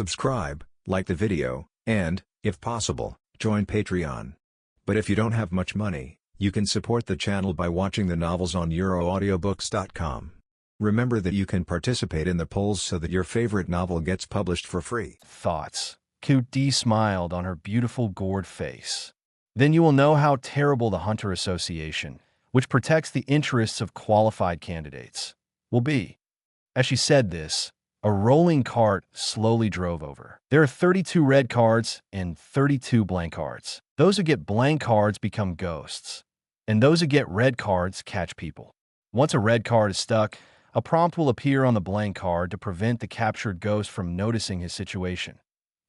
subscribe, like the video, and, if possible, join Patreon. But if you don't have much money, you can support the channel by watching the novels on euroaudiobooks.com. Remember that you can participate in the polls so that your favorite novel gets published for free. Thoughts. QD smiled on her beautiful gourd face. Then you will know how terrible the Hunter Association, which protects the interests of qualified candidates, will be. As she said this, a rolling cart slowly drove over. There are 32 red cards and 32 blank cards. Those who get blank cards become ghosts, and those who get red cards catch people. Once a red card is stuck, a prompt will appear on the blank card to prevent the captured ghost from noticing his situation.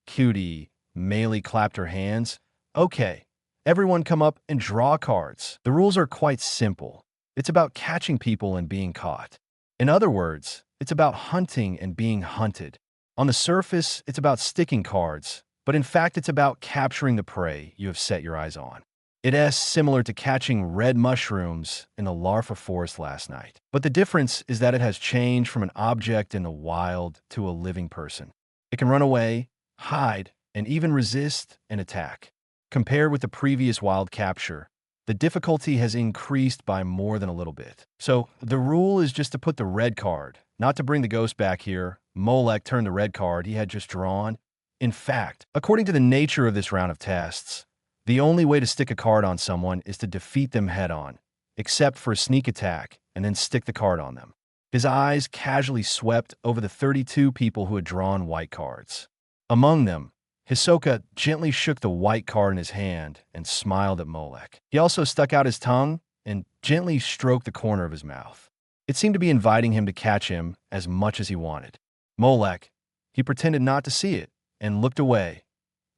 Cutie Meili clapped her hands. Okay, everyone come up and draw cards. The rules are quite simple. It's about catching people and being caught. In other words, it's about hunting and being hunted. On the surface, it's about sticking cards, but in fact it's about capturing the prey you have set your eyes on. It is similar to catching red mushrooms in the larva forest last night. But the difference is that it has changed from an object in the wild to a living person. It can run away, hide, and even resist an attack. Compared with the previous wild capture, the difficulty has increased by more than a little bit. So the rule is just to put the red card, not to bring the ghost back here. Molek turned the red card he had just drawn. In fact, according to the nature of this round of tests, the only way to stick a card on someone is to defeat them head-on, except for a sneak attack, and then stick the card on them. His eyes casually swept over the 32 people who had drawn white cards. Among them, Hisoka gently shook the white card in his hand and smiled at Molek. He also stuck out his tongue and gently stroked the corner of his mouth. It seemed to be inviting him to catch him as much as he wanted. Molek, he pretended not to see it and looked away.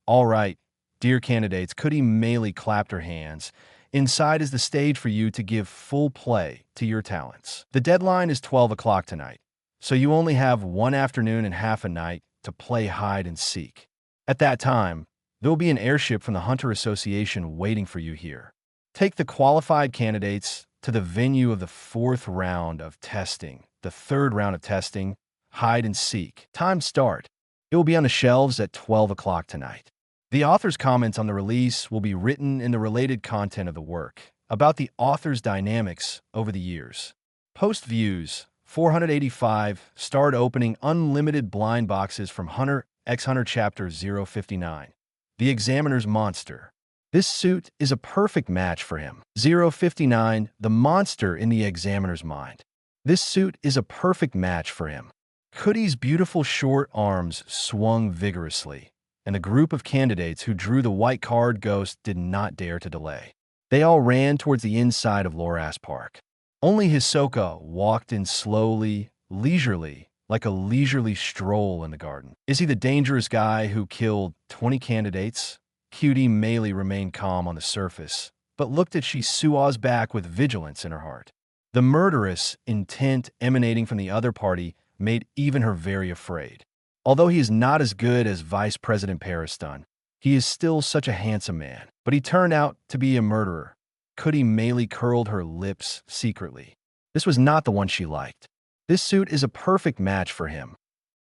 All right, dear candidates, Cutie Meili clapped her hands. Inside is the stage for you to give full play to your talents. The deadline is 12 o'clock tonight, so you only have one afternoon and half a night to play hide and seek. At that time, there will be an airship from the Hunter Association waiting for you here. Take the qualified candidates to the venue of the fourth round of testing, the third round of testing, hide and seek. Time start. It will be on the shelves at 12 o'clock tonight. The author's comments on the release will be written in the related content of the work, about the author's dynamics over the years. Post views, 485, start opening unlimited blind boxes from Hunter x Hunter Chapter 059. The Examiner's Monster. This suit is a perfect match for him. 059, the monster in the Examiner's mind. This suit is a perfect match for him. Cutie's beautiful short arms swung vigorously, and the group of candidates who drew the white card ghost did not dare to delay. They all ran towards the inside of Loras Park. Only Hisoka walked in slowly, leisurely, like a leisurely stroll in the garden. Is he the dangerous guy who killed 20 candidates? Cutie Meili remained calm on the surface, but looked at Shisua's back with vigilance in her heart. The murderous intent emanating from the other party made even her very afraid. Although he is not as good as Vice President Pariston, he is still such a handsome man. But he turned out to be a murderer. Cutie Meili curled her lips secretly. This was not the one she liked. This suit is a perfect match for him.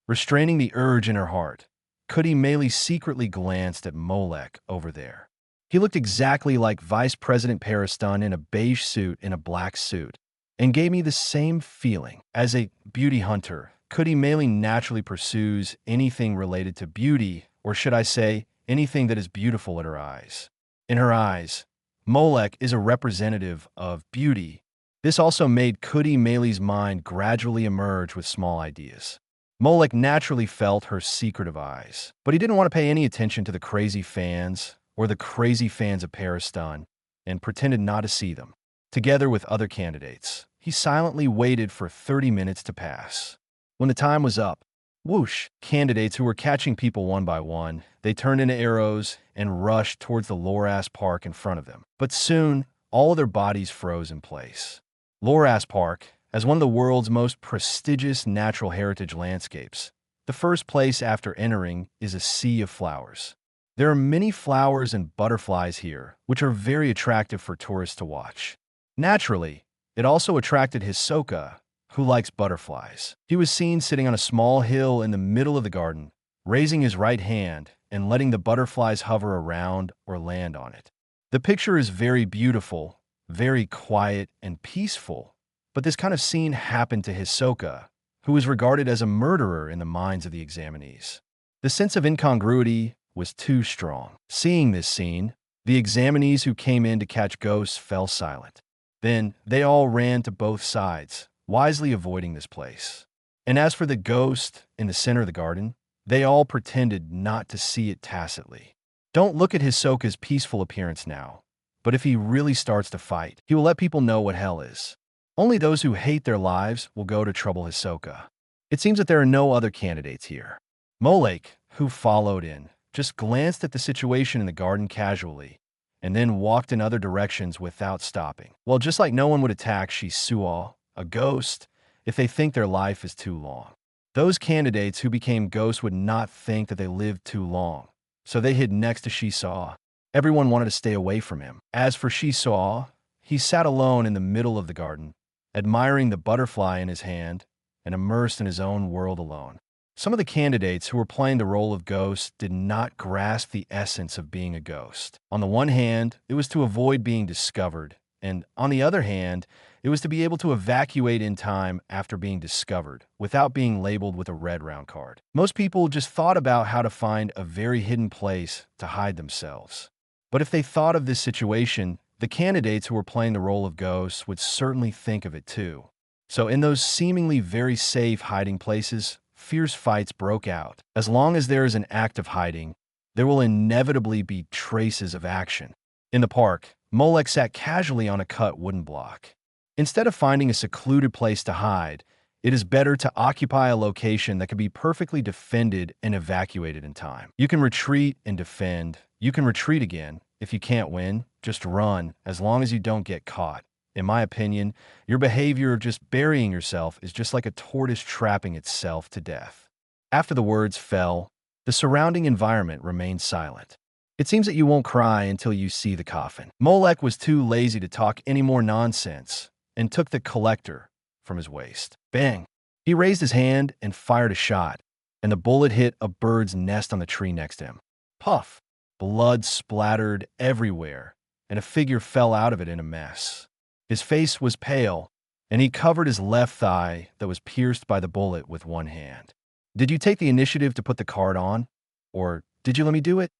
Restraining the urge in her heart, Cutie Meili secretly glanced at Molek over there. He looked exactly like Vice President Pariston in a beige suit and a black suit, and gave me the same feeling. As a beauty hunter, Cutie Meili naturally pursues anything related to beauty, or should I say, anything that is beautiful at her eyes. In her eyes, Molek is a representative of beauty. This also made Cutie Meili's mind gradually emerge with small ideas. Molek naturally felt her secretive eyes, but he didn't want to pay any attention to the crazy fans or the crazy fans of Pariston, and pretended not to see them. Together with other candidates, he silently waited for 30 minutes to pass. When the time was up, whoosh, candidates who were catching people one by one, they turned into arrows and rushed towards the Loras Park in front of them. But soon, all of their bodies froze in place. Loras Park, as one of the world's most prestigious natural heritage landscapes, the first place after entering is a sea of flowers. There are many flowers and butterflies here, which are very attractive for tourists to watch. Naturally, it also attracted Hisoka, who likes butterflies. He was seen sitting on a small hill in the middle of the garden, raising his right hand and letting the butterflies hover around or land on it. The picture is very beautiful, very quiet and peaceful, but this kind of scene happened to Hisoka, who was regarded as a murderer in the minds of the examinees. The sense of incongruity was too strong. Seeing this scene, the examinees who came in to catch ghosts fell silent. Then they all ran to both sides, wisely avoiding this place. And as for the ghost in the center of the garden, they all pretended not to see it tacitly. Don't look at Hisoka's peaceful appearance now, but if he really starts to fight, he will let people know what hell is. Only those who hate their lives will go to trouble Hisoka. It seems that there are no other candidates here. Molek, who followed in, just glanced at the situation in the garden casually, and then walked in other directions without stopping. Well, just like no one would attack Shisuo, a ghost, if they think their life is too long. Those candidates who became ghosts would not think that they lived too long, so they hid next to Shisuo. Everyone wanted to stay away from him. As for Shisuo, he sat alone in the middle of the garden, admiring the butterfly in his hand and immersed in his own world alone. Some of the candidates who were playing the role of ghosts did not grasp the essence of being a ghost. On the one hand, it was to avoid being discovered, and on the other hand, it was to be able to evacuate in time after being discovered, without being labeled with a red round card. Most people just thought about how to find a very hidden place to hide themselves. But if they thought of this situation, the candidates who were playing the role of ghosts would certainly think of it too. So in those seemingly very safe hiding places, fierce fights broke out. As long as there is an act of hiding, there will inevitably be traces of action. In the park, Molek sat casually on a cut wooden block. Instead of finding a secluded place to hide, it is better to occupy a location that can be perfectly defended and evacuated in time. You can retreat and defend. You can retreat again. If you can't win, just run, as long as you don't get caught. In my opinion, your behavior of just burying yourself is just like a tortoise trapping itself to death. After the words fell, the surrounding environment remained silent. It seems that you won't cry until you see the coffin. Molek was too lazy to talk any more nonsense and took the collector from his waist. Bang! He raised his hand and fired a shot, and the bullet hit a bird's nest on the tree next to him. Puff! Blood splattered everywhere, and a figure fell out of it in a mess. His face was pale, and he covered his left thigh that was pierced by the bullet with one hand. Did you take the initiative to put the card on? Or did you let me do it?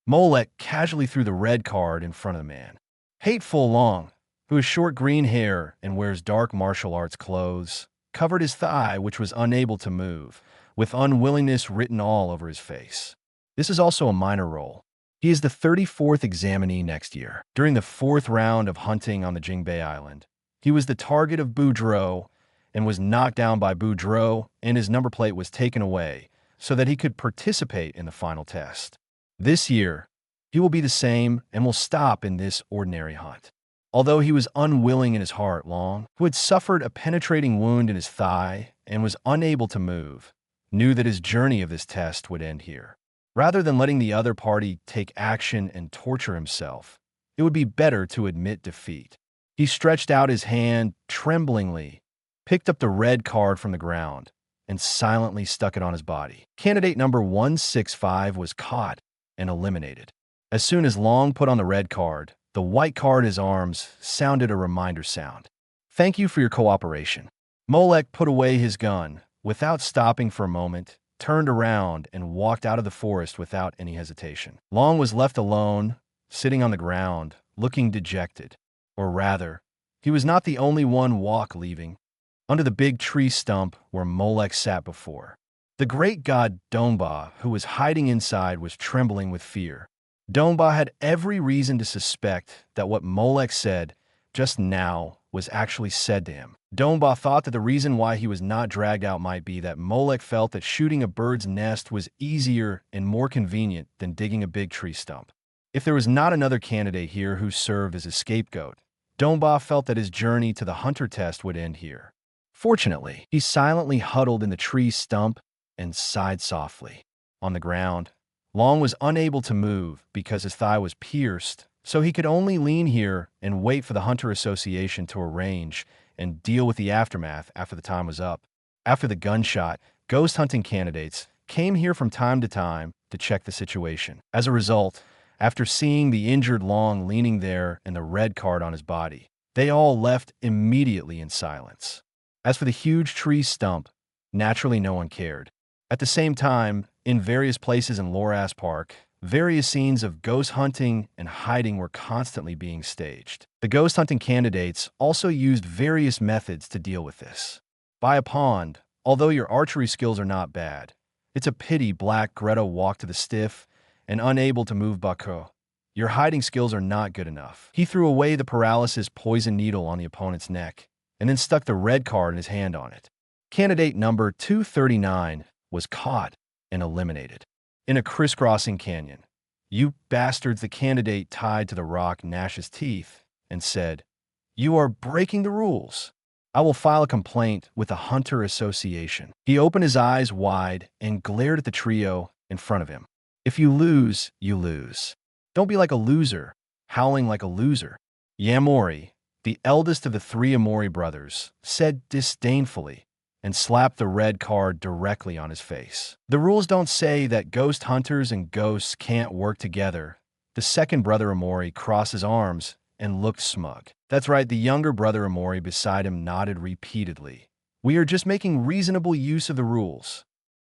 Molek casually threw the red card in front of the man. Hateful Long, who has short green hair and wears dark martial arts clothes, covered his thigh, which was unable to move, with unwillingness written all over his face. This is also a minor role. He is the 34th examinee next year. During the 4th round of hunting on the Jingbei Island, he was the target of Boudreaux and was knocked down by Boudreaux, and his number plate was taken away so that he could participate in the final test. This year, he will be the same and will stop in this ordinary hunt. Although he was unwilling in his heart, Long, who had suffered a penetrating wound in his thigh and was unable to move, knew that his journey of this test would end here. Rather than letting the other party take action and torture himself, it would be better to admit defeat. He stretched out his hand tremblingly, picked up the red card from the ground, and silently stuck it on his body. Candidate number 165 was caught and eliminated. As soon as Long put on the red card, the white card in his arms sounded a reminder sound. Thank you for your cooperation. Molek put away his gun, without stopping for a moment, turned around and walked out of the forest without any hesitation. Long was left alone, sitting on the ground, looking dejected. Or rather, he was not the only one leaving, under the big tree stump where Molek sat before. The great god Donba, who was hiding inside, was trembling with fear. Donba had every reason to suspect that what Molek said just now was actually said to him. Donba thought that the reason why he was not dragged out might be that Molek felt that shooting a bird's nest was easier and more convenient than digging a big tree stump. If there was not another candidate here who served as a scapegoat, Donba felt that his journey to the hunter test would end here. Fortunately, he silently huddled in the tree stump and sighed softly. On the ground, Long was unable to move because his thigh was pierced, so he could only lean here and wait for the Hunter Association to arrange and deal with the aftermath after the time was up. After the gunshot, ghost hunting candidates came here from time to time to check the situation. As a result, after seeing the injured Long leaning there and the red card on his body, they all left immediately in silence. As for the huge tree stump, naturally no one cared. At the same time, in various places in Loras Park, various scenes of ghost hunting and hiding were constantly being staged. The ghost hunting candidates also used various methods to deal with this. By a pond, although your archery skills are not bad, it's a pity Black Greta walked to the stiff and unable to move Bako. Your hiding skills are not good enough. He threw away the paralysis poison needle on the opponent's neck and then stuck the red card in his hand on it. Candidate number 239 was caught and eliminated. In a crisscrossing canyon, "You bastards," the candidate tied to the rock gnashed his teeth and said, "You are breaking the rules. I will file a complaint with the Hunter Association." He opened his eyes wide and glared at the trio in front of him. "If you lose, you lose. Don't be like a loser, howling like a loser." Yamori, the eldest of the three Amori brothers, said disdainfully and slapped the red card directly on his face. "The rules don't say that ghost hunters and ghosts can't work together." The second brother Amori crossed his arms and looked smug. That's right, the younger brother Amori beside him nodded repeatedly. "We are just making reasonable use of the rules."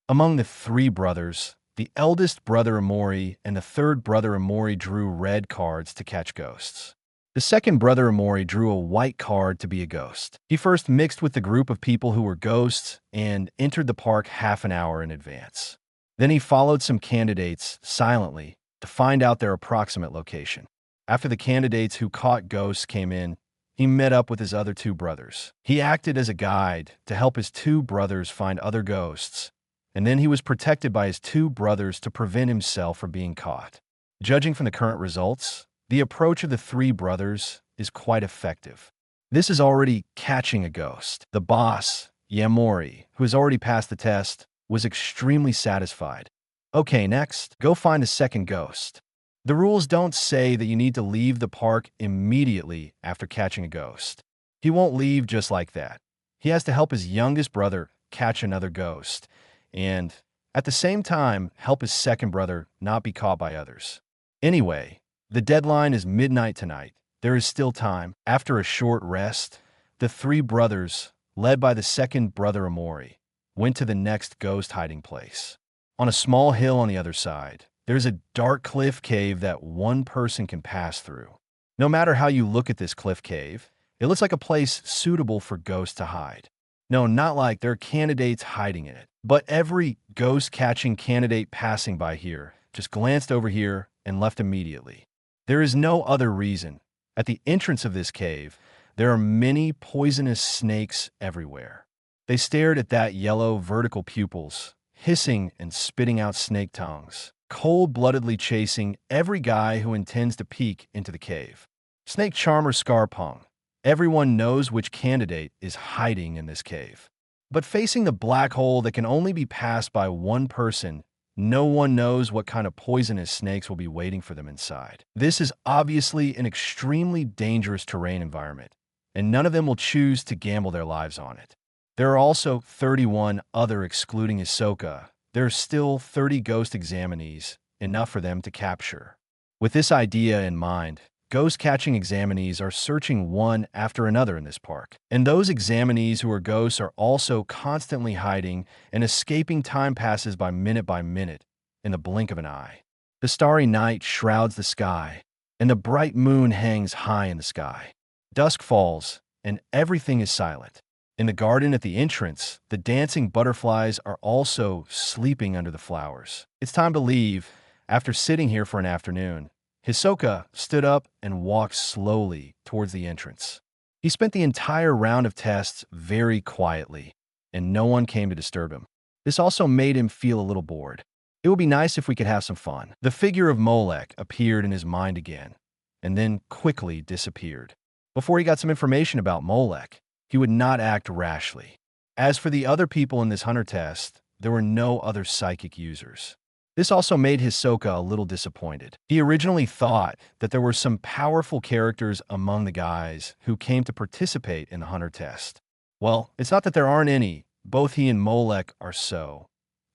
Among the three brothers, the eldest brother Amori and the third brother Amori drew red cards to catch ghosts. The second brother Amori drew a white card to be a ghost. He first mixed with the group of people who were ghosts and entered the park half an hour in advance. Then he followed some candidates silently to find out their approximate location. After the candidates who caught ghosts came in, he met up with his other two brothers. He acted as a guide to help his two brothers find other ghosts, and then he was protected by his two brothers to prevent himself from being caught. Judging from the current results, the approach of the three brothers is quite effective. This is already catching a ghost. The boss, Yamori, who has already passed the test, was extremely satisfied. "Okay, next, go find a second ghost." The rules don't say that you need to leave the park immediately after catching a ghost. He won't leave just like that. He has to help his youngest brother catch another ghost, and at the same time, help his second brother not be caught by others. Anyway, the deadline is midnight tonight. There is still time. After a short rest, the three brothers, led by the second brother Amori, went to the next ghost hiding place. On a small hill on the other side, there's a dark cliff cave that one person can pass through. No matter how you look at this cliff cave, it looks like a place suitable for ghosts to hide. No, not like there are candidates hiding in it. But every ghost-catching candidate passing by here just glanced over here and left immediately. There is no other reason. At the entrance of this cave, there are many poisonous snakes everywhere. They stared at that yellow vertical pupils, hissing and spitting out snake tongues, cold-bloodedly chasing every guy who intends to peek into the cave. Snake Charmer Scarpung. Everyone knows which candidate is hiding in this cave. But facing the black hole that can only be passed by one person, no one knows what kind of poisonous snakes will be waiting for them inside. This is obviously an extremely dangerous terrain environment, and none of them will choose to gamble their lives on it. There are also 31 other excluding Hisoka. There are still 30 ghost examinees, enough for them to capture. With this idea in mind, ghost-catching examinees are searching one after another in this park. And those examinees who are ghosts are also constantly hiding and escaping time passes by minute in the blink of an eye. The starry night shrouds the sky, and the bright moon hangs high in the sky. Dusk falls, and everything is silent. In the garden at the entrance, the dancing butterflies are also sleeping under the flowers. It's time to leave. After sitting here for an afternoon, Hisoka stood up and walked slowly towards the entrance. He spent the entire round of tests very quietly, and no one came to disturb him. This also made him feel a little bored. It would be nice if we could have some fun. The figure of Molek appeared in his mind again, and then quickly disappeared. Before he got some information about Molek, he would not act rashly. As for the other people in this hunter test, there were no other psychic users. This also made Hisoka a little disappointed. He originally thought that there were some powerful characters among the guys who came to participate in the hunter test. Well, it's not that there aren't any. Both he and Molek are so.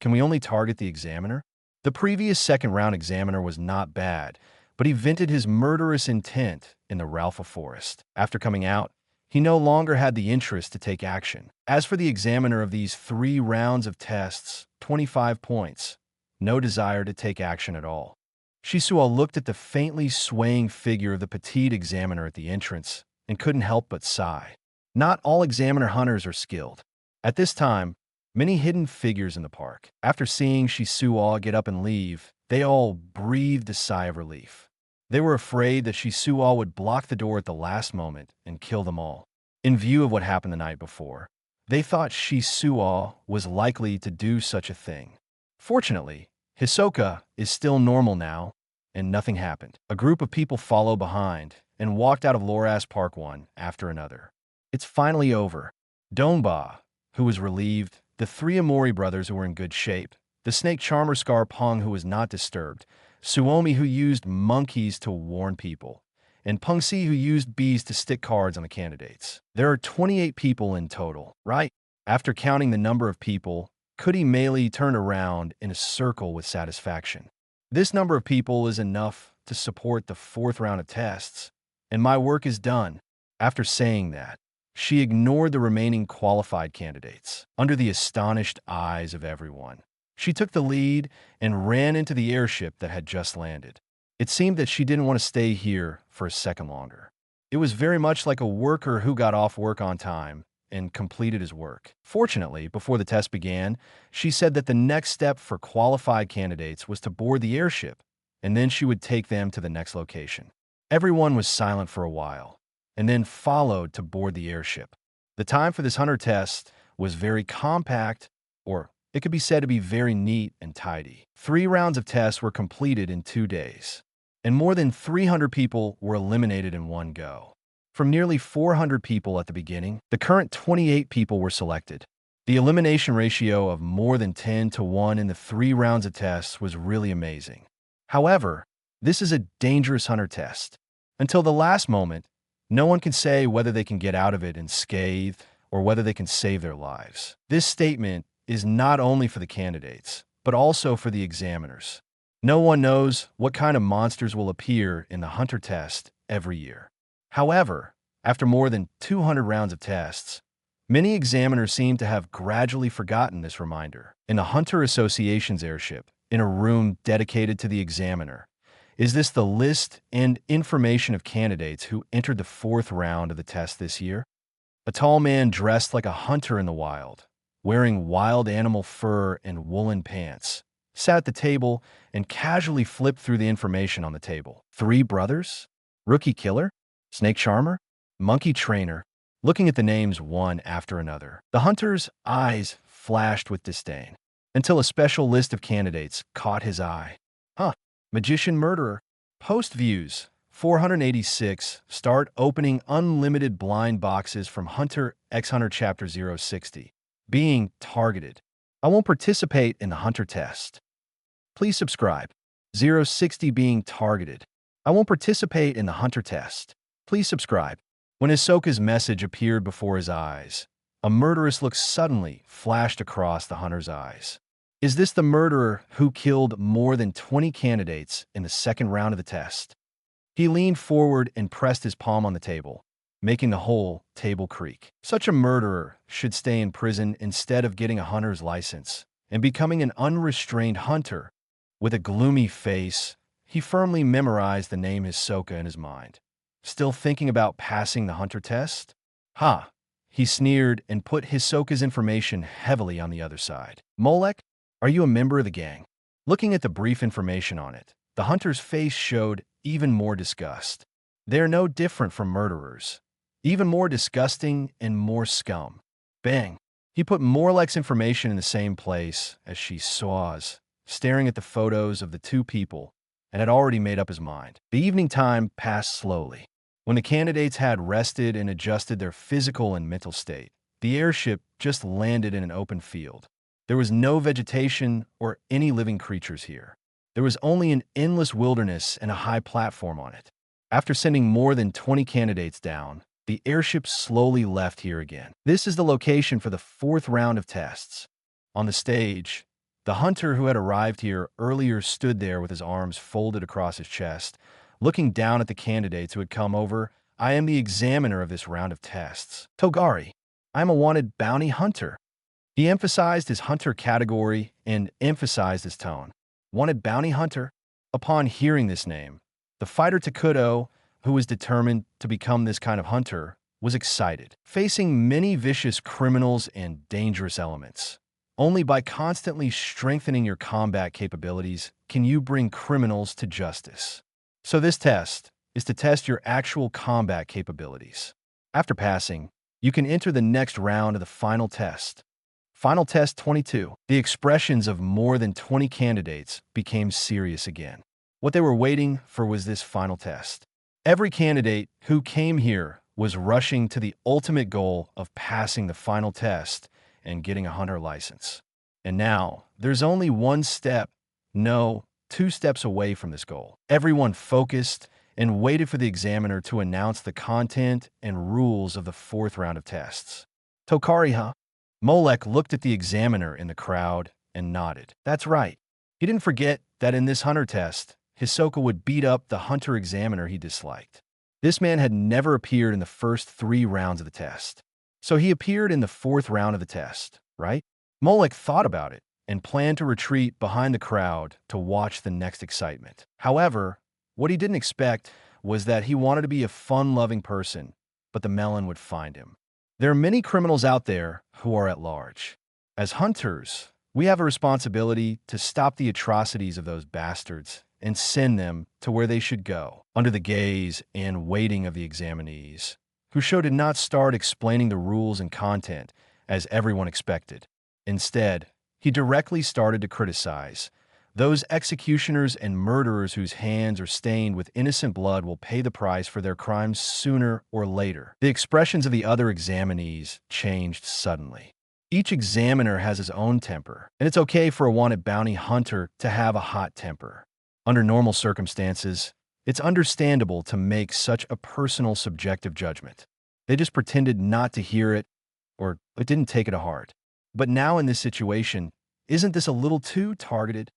Can we only target the examiner? The previous second-round examiner was not bad, but he vented his murderous intent in the Ralpha Forest. After coming out, he no longer had the interest to take action. As for the examiner of these 3 rounds of tests, 25 points, no desire to take action at all. Shisuo looked at the faintly swaying figure of the petite examiner at the entrance and couldn't help but sigh. Not all examiner hunters are skilled. At this time, many hidden figures in the park. After seeing Shisuo get up and leave, they all breathed a sigh of relief. They were afraid that Shisuo would block the door at the last moment and kill them all. In view of what happened the night before, they thought Shisuo was likely to do such a thing. Fortunately, Hisoka is still normal now, and nothing happened. A group of people followed behind and walked out of Loras Park one after another. It's finally over. Dongba, who was relieved, the 3 Amori brothers who were in good shape, the snake charmer Scarpung who was not disturbed, Suomi who used monkeys to warn people, and Pengsi who used bees to stick cards on the candidates. There are 28 people in total, right? After counting the number of people, Kudi Meili turned around in a circle with satisfaction. This number of people is enough to support the 4th round of tests, and my work is done. After saying that, she ignored the remaining qualified candidates. Under the astonished eyes of everyone, she took the lead and ran into the airship that had just landed. It seemed that she didn't want to stay here for a second longer. It was very much like a worker who got off work on time and completed his work. Fortunately, before the test began, she said that the next step for qualified candidates was to board the airship, and then she would take them to the next location. Everyone was silent for a while, and then followed to board the airship. The time for this hunter test was very compact, or it could be said to be very neat and tidy. 3 rounds of tests were completed in 2 days, and more than 300 people were eliminated in one go. From nearly 400 people at the beginning, the current 28 people were selected. The elimination ratio of more than 10 to 1 in the 3 rounds of tests was really amazing. However, this is a dangerous hunter test. Until the last moment, no one can say whether they can get out of it unscathed or whether they can save their lives. This statement is not only for the candidates, but also for the examiners. No one knows what kind of monsters will appear in the hunter test every year. However, after more than 200 rounds of tests, many examiners seem to have gradually forgotten this reminder. In the Hunter Association's airship, in a room dedicated to the examiner, is this the list and information of candidates who entered the 4th round of the test this year? A tall man dressed like a hunter in the wild, wearing wild animal fur and woolen pants, sat at the table and casually flipped through the information on the table. 3 brothers? Rookie killer? Snake charmer? Monkey trainer? Looking at the names one after another, the hunter's eyes flashed with disdain, until a special list of candidates caught his eye. Magician murderer. Post views, 486. Start opening unlimited blind boxes from Hunter x Hunter Chapter 060. Being targeted. I won't participate in the hunter test. Please subscribe. 060 being targeted. I won't participate in the hunter test. Please subscribe. When Hisoka's message appeared before his eyes, a murderous look suddenly flashed across the hunter's eyes. Is this the murderer who killed more than 20 candidates in the 2nd round of the test? He leaned forward and pressed his palm on the table, making the whole table creak. Such a murderer should stay in prison instead of getting a hunter's license and becoming an unrestrained hunter. With a gloomy face, he firmly memorized the name Hisoka in his mind. Still thinking about passing the hunter test? He sneered and put Hisoka's information heavily on the other side. Molek, are you a member of the gang? Looking at the brief information on it, the hunter's face showed even more disgust. They're no different from murderers. Even more disgusting and more scum. Bang! He put Morlek's information in the same place as Shisuo's, staring at the photos of the 2 people, and had already made up his mind. The evening time passed slowly. When the candidates had rested and adjusted their physical and mental state, the airship just landed in an open field. There was no vegetation or any living creatures here. There was only an endless wilderness and a high platform on it. After sending more than 20 candidates down, the airship slowly left here again. This is the location for the 4th round of tests. On the stage, The hunter who had arrived here earlier stood there with his arms folded across his chest, looking down at the candidates who had come over. I am the examiner of this round of tests. Togari, I am a wanted bounty hunter. He emphasized his hunter category and emphasized his tone. Wanted bounty hunter? Upon hearing this name, the fighter Takuto, who was determined to become this kind of hunter, was excited. Facing many vicious criminals and dangerous elements, only by constantly strengthening your combat capabilities can you bring criminals to justice. So this test is to test your actual combat capabilities. After passing, you can enter the next round of the final test. Final test 22. The expressions of more than 20 candidates became serious again. What they were waiting for was this final test. Every candidate who came here was rushing to the ultimate goal of passing the final test and getting a hunter license. And now, there's only one step, no, 2 steps away from this goal. Everyone focused and waited for the examiner to announce the content and rules of the 4th round of tests. Tokari, huh? Molek looked at the examiner in the crowd and nodded. That's right. He didn't forget that in this hunter test, Hisoka would beat up the hunter examiner he disliked. This man had never appeared in the first 3 rounds of the test. So he appeared in the 4th round of the test, right? Molek thought about it and planned to retreat behind the crowd to watch the next excitement. However, what he didn't expect was that he wanted to be a fun-loving person, but the melon would find him. There are many criminals out there who are at large. As hunters, we have a responsibility to stop the atrocities of those bastards and send them to where they should go, under the gaze and waiting of the examinees, who did not start explaining the rules and content as everyone expected. Instead, he directly started to criticize. Those executioners and murderers whose hands are stained with innocent blood will pay the price for their crimes sooner or later. The expressions of the other examinees changed suddenly. Each examiner has his own temper, and it's okay for a wanted bounty hunter to have a hot temper. Under normal circumstances, it's understandable to make such a personal subjective judgment. They just pretended not to hear it, or it didn't take it to heart. But now in this situation, isn't this a little too targeted?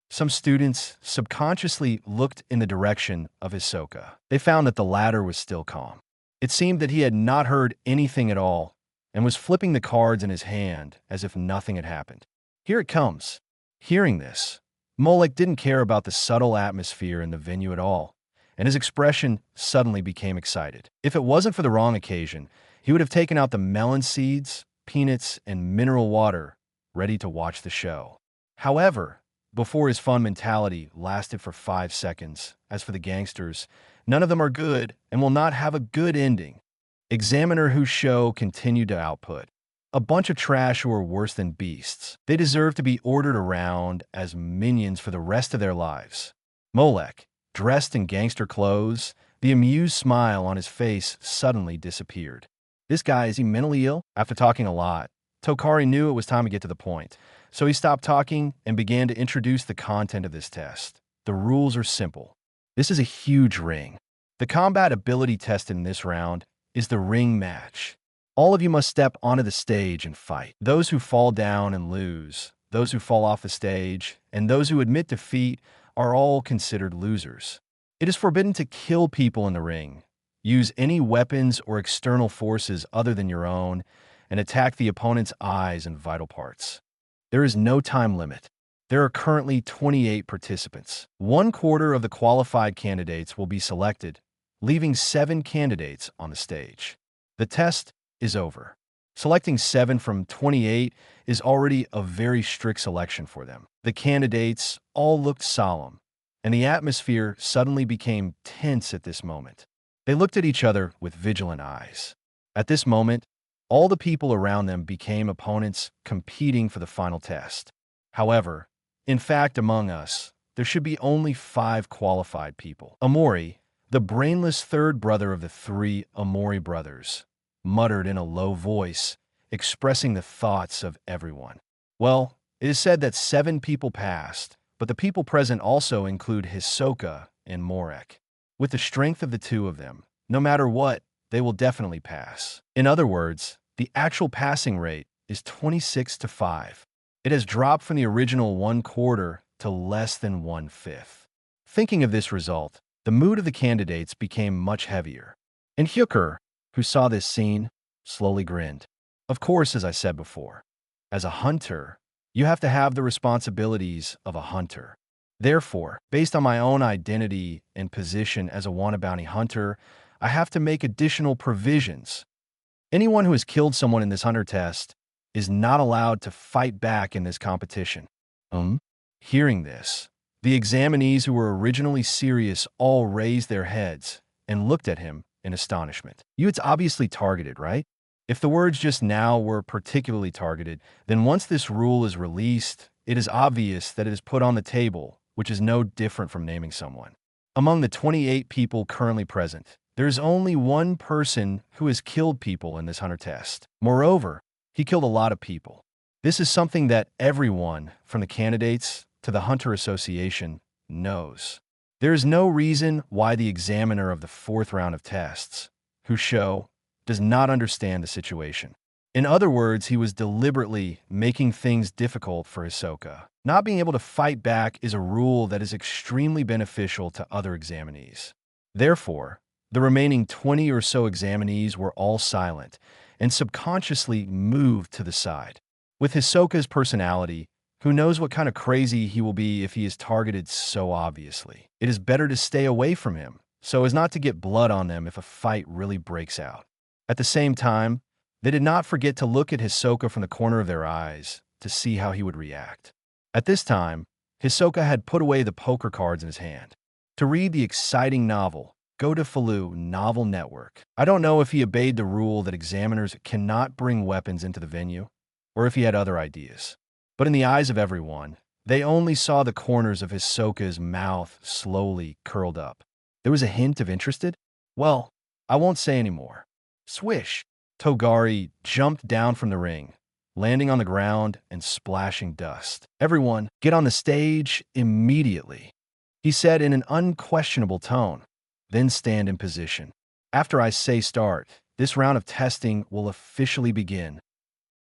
Some students subconsciously looked in the direction of Hisoka. They found that the latter was still calm. It seemed that he had not heard anything at all and was flipping the cards in his hand as if nothing had happened. Here it comes. Hearing this, Molek didn't care about the subtle atmosphere in the venue at all, and his expression suddenly became excited. If it wasn't for the wrong occasion, he would have taken out the melon seeds, peanuts, and mineral water, ready to watch the show. However, before his fun mentality lasted for 5 seconds, as for the gangsters, none of them are good and will not have a good ending. Examiner whose show continued to output. A bunch of trash who are worse than beasts. They deserve to be ordered around as minions for the rest of their lives. Molek, dressed in gangster clothes, the amused smile on his face suddenly disappeared. This guy, is he mentally ill? After talking a lot, Tokari knew it was time to get to the point. So he stopped talking and began to introduce the content of this test. The rules are simple. This is a huge ring. The combat ability test in this round is the ring match. All of you must step onto the stage and fight. Those who fall down and lose, those who fall off the stage, and those who admit defeat are all considered losers. It is forbidden to kill people in the ring, use any weapons or external forces other than your own, and attack the opponent's eyes and vital parts. There is no time limit. There are currently 28 participants. 1/4 of the qualified candidates will be selected, leaving 7 candidates on the stage. The test is over. Selecting 7 from 28 is already a very strict selection for them. The candidates all looked solemn, and the atmosphere suddenly became tense at this moment. They looked at each other with vigilant eyes. At this moment, all the people around them became opponents competing for the final test. However, in fact, among us, there should be only 5 qualified people. Amori, the brainless 3rd brother of the 3 Amori brothers, muttered in a low voice, expressing the thoughts of everyone. Well, it is said that 7 people passed, but the people present also include Hisoka and Molek. With the strength of the 2 of them, no matter what, they will definitely pass. In other words, the actual passing rate is 26 to 5. It has dropped from the original 1/4 to less than 1/5. Thinking of this result, the mood of the candidates became much heavier. And Hooker, who saw this scene, slowly grinned. Of course, as I said before, as a hunter, you have to have the responsibilities of a hunter. Therefore, based on my own identity and position as a wanted bounty hunter, I have to make additional provisions. Anyone who has killed someone in this hunter test is not allowed to fight back in this competition. Hearing this, the examinees who were originally serious all raised their heads and looked at him in astonishment. It's obviously targeted, right? If the words just now were particularly targeted, then once this rule is released, it is obvious that it is put on the table, which is no different from naming someone. Among the 28 people currently present, there is only one person who has killed people in this hunter test. Moreover, he killed a lot of people. This is something that everyone, from the candidates to the Hunter Association, knows. There is no reason why the examiner of the 4th round of tests, who show, does not understand the situation. In other words, he was deliberately making things difficult for Hisoka. Not being able to fight back is a rule that is extremely beneficial to other examinees. Therefore, the remaining 20 or so examinees were all silent and subconsciously moved to the side. With Hisoka's personality, who knows what kind of crazy he will be if he is targeted so obviously? It is better to stay away from him, so as not to get blood on them if a fight really breaks out. At the same time, they did not forget to look at Hisoka from the corner of their eyes to see how he would react. At this time, Hisoka had put away the poker cards in his hand. To read the exciting novel, go to Falu Novel Network. I don't know if he obeyed the rule that examiners cannot bring weapons into the venue, or if he had other ideas. But in the eyes of everyone, they only saw the corners of Hisoka's mouth slowly curled up. There was a hint of interested? Well, I won't say any more. Swish! Togari jumped down from the ring, landing on the ground and splashing dust. Everyone, get on the stage immediately, he said in an unquestionable tone. Then stand in position. After I say start, this round of testing will officially begin.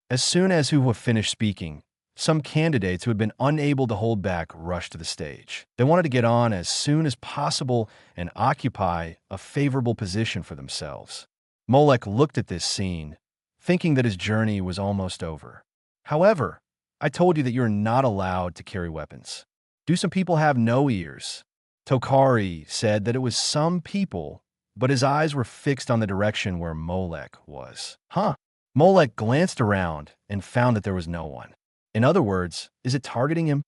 As soon as who have finished speaking, some candidates who had been unable to hold back rushed to the stage. They wanted to get on as soon as possible and occupy a favorable position for themselves. Molek looked at this scene, thinking that his journey was almost over. However, I told you that you're not allowed to carry weapons. Do some people have no ears? Tokari said that it was some people, but his eyes were fixed on the direction where Molek was. Molek glanced around and found that there was no one. In other words, is it targeting him?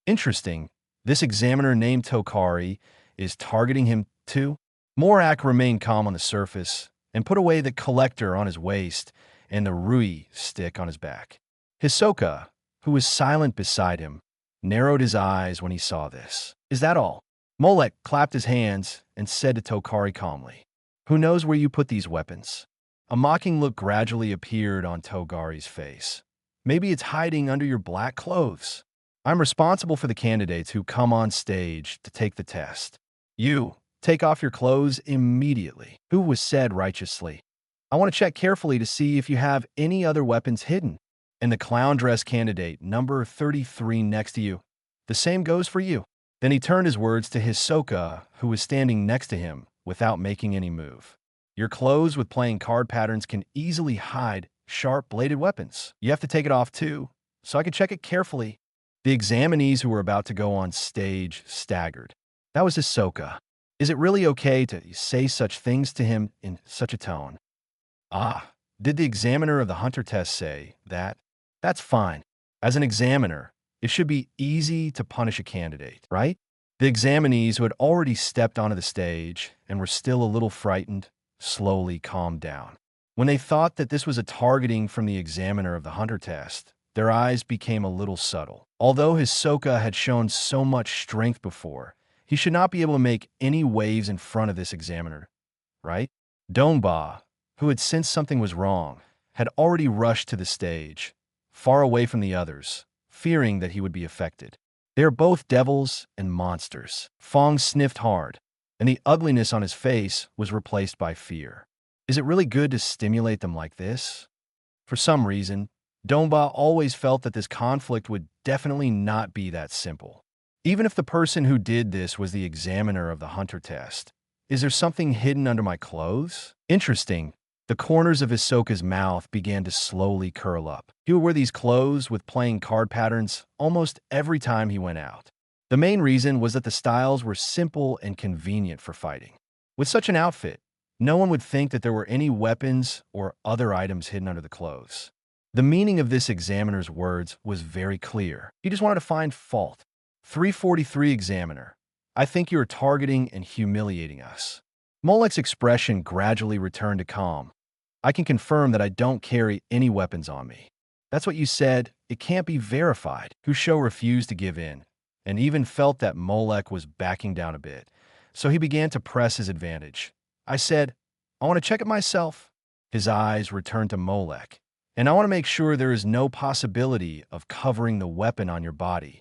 Interesting. This examiner named Tokari is targeting him too? Morak remained calm on the surface and put away the collector on his waist and the rui stick on his back. Hisoka, who was silent beside him, narrowed his eyes when he saw this. Is that all? Molek clapped his hands and said to Tokari calmly, "Who knows where you put these weapons?" A mocking look gradually appeared on Togari's face. Maybe it's hiding under your black clothes. I'm responsible for the candidates who come on stage to take the test. You, take off your clothes immediately. Who was said righteously. I want to check carefully to see if you have any other weapons hidden. And the clown dress candidate, number 33 next to you. The same goes for you. Then he turned his words to Hisoka, who was standing next to him without making any move. Your clothes with playing card patterns can easily hide sharp-bladed weapons. You have to take it off too, so I can check it carefully. The examinees who were about to go on stage staggered. That was Hisoka. Is it really okay to say such things to him in such a tone? Did the examiner of the hunter test say that? That's fine. As an examiner, it should be easy to punish a candidate, right? The examinees who had already stepped onto the stage and were still a little frightened slowly calmed down. When they thought that this was a targeting from the examiner of the hunter test, their eyes became a little subtle. Although Hisoka had shown so much strength before, he should not be able to make any waves in front of this examiner, right? Dongba, who had sensed something was wrong, had already rushed to the stage, far away from the others, fearing that he would be affected. They are both devils and monsters. Fong sniffed hard, and the ugliness on his face was replaced by fear. Is it really good to stimulate them like this? For some reason, Domba always felt that this conflict would definitely not be that simple. Even if the person who did this was the examiner of the hunter test, is there something hidden under my clothes? Interesting. The corners of Hisoka's mouth began to slowly curl up. He would wear these clothes with playing card patterns almost every time he went out. The main reason was that the styles were simple and convenient for fighting. With such an outfit, no one would think that there were any weapons or other items hidden under the clothes. The meaning of this examiner's words was very clear. He just wanted to find fault. 343 Examiner. I think you are targeting and humiliating us. Molek's expression gradually returned to calm. I can confirm that I don't carry any weapons on me. That's what you said. It can't be verified. Kusho refused to give in, and even felt that Molek was backing down a bit, so he began to press his advantage. I said, I want to check it myself. His eyes returned to Molek, and I want to make sure there is no possibility of covering the weapon on your body.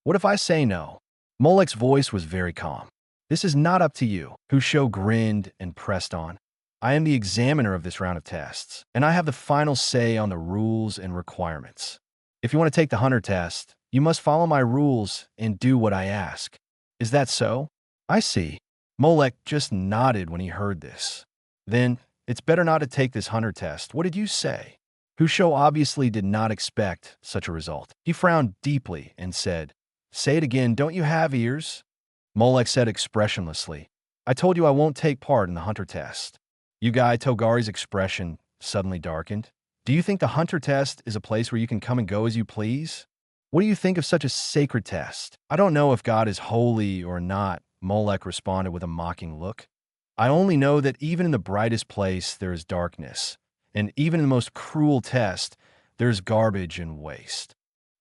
What if I say no? Molek's voice was very calm. This is not up to you. Kusho grinned and pressed on. I am the examiner of this round of tests, and I have the final say on the rules and requirements. If you want to take the hunter test, you must follow my rules and do what I ask. Is that so? I see. Molek just nodded when he heard this. Then, it's better not to take this hunter test. What did you say? Kusho obviously did not expect such a result. He frowned deeply and said, Say it again, don't you have ears? Molek said expressionlessly, I told you I won't take part in the hunter test. Yugai Togari's expression suddenly darkened. Do you think the hunter test is a place where you can come and go as you please? What do you think of such a sacred test? I don't know if God is holy or not, Molek responded with a mocking look. I only know that even in the brightest place there is darkness, and even in the most cruel test, there is garbage and waste.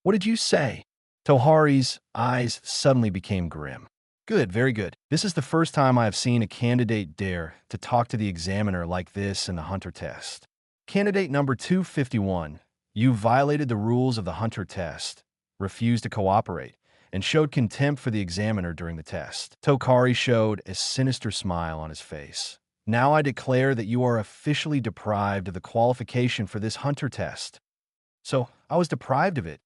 What did you say? Tohari's eyes suddenly became grim. Good, very good. This is the first time I have seen a candidate dare to talk to the examiner like this in the hunter test. Candidate number 251, you violated the rules of the hunter test, refused to cooperate, and showed contempt for the examiner during the test. Tokari showed a sinister smile on his face. Now I declare that you are officially deprived of the qualification for this hunter test. So, I was deprived of it.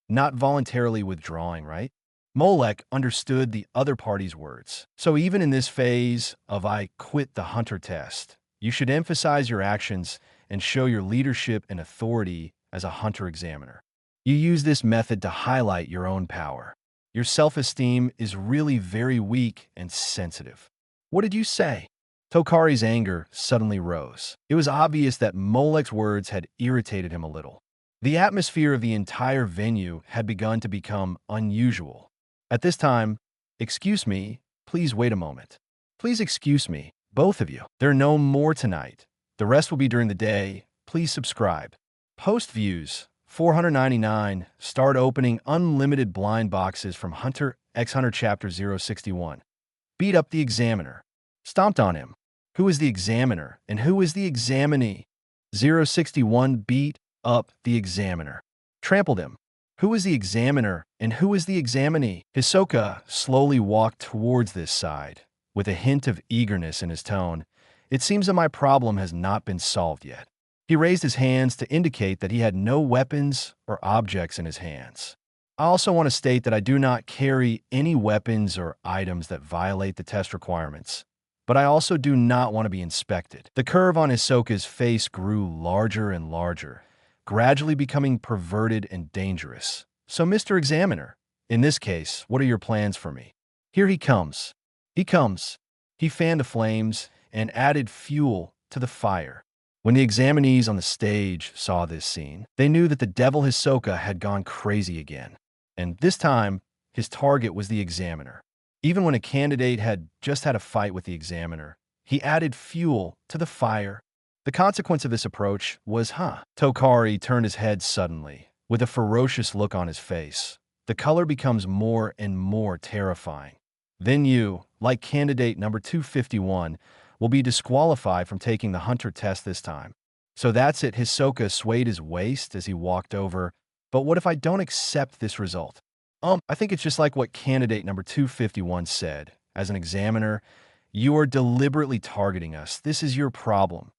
Not voluntarily withdrawing, right? Molek understood the other party's words. So even in this phase of I quit the hunter test, you should emphasize your actions and show your leadership and authority as a hunter examiner. You use this method to highlight your own power. Your self-esteem is really very weak and sensitive. What did you say? Tokari's anger suddenly rose. It was obvious that Molek's words had irritated him a little. The atmosphere of the entire venue had begun to become unusual. At this time, excuse me, please wait a moment. Please excuse me, both of you. There are no more tonight. The rest will be during the day. Please subscribe. Post views, 499. Start opening unlimited blind boxes from Hunter x Hunter Chapter 061. Beat up the examiner. Stomped on him. Who is the examiner and who is the examinee? 061 beat up the examiner. Trampled him. Who is the examiner and who is the examinee? Hisoka slowly walked towards this side, with a hint of eagerness in his tone. It seems that my problem has not been solved yet. He raised his hands to indicate that he had no weapons or objects in his hands. I also want to state that I do not carry any weapons or items that violate the test requirements, but I also do not want to be inspected. The curve on Hisoka's face grew larger and larger, gradually becoming perverted and dangerous. So, Mr. Examiner, in this case, what are your plans for me? Here he comes. He comes. He fanned the flames and added fuel to the fire. When the examinees on the stage saw this scene, they knew that the devil Hisoka had gone crazy again. And this time, his target was the examiner. Even when a candidate had just had a fight with the examiner, he added fuel to the fire. The consequence of this approach was, Tokari turned his head suddenly, with a ferocious look on his face. The color becomes more and more terrifying. Then you, like candidate number 251, will be disqualified from taking the hunter test this time. So that's it. Hisoka swayed his waist as he walked over. But what if I don't accept this result? I think it's just like what candidate number 251 said. As an examiner, you are deliberately targeting us. This is your problem.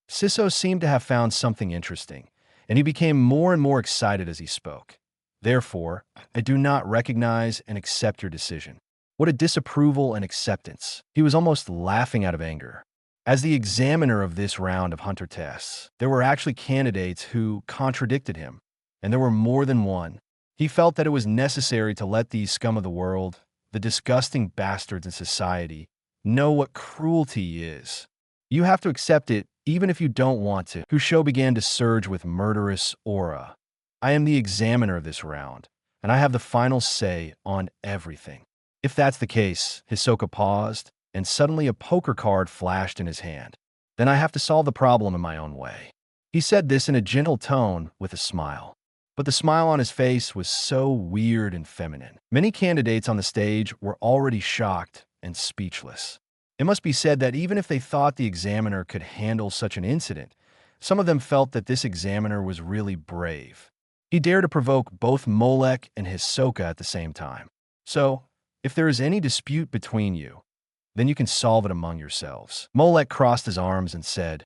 Sisso seemed to have found something interesting, and he became more and more excited as he spoke. Therefore, I do not recognize and accept your decision. What a disapproval and acceptance. He was almost laughing out of anger. As the examiner of this round of hunter tests, there were actually candidates who contradicted him, and there were more than one. He felt that it was necessary to let these scum of the world, the disgusting bastards in society, know what cruelty is. You have to accept it even if you don't want to. Whose show began to surge with murderous aura. I am the examiner of this round, and I have the final say on everything. If that's the case, Hisoka paused, and suddenly a poker card flashed in his hand. Then I have to solve the problem in my own way. He said this in a gentle tone with a smile. But the smile on his face was so weird and feminine. Many candidates on the stage were already shocked and speechless. It must be said that even if they thought the examiner could handle such an incident, some of them felt that this examiner was really brave. He dared to provoke both Molek and Hisoka at the same time. So, if there is any dispute between you, then you can solve it among yourselves. Molek crossed his arms and said,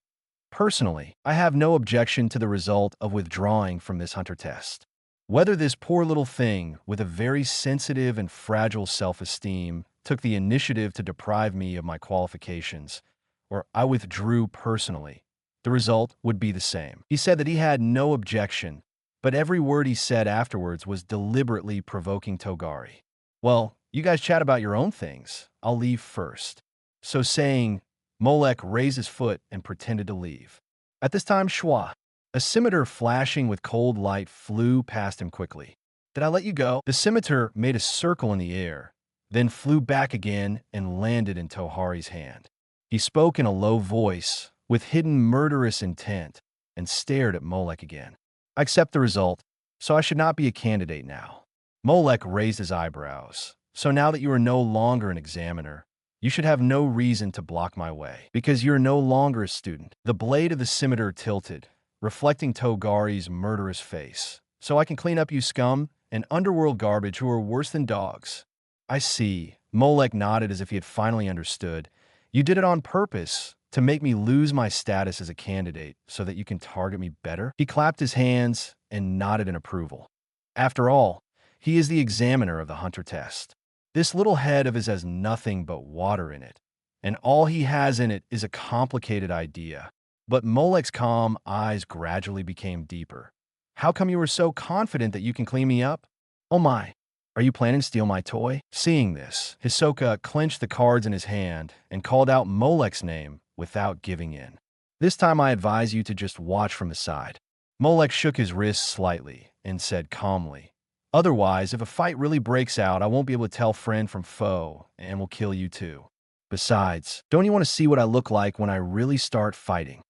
Personally, I have no objection to the result of withdrawing from this hunter test. Whether this poor little thing with a very sensitive and fragile self-esteem took the initiative to deprive me of my qualifications, or I withdrew personally, the result would be the same. He said that he had no objection, but every word he said afterwards was deliberately provoking Togari. Well, you guys chat about your own things. I'll leave first. So saying, Molek raised his foot and pretended to leave. At this time, Schwa, a scimitar flashing with cold light, flew past him quickly. Did I let you go? The scimitar made a circle in the air, then flew back again and landed in Tohari's hand. He spoke in a low voice, with hidden murderous intent, and stared at Molek again. I accept the result, so I should not be a candidate now. Molek raised his eyebrows. So now that you are no longer an examiner, you should have no reason to block my way, because you're no longer a student. The blade of the scimitar tilted, reflecting Togari's murderous face. So I can clean up you scum and underworld garbage who are worse than dogs. I see. Molek nodded as if he had finally understood. You did it on purpose, to make me lose my status as a candidate so that you can target me better? He clapped his hands and nodded in approval. After all, he is the examiner of the hunter test. This little head of his has nothing but water in it, and all he has in it is a complicated idea. But Molek's calm eyes gradually became deeper. How come you were so confident that you can clean me up? Oh my, are you planning to steal my toy? Seeing this, Hisoka clenched the cards in his hand and called out Molek's name without giving in. This time I advise you to just watch from the side. Molek shook his wrists slightly and said calmly, Otherwise, if a fight really breaks out, I won't be able to tell friend from foe, and will kill you too. Besides, don't you want to see what I look like when I really start fighting?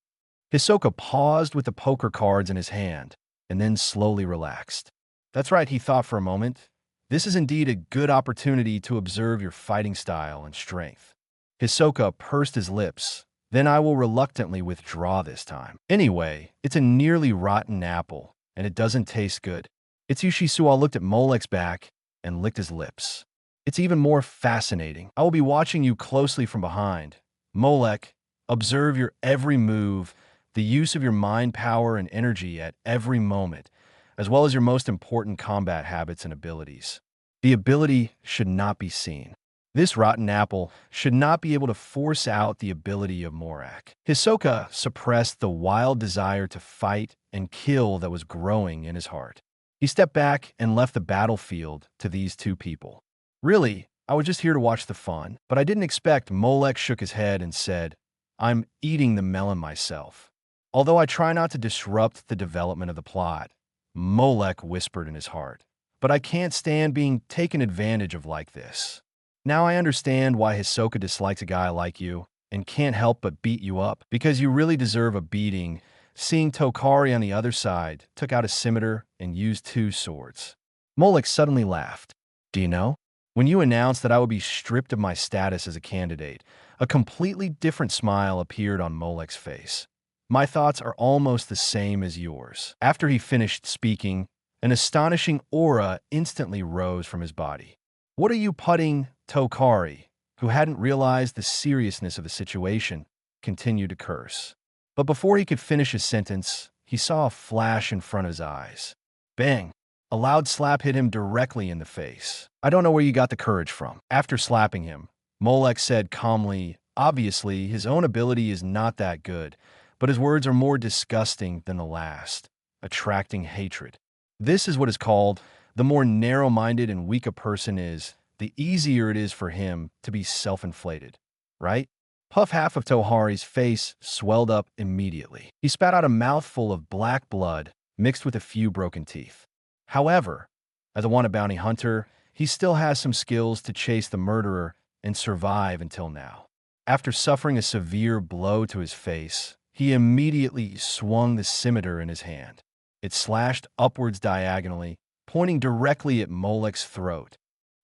Hisoka paused with the poker cards in his hand, and then slowly relaxed. That's right, he thought for a moment. This is indeed a good opportunity to observe your fighting style and strength. Hisoka pursed his lips. Then I will reluctantly withdraw this time. Anyway, it's a nearly rotten apple, and it doesn't taste good. Itsushi Suwa looked at Molek's back and licked his lips. It's even more fascinating. I will be watching you closely from behind. Molek, observe your every move, the use of your mind power and energy at every moment, as well as your most important combat habits and abilities. The ability should not be seen. This rotten apple should not be able to force out the ability of Morak. Hisoka suppressed the wild desire to fight and kill that was growing in his heart. He stepped back and left the battlefield to these two people. Really, I was just here to watch the fun, but I didn't expect. Molek shook his head and said, I'm eating the melon myself. Although I try not to disrupt the development of the plot, Molek whispered in his heart, but I can't stand being taken advantage of like this. Now I understand why Hisoka dislikes a guy like you and can't help but beat you up, because you really deserve a beating. Seeing Tokari on the other side, took out a scimitar and used 2 swords. Molek suddenly laughed. Do you know? When you announced that I would be stripped of my status as a candidate, a completely different smile appeared on Molek's face. My thoughts are almost the same as yours. After he finished speaking, an astonishing aura instantly rose from his body. What are you putting? Tokari, who hadn't realized the seriousness of the situation, continued to curse. But before he could finish his sentence, he saw a flash in front of his eyes. Bang! A loud slap hit him directly in the face. "I don't know where you got the courage from." After slapping him, Molek said calmly, obviously his own ability is not that good, but his words are more disgusting than the last, attracting hatred. This is what is called, the more narrow-minded and weak a person is, the easier it is for him to be self-inflated. Right? Puff half of Tohari's face swelled up immediately. He spat out a mouthful of black blood mixed with a few broken teeth. However, as a wanted bounty hunter, he still has some skills to chase the murderer and survive until now. After suffering a severe blow to his face, he immediately swung the scimitar in his hand. It slashed upwards diagonally, pointing directly at Molek's throat.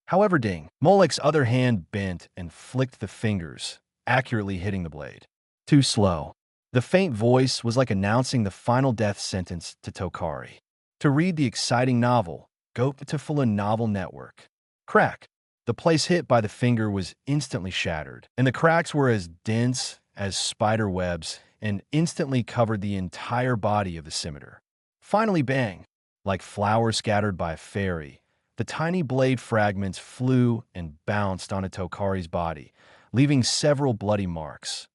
However, Molek's other hand bent and flicked the fingers, accurately hitting the blade. Too slow. The faint voice was like announcing the final death sentence to Tokari. To read the exciting novel, go to Full Novel Network. Crack. The place hit by the finger was instantly shattered, and the cracks were as dense as spider webs and instantly covered the entire body of the scimitar. Finally, bang! Like flowers scattered by a fairy, the tiny blade fragments flew and bounced onto Tokari's body, leaving several bloody marks.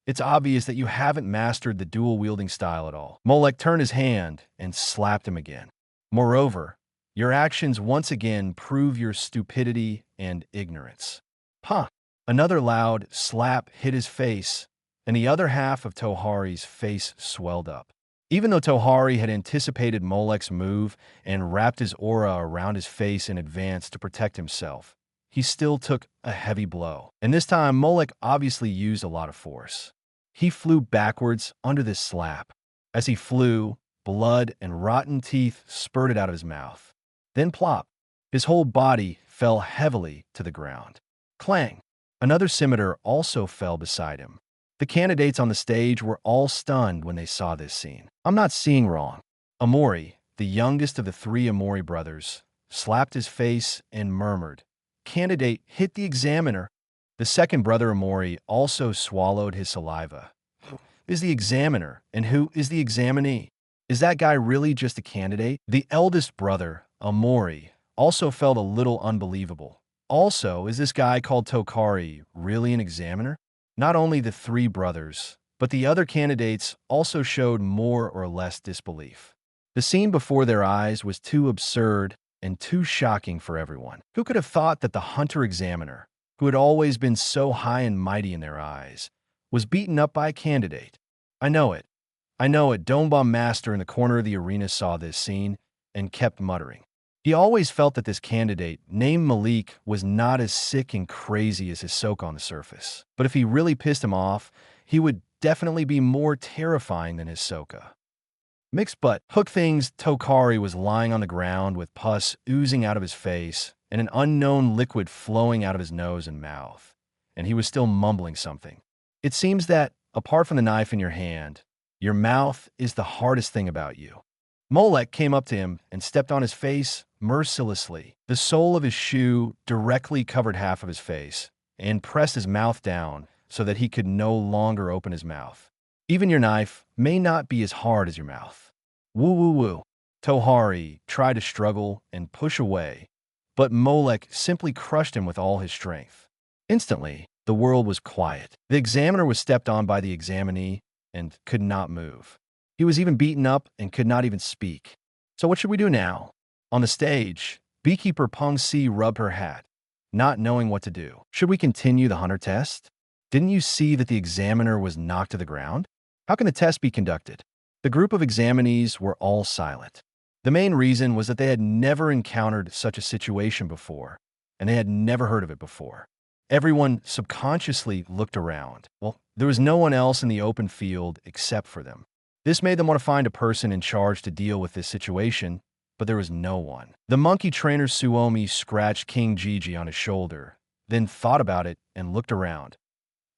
It's obvious that you haven't mastered the dual-wielding style at all. Molek turned his hand and slapped him again. Moreover, your actions once again prove your stupidity and ignorance. Huh! Another loud slap hit his face, and the other half of Tohari's face swelled up. Even though Tohari had anticipated Molek's move and wrapped his aura around his face in advance to protect himself, he still took a heavy blow. And this time, Molek obviously used a lot of force. He flew backwards under this slap. As he flew, blood and rotten teeth spurted out of his mouth. Then plop, his whole body fell heavily to the ground. Clang! Another scimitar also fell beside him. The candidates on the stage were all stunned when they saw this scene. I'm not seeing wrong. Amori, the youngest of the three Amori brothers, slapped his face and murmured, "Candidate hit the examiner." The second brother Amori also swallowed his saliva. Who is the examiner, and who is the examinee? Is that guy really just a candidate? The eldest brother, Amori, also felt a little unbelievable. Also, is this guy called Tokari really an examiner? Not only the three brothers, but the other candidates also showed more or less disbelief. The scene before their eyes was too absurd and too shocking for everyone. Who could have thought that the hunter-examiner, who had always been so high and mighty in their eyes, was beaten up by a candidate? I know it. Dongbomb Master in the corner of the arena saw this scene and kept muttering. He always felt that this candidate, named Molek, was not as sick and crazy as his soak on the surface. But if he really pissed him off, he would definitely be more terrifying than his Soka. Mixed butt. Hook things, Tokari was lying on the ground with pus oozing out of his face and an unknown liquid flowing out of his nose and mouth. And he was still mumbling something. It seems that, apart from the knife in your hand, your mouth is the hardest thing about you. Molek came up to him and stepped on his face mercilessly. The sole of his shoe directly covered half of his face and pressed his mouth down so that he could no longer open his mouth. Even your knife may not be as hard as your mouth. Woo woo woo. Tohari tried to struggle and push away, but Molek simply crushed him with all his strength. Instantly, the world was quiet. The examiner was stepped on by the examinee and could not move. He was even beaten up and could not even speak. So what should we do now? On the stage, beekeeper Peng Si rubbed her hat, not knowing what to do. Should we continue the hunter test? Didn't you see that the examiner was knocked to the ground? How can the test be conducted? The group of examinees were all silent. The main reason was that they had never encountered such a situation before, and they had never heard of it before. Everyone subconsciously looked around. Well, there was no one else in the open field except for them. This made them want to find a person in charge to deal with this situation, but there was no one. The monkey trainer Suomi scratched King Gigi on his shoulder, then thought about it and looked around.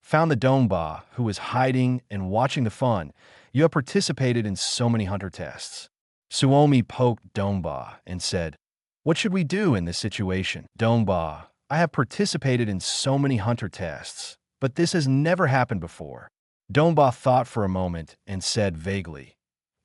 Found the Dongba, who was hiding and watching the fun. You have participated in so many hunter tests. Suomi poked Dongba and said, "What should we do in this situation?" Dongba, I have participated in so many hunter tests, but this has never happened before. Dongba thought for a moment and said vaguely,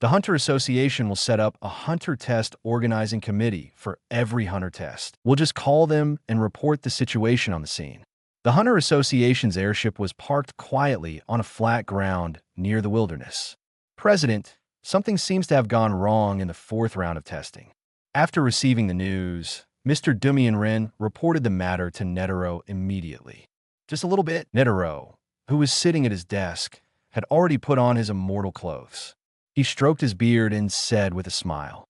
The Hunter Association will set up a hunter test organizing committee for every hunter test. We'll just call them and report the situation on the scene. The Hunter Association's airship was parked quietly on a flat ground near the wilderness. President, something seems to have gone wrong in the fourth round of testing. After receiving the news, Mr. Dumian reported the matter to Netero immediately. Just a little bit. Netero, who was sitting at his desk, had already put on his immortal clothes. He stroked his beard and said with a smile,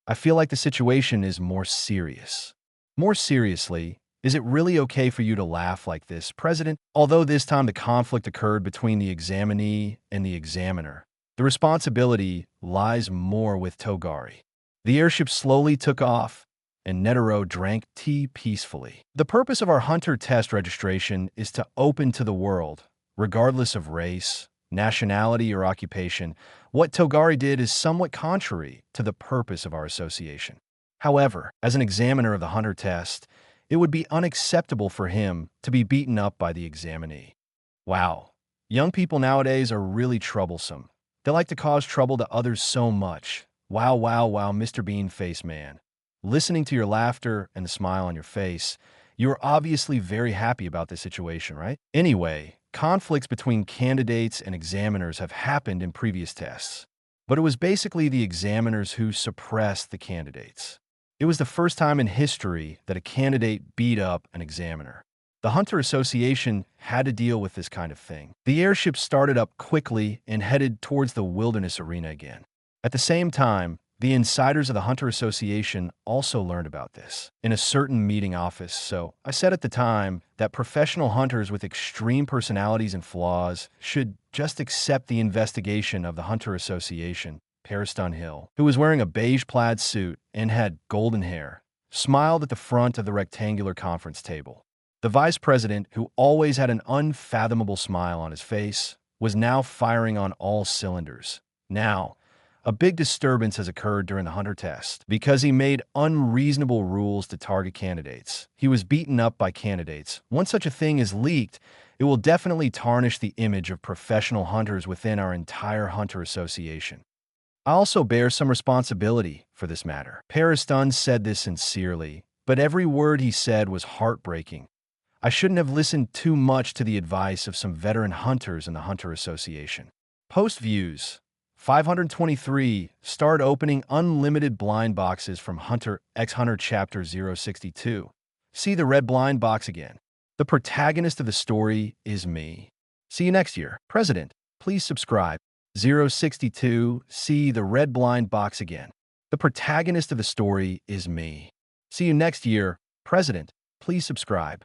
"I feel like the situation is more serious." More seriously, is it really okay for you to laugh like this, President? Although this time the conflict occurred between the examinee and the examiner, the responsibility lies more with Togari. The airship slowly took off, and Netero drank tea peacefully. The purpose of our hunter test registration is to open to the world, regardless of race, nationality, or occupation. What Togari did is somewhat contrary to the purpose of our association. However, as an examiner of the hunter test, it would be unacceptable for him to be beaten up by the examinee. Wow, young people nowadays are really troublesome. They like to cause trouble to others so much. Wow, wow, wow, Mr. Bean Face Man. Listening to your laughter and the smile on your face, you are obviously very happy about this situation, right? Anyway, conflicts between candidates and examiners have happened in previous tests, but it was basically the examiners who suppressed the candidates. It was the first time in history that a candidate beat up an examiner. The Hunter Association had to deal with this kind of thing. The airship started up quickly and headed towards the wilderness arena again. At the same time, the insiders of the Hunter Association also learned about this in a certain meeting office. So I said at the time that professional hunters with extreme personalities and flaws should just accept the investigation of the Hunter Association. Paris Dunhill, who was wearing a beige plaid suit and had golden hair, smiled at the front of the rectangular conference table. The vice president, who always had an unfathomable smile on his face, was now firing on all cylinders. Now, a big disturbance has occurred during the hunter test. Because he made unreasonable rules to target candidates, he was beaten up by candidates. Once such a thing is leaked, it will definitely tarnish the image of professional hunters within our entire Hunter Association. I also bear some responsibility for this matter. Paris Dunn said this sincerely, but every word he said was heartbreaking. I shouldn't have listened too much to the advice of some veteran hunters in the Hunter Association. Post views. 523 started opening unlimited blind boxes from Hunter x Hunter Chapter 062. See the red blind box again. The protagonist of the story is me. See you next year. President, please subscribe. 062, see the red blind box again. The protagonist of the story is me. See you next year. President, please subscribe.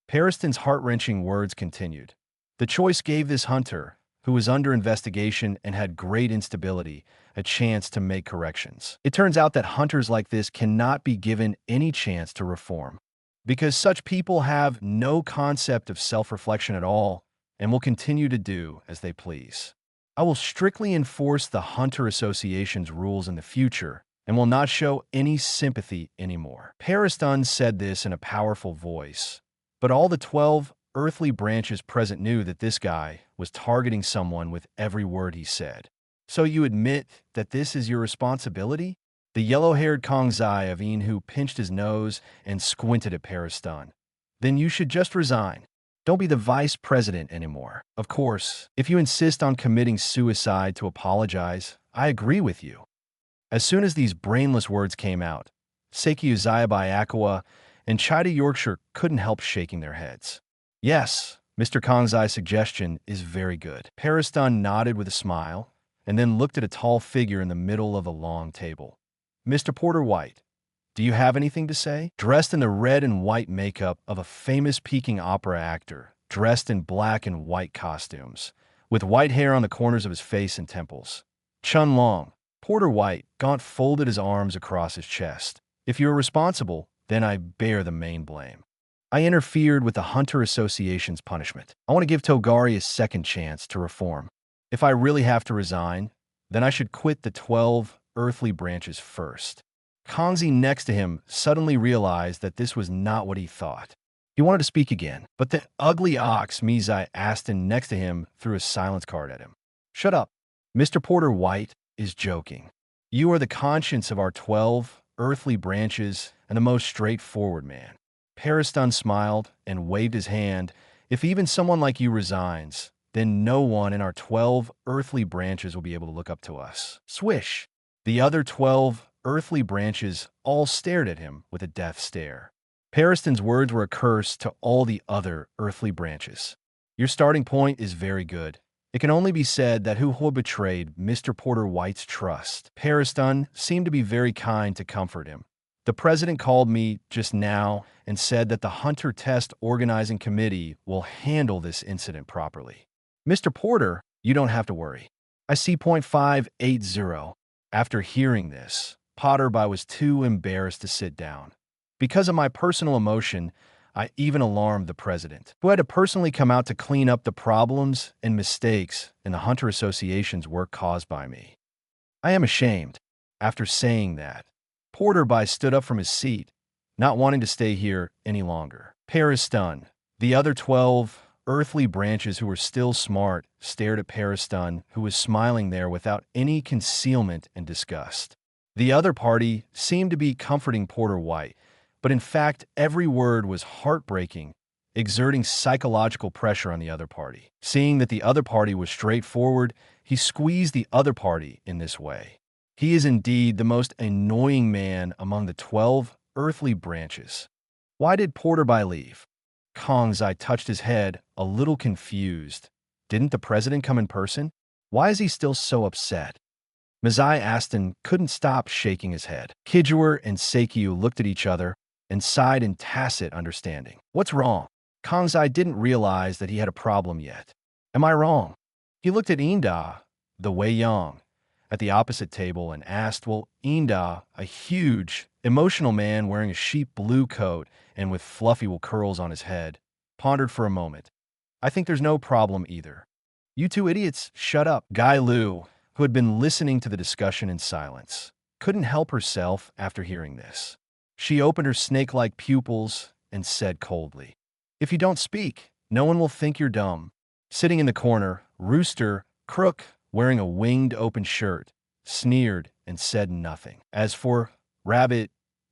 Pariston's heart-wrenching words continued. The choice gave this hunter, who was under investigation and had great instability, a chance to make corrections. It turns out that hunters like this cannot be given any chance to reform, because such people have no concept of self-reflection at all and will continue to do as they please. I will strictly enforce the Hunter Association's rules in the future and will not show any sympathy anymore. Paris Dunn said this in a powerful voice, but all the 12 earthly branches present knew that this guy was targeting someone with every word he said. So you admit that this is your responsibility? The yellow-haired Kongzai of who pinched his nose and squinted at Paris Dunn. Then you should just resign. Don't be the vice president anymore. Of course, if you insist on committing suicide to apologize, I agree with you. As soon as these brainless words came out, Seiki Uzayabai Akawa and Chida Yorkshire couldn't help shaking their heads. Yes, Mr. Kongzai's suggestion is very good. Paris Dunn nodded with a smile and then looked at a tall figure in the middle of a long table. Mr. Porter White, do you have anything to say? Dressed in the red and white makeup of a famous Peking opera actor, dressed in black and white costumes, with white hair on the corners of his face and temples. Chun Long, Porter White, gaunt folded his arms across his chest. If you are responsible, then I bear the main blame. I interfered with the Hunter Association's punishment. I want to give Togari a second chance to reform. If I really have to resign, then I should quit the 12 earthly branches first. Kongzi next to him suddenly realized that this was not what he thought. He wanted to speak again, but the ugly ox Mizai Aston next to him threw a silence card at him. Shut up. Mr. Porter White, is joking. You are the conscience of our 12 earthly branches and the most straightforward man. Pariston smiled and waved his hand. If even someone like you resigns, then no one in our 12 earthly branches will be able to look up to us. Swish! The other 12 earthly branches all stared at him with a death stare. Pariston's words were a curse to all the other earthly branches. Your starting point is very good. It can only be said that who betrayed Mr. Porter White's trust. Pariston seemed to be very kind to comfort him. The president called me just now and said that the Hunter Test Organizing Committee will handle this incident properly. Mr. Porter, you don't have to worry. I see .580. After hearing this, Potterby was too embarrassed to sit down. Because of my personal emotion, I even alarmed the president, who had to personally come out to clean up the problems and mistakes in the Hunter Association's work caused by me. I am ashamed. After saying that, Porterby stood up from his seat, not wanting to stay here any longer. Pariston, the other 12 earthly branches who were still smart, stared at Pariston, who was smiling there without any concealment and disgust. The other party seemed to be comforting Porter White, but in fact, every word was heartbreaking, exerting psychological pressure on the other party. Seeing that the other party was straightforward, he squeezed the other party in this way. He is indeed the most annoying man among the 12 earthly branches. Why did Porterby leave? Kongzai touched his head, a little confused. Didn't the president come in person? Why is he still so upset? Mazai Aston couldn't stop shaking his head. Kijur and Seikyu looked at each other and sighed in tacit understanding. What's wrong? Kongzai didn't realize that he had a problem yet. Am I wrong? He looked at Inda, the Wei Yang, at the opposite table and asked, well, Inda, a huge, emotional man wearing a sheep blue coat and with fluffy curls on his head, pondered for a moment. I think there's no problem either. You two idiots, shut up. Guy Lu, who had been listening to the discussion in silence, couldn't help herself after hearing this. She opened her snake-like pupils and said coldly, if you don't speak, no one will think you're dumb. Sitting in the corner, Rooster, Crook, wearing a winged open shirt, sneered and said nothing. As for Rabbit,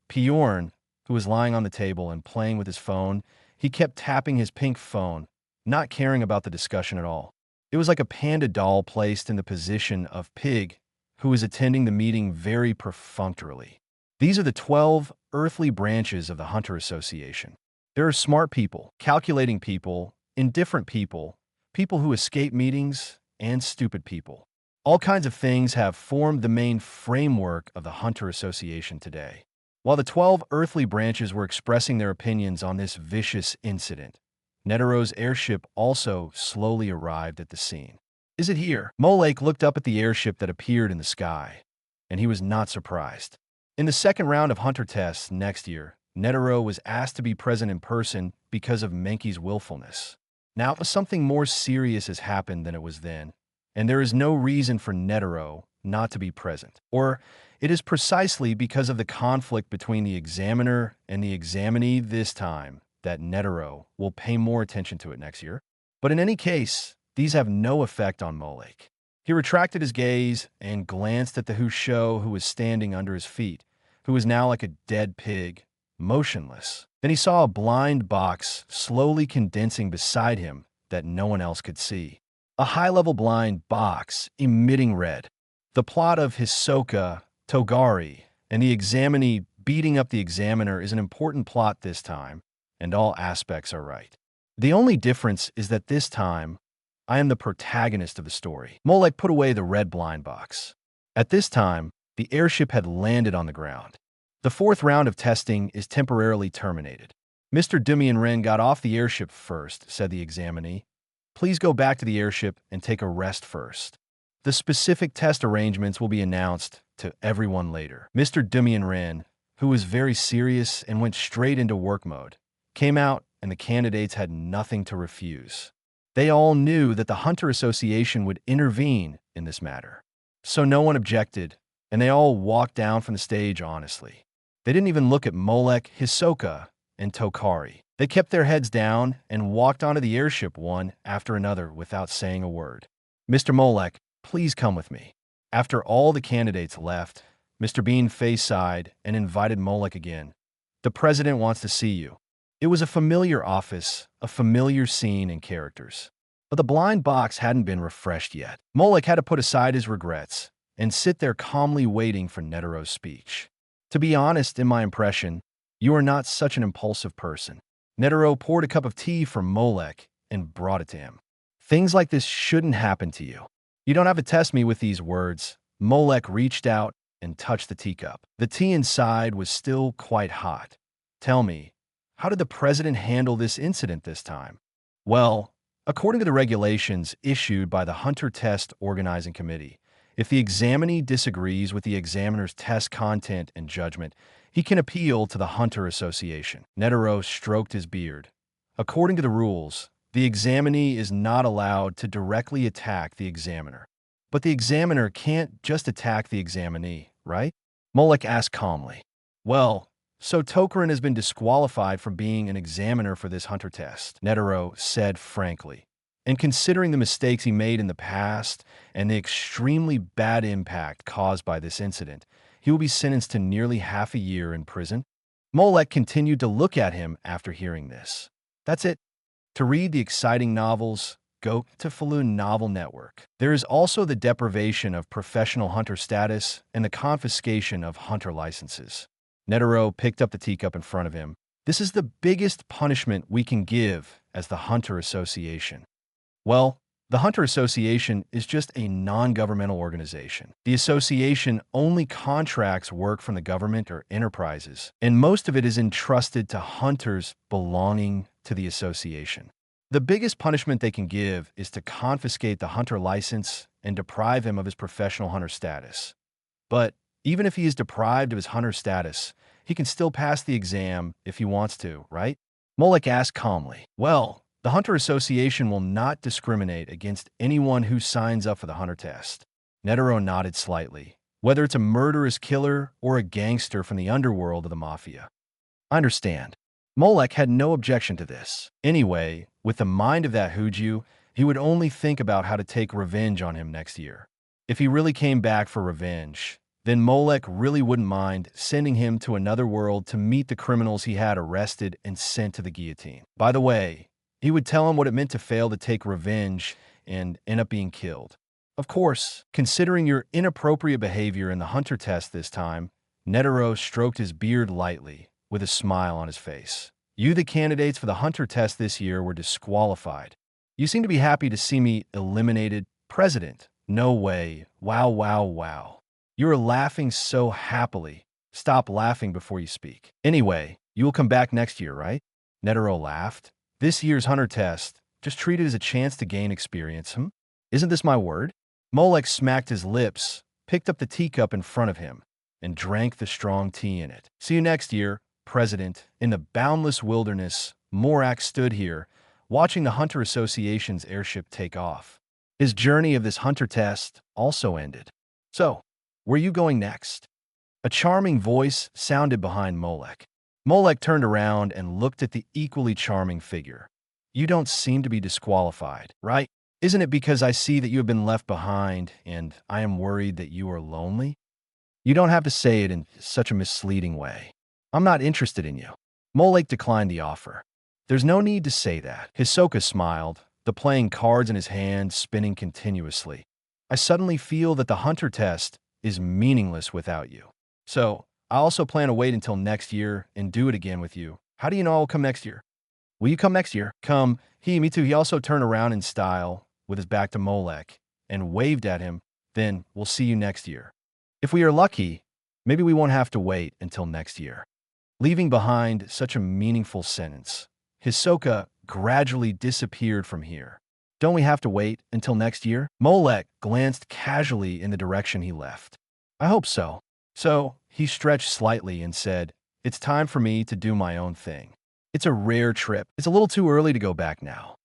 Bjorn, who was lying on the table and playing with his phone, he kept tapping his pink phone, not caring about the discussion at all. It was like a panda doll placed in the position of Pig, who was attending the meeting very perfunctorily. These are the 12 earthly branches of the Hunter Association. There are smart people, calculating people, indifferent people, people who escape meetings, and stupid people. All kinds of things have formed the main framework of the Hunter Association today. While the 12 earthly branches were expressing their opinions on this vicious incident, Netaro's airship also slowly arrived at the scene. Is it here? Molek looked up at the airship that appeared in the sky, and he was not surprised. In the second round of Hunter tests next year, Netaro was asked to be present in person because of Menki's willfulness. Now, something more serious has happened than it was then, and there is no reason for Netaro not to be present. Or it is precisely because of the conflict between the examiner and the examinee this time that Netaro will pay more attention to it next year. But in any case, these have no effect on Molek. He retracted his gaze and glanced at the Husho who was standing under his feet, who was now like a dead pig, motionless. Then he saw a blind box slowly condensing beside him that no one else could see. A high-level blind box emitting red. The plot of Hisoka, Togari, and the examinee beating up the examiner is an important plot this time, and all aspects are right. The only difference is that this time, I am the protagonist of the story. Molek put away the red blind box. At this time, the airship had landed on the ground. The fourth round of testing is temporarily terminated. Mr. Dumian Ren got off the airship first, said the examinee. Please go back to the airship and take a rest first. The specific test arrangements will be announced to everyone later. Mr. Dumian Ren, who was very serious and went straight into work mode, came out and the candidates had nothing to refuse. They all knew that the Hunter Association would intervene in this matter. So no one objected, and they all walked down from the stage honestly. They didn't even look at Molek, Hisoka, and Tokari. They kept their heads down and walked onto the airship one after another without saying a word. Mr. Molek, please come with me. After all the candidates left, Mr. Bean face-sighed and invited Molek again. The president wants to see you. It was a familiar office, a familiar scene and characters. But the blind box hadn't been refreshed yet. Molek had to put aside his regrets and sit there calmly waiting for Netero's speech. To be honest, in my impression, you are not such an impulsive person. Netero poured a cup of tea for Molek and brought it to him. Things like this shouldn't happen to you. You don't have to test me with these words. Molek reached out and touched the teacup. The tea inside was still quite hot. Tell me, how did the president handle this incident this time? Well, according to the regulations issued by the Hunter Test Organizing Committee, if the examinee disagrees with the examiner's test content and judgment, he can appeal to the Hunter Association. Netero stroked his beard. According to the rules, the examinee is not allowed to directly attack the examiner. But the examiner can't just attack the examinee, right? Molek asked calmly. Well, so Tokaran has been disqualified from being an examiner for this Hunter test, Netero said frankly. And considering the mistakes he made in the past and the extremely bad impact caused by this incident, he will be sentenced to nearly half a year in prison. Molek continued to look at him after hearing this. That's it. To read the exciting novels, go to Falun Novel Network. There is also the deprivation of professional hunter status and the confiscation of hunter licenses. Netero picked up the teacup in front of him. This is the biggest punishment we can give as the Hunter Association. Well, the Hunter Association is just a non-governmental organization. The association only contracts work from the government or enterprises, and most of it is entrusted to hunters belonging to the association. The biggest punishment they can give is to confiscate the hunter license and deprive him of his professional hunter status. But even if he is deprived of his hunter status, he can still pass the exam if he wants to, right? Molek asked calmly. Well, the Hunter Association will not discriminate against anyone who signs up for the hunter test. Netero nodded slightly. Whether it's a murderous killer or a gangster from the underworld of the mafia. I understand. Molek had no objection to this. Anyway, with the mind of that Huju, he would only think about how to take revenge on him next year. If he really came back for revenge, then Molek really wouldn't mind sending him to another world to meet the criminals he had arrested and sent to the guillotine. By the way, he would tell him what it meant to fail to take revenge and end up being killed. Of course, considering your inappropriate behavior in the hunter test this time, Netero stroked his beard lightly, with a smile on his face. You, the candidates for the hunter test this year, were disqualified. You seem to be happy to see me eliminated. President, no way. Wow, wow, wow. You are laughing so happily. Stop laughing before you speak. Anyway, you will come back next year, right? Netero laughed. This year's hunter test, just treat it as a chance to gain experience, Isn't this my word? Molek smacked his lips, picked up the teacup in front of him, and drank the strong tea in it. See you next year, President. In the boundless wilderness, Morak stood here, watching the Hunter Association's airship take off. His journey of this hunter test also ended. So, where are you going next? A charming voice sounded behind Molek. Molek turned around and looked at the equally charming figure. You don't seem to be disqualified, right? Isn't it because I see that you have been left behind and I am worried that you are lonely? You don't have to say it in such a misleading way. I'm not interested in you. Molek declined the offer. There's no need to say that. Hisoka smiled, the playing cards in his hand spinning continuously. I suddenly feel that the hunter test is meaningless without you. So, I also plan to wait until next year and do it again with you. How do you know I'll come next year? Will you come next year? Come. Me too. He also turned around in style, with his back to Molek, and waved at him. Then, we'll see you next year. If we are lucky, maybe we won't have to wait until next year. Leaving behind such a meaningful sentence, Hisoka gradually disappeared from here. Don't we have to wait until next year? Molek glanced casually in the direction he left. I hope so. So, he stretched slightly and said, It's time for me to do my own thing. It's a rare trip. It's a little too early to go back now.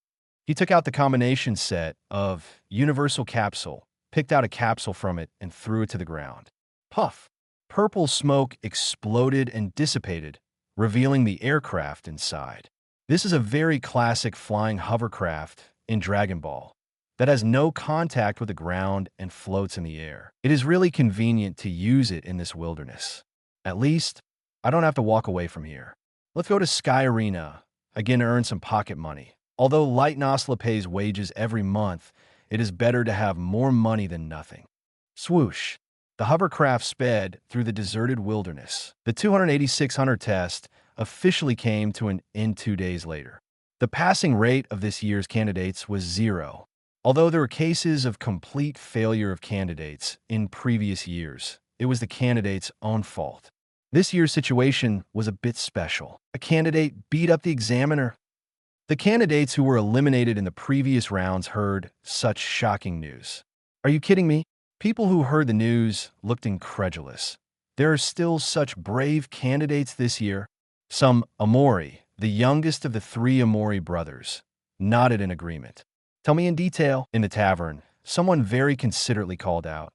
He took out the combination set of Universal Capsule, picked out a capsule from it, and threw it to the ground. Puff! Purple smoke exploded and dissipated, revealing the aircraft inside. This is a very classic flying hovercraft in Dragon Ball. that has no contact with the ground and floats in the air. It is really convenient to use it in this wilderness. At least, I don't have to walk away from here. Let's go to Sky Arena, again to earn some pocket money. Although Light Nosla pays wages every month, it is better to have more money than nothing. Swoosh. The hovercraft sped through the deserted wilderness. The 286 hunter test officially came to an end 2 days later. The passing rate of this year's candidates was 0. Although there were cases of complete failure of candidates in previous years, it was the candidate's own fault. This year's situation was a bit special. A candidate beat up the examiner. The candidates who were eliminated in the previous rounds heard such shocking news. Are you kidding me? People who heard the news looked incredulous. There are still such brave candidates this year. Some Amori, the youngest of the 3 Amori brothers, nodded in agreement. Tell me in detail. In the tavern, someone very considerately called out,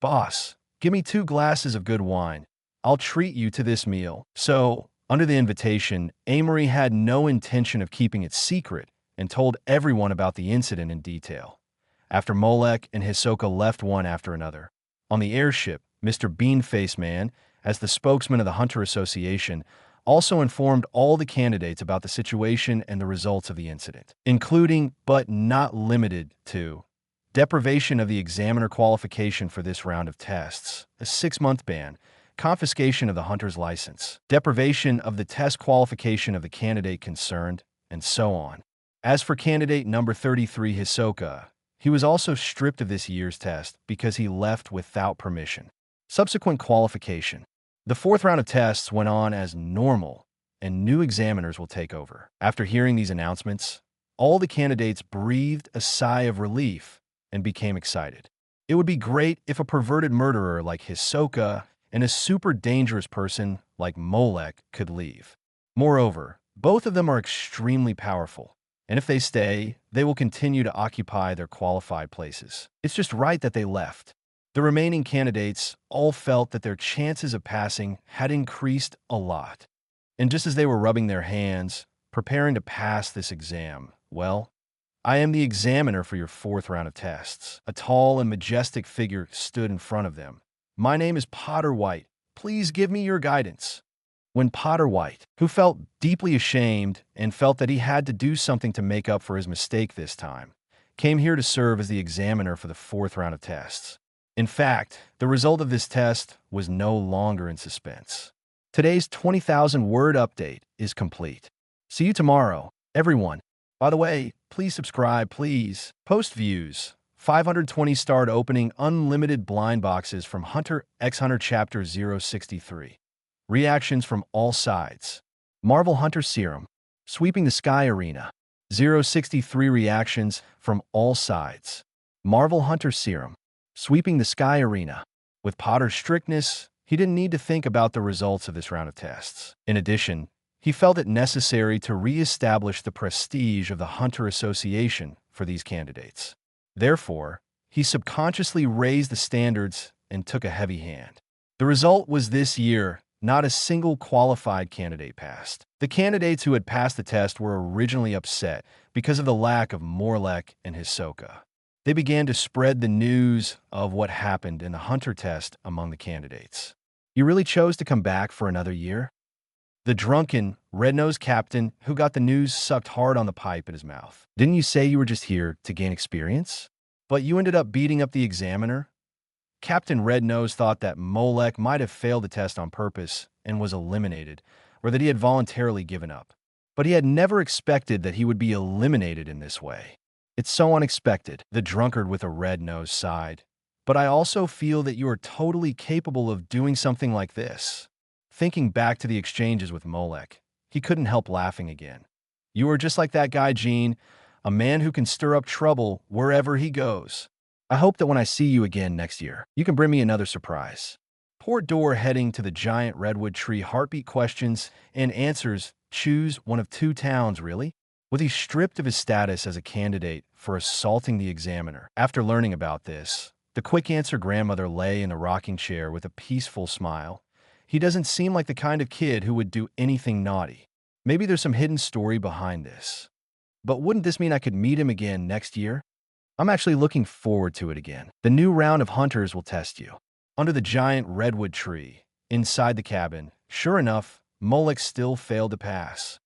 "Boss, give me 2 glasses of good wine. I'll treat you to this meal." So, under the invitation, Amory had no intention of keeping it secret and told everyone about the incident in detail. After Molek and Hisoka left one after another. On the airship, Mr. Beanface Man, as the spokesman of the Hunter Association, also informed all the candidates about the situation and the results of the incident, including, but not limited to, deprivation of the examiner qualification for this round of tests, a 6-month ban, confiscation of the hunter's license, deprivation of the test qualification of the candidate concerned, and so on. As for candidate number 33, Hisoka, he was also stripped of this year's test because he left without permission. Subsequent qualification. The 4th round of tests went on as normal, and new examiners will take over. After hearing these announcements, all the candidates breathed a sigh of relief and became excited. It would be great if a perverted murderer like Hisoka and a super dangerous person like Molek could leave. Moreover, both of them are extremely powerful, and if they stay, they will continue to occupy their qualified places. It's just right that they left. The remaining candidates all felt that their chances of passing had increased a lot. And just as they were rubbing their hands, preparing to pass this exam, well, I am the examiner for your 4th round of tests. A tall and majestic figure stood in front of them. My name is Potter White. Please give me your guidance. When Potter White, who felt deeply ashamed and felt that he had to do something to make up for his mistake this time, came here to serve as the examiner for the 4th round of tests. In fact, the result of this test was no longer in suspense. Today's 20,000-word update is complete. See you tomorrow, everyone. By the way, please subscribe, please. Post views. 520 starred opening unlimited blind boxes from Hunter x Hunter Chapter 063. Reactions from all sides. Marvel Hunter Serum. Sweeping the Sky Arena. 063 reactions from all sides. Marvel Hunter Serum. Sweeping the Sky Arena. With Potter's strictness, he didn't need to think about the results of this round of tests. In addition, he felt it necessary to re-establish the prestige of the Hunter Association for these candidates. Therefore, he subconsciously raised the standards and took a heavy hand. The result was this year, not a single qualified candidate passed. The candidates who had passed the test were originally upset because of the lack of Molek and Hisoka. They began to spread the news of what happened in the Hunter test among the candidates. You really chose to come back for another year? The drunken, red-nosed captain who got the news sucked hard on the pipe in his mouth. Didn't you say you were just here to gain experience? But you ended up beating up the examiner? Captain Red-Nose thought that Molek might have failed the test on purpose and was eliminated, or that he had voluntarily given up. But he had never expected that he would be eliminated in this way. It's so unexpected, the drunkard with a red nose sighed. But I also feel that you are totally capable of doing something like this. Thinking back to the exchanges with Molek, he couldn't help laughing again. You are just like that guy, Gene, a man who can stir up trouble wherever he goes. I hope that when I see you again next year, you can bring me another surprise. Port door heading to the giant redwood tree. Heartbeat questions and answers. Choose one of 2 towns, really? Was he stripped of his status as a candidate for assaulting the examiner? After learning about this, the quick answer grandmother lay in a rocking chair with a peaceful smile. He doesn't seem like the kind of kid who would do anything naughty. Maybe there's some hidden story behind this. But wouldn't this mean I could meet him again next year? I'm actually looking forward to it again. The new round of hunters will test you. Under the giant redwood tree, inside the cabin, sure enough, Molek still failed to pass.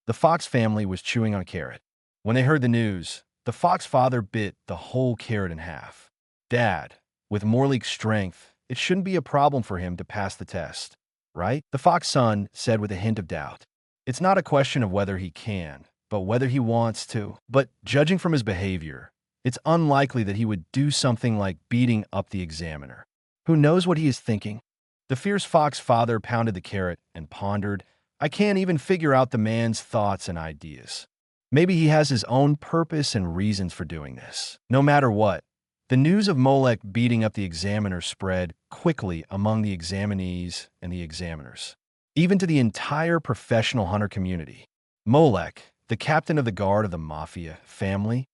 The fox family was chewing on a carrot. When they heard the news, the fox father bit the whole carrot in half. Dad, with Molek's strength, it shouldn't be a problem for him to pass the test, right? The fox son said with a hint of doubt. It's not a question of whether he can, but whether he wants to. But judging from his behavior, it's unlikely that he would do something like beating up the examiner. Who knows what he is thinking? The fierce fox father pounded the carrot and pondered, I can't even figure out the man's thoughts and ideas. Maybe he has his own purpose and reasons for doing this. No matter what, the news of Molek beating up the examiner spread quickly among the examinees and the examiners, even to the entire professional hunter community. Molek, the captain of the guard of the mafia family,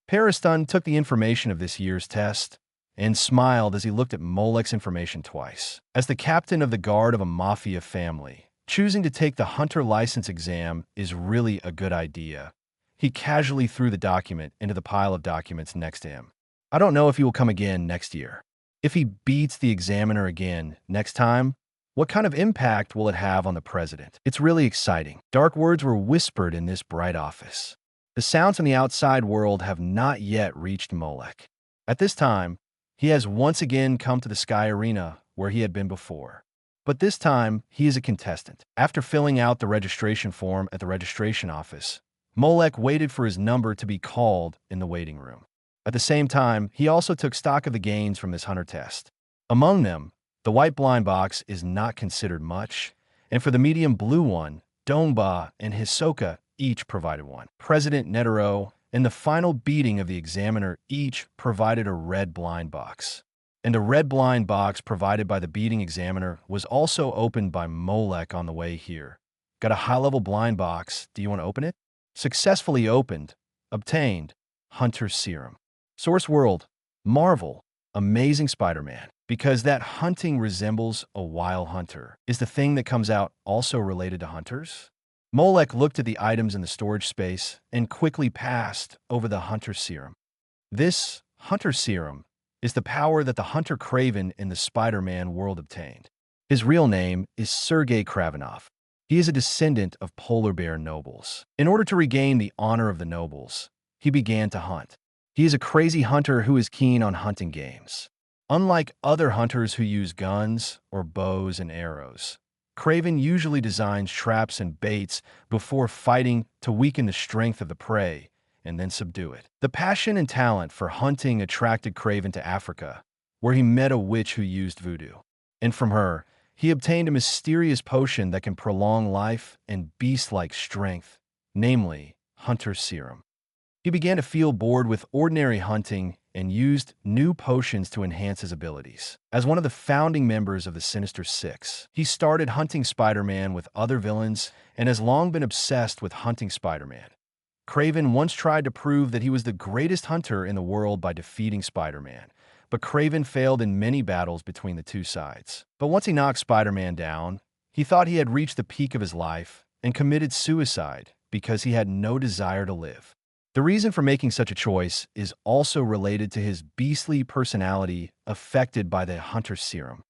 Pariston took the information of this year's test and smiled as he looked at Molek's information twice. As the captain of the guard of a mafia family, choosing to take the hunter license exam is really a good idea. He casually threw the document into the pile of documents next to him. I don't know if he will come again next year. If he beats the examiner again next time, what kind of impact will it have on the president? It's really exciting. Dark words were whispered in this bright office. The sounds from the outside world have not yet reached Molek. At this time, he has once again come to the Sky Arena where he had been before. But this time, he is a contestant. After filling out the registration form at the registration office, Molek waited for his number to be called in the waiting room. At the same time, he also took stock of the gains from this hunter test. Among them, the white blind box is not considered much, and for the medium blue one, Dongba and Hisoka each provided one. President Netero and the final beating of the examiner each provided a red blind box. And a red blind box provided by the beating examiner was also opened by Molek on the way here. Got a high-level blind box. Do you want to open it? Successfully opened. Obtained. Hunter Serum. Source World. Marvel. Amazing Spider-Man. Because that hunting resembles a wild hunter. Is the thing that comes out also related to hunters? Molek looked at the items in the storage space and quickly passed over the Hunter Serum. This Hunter Serum is the power that the Hunter Kraven in the Spider-Man world obtained. His real name is Sergei Kravenov. He is a descendant of polar bear nobles. In order to regain the honor of the nobles, he began to hunt. He is a crazy hunter who is keen on hunting games. Unlike other hunters who use guns or bows and arrows, Kraven usually designs traps and baits before fighting to weaken the strength of the prey and then subdue it. The passion and talent for hunting attracted Kraven to Africa, where he met a witch who used voodoo. And from her, he obtained a mysterious potion that can prolong life and beast-like strength, namely Hunter Serum. He began to feel bored with ordinary hunting and used new potions to enhance his abilities. As one of the founding members of the Sinister Six, he started hunting Spider-Man with other villains and has long been obsessed with hunting Spider-Man. Kraven once tried to prove that he was the greatest hunter in the world by defeating Spider-Man, but Kraven failed in many battles between the two sides. But once he knocked Spider-Man down, he thought he had reached the peak of his life and committed suicide because he had no desire to live. The reason for making such a choice is also related to his beastly personality affected by the Hunter Serum.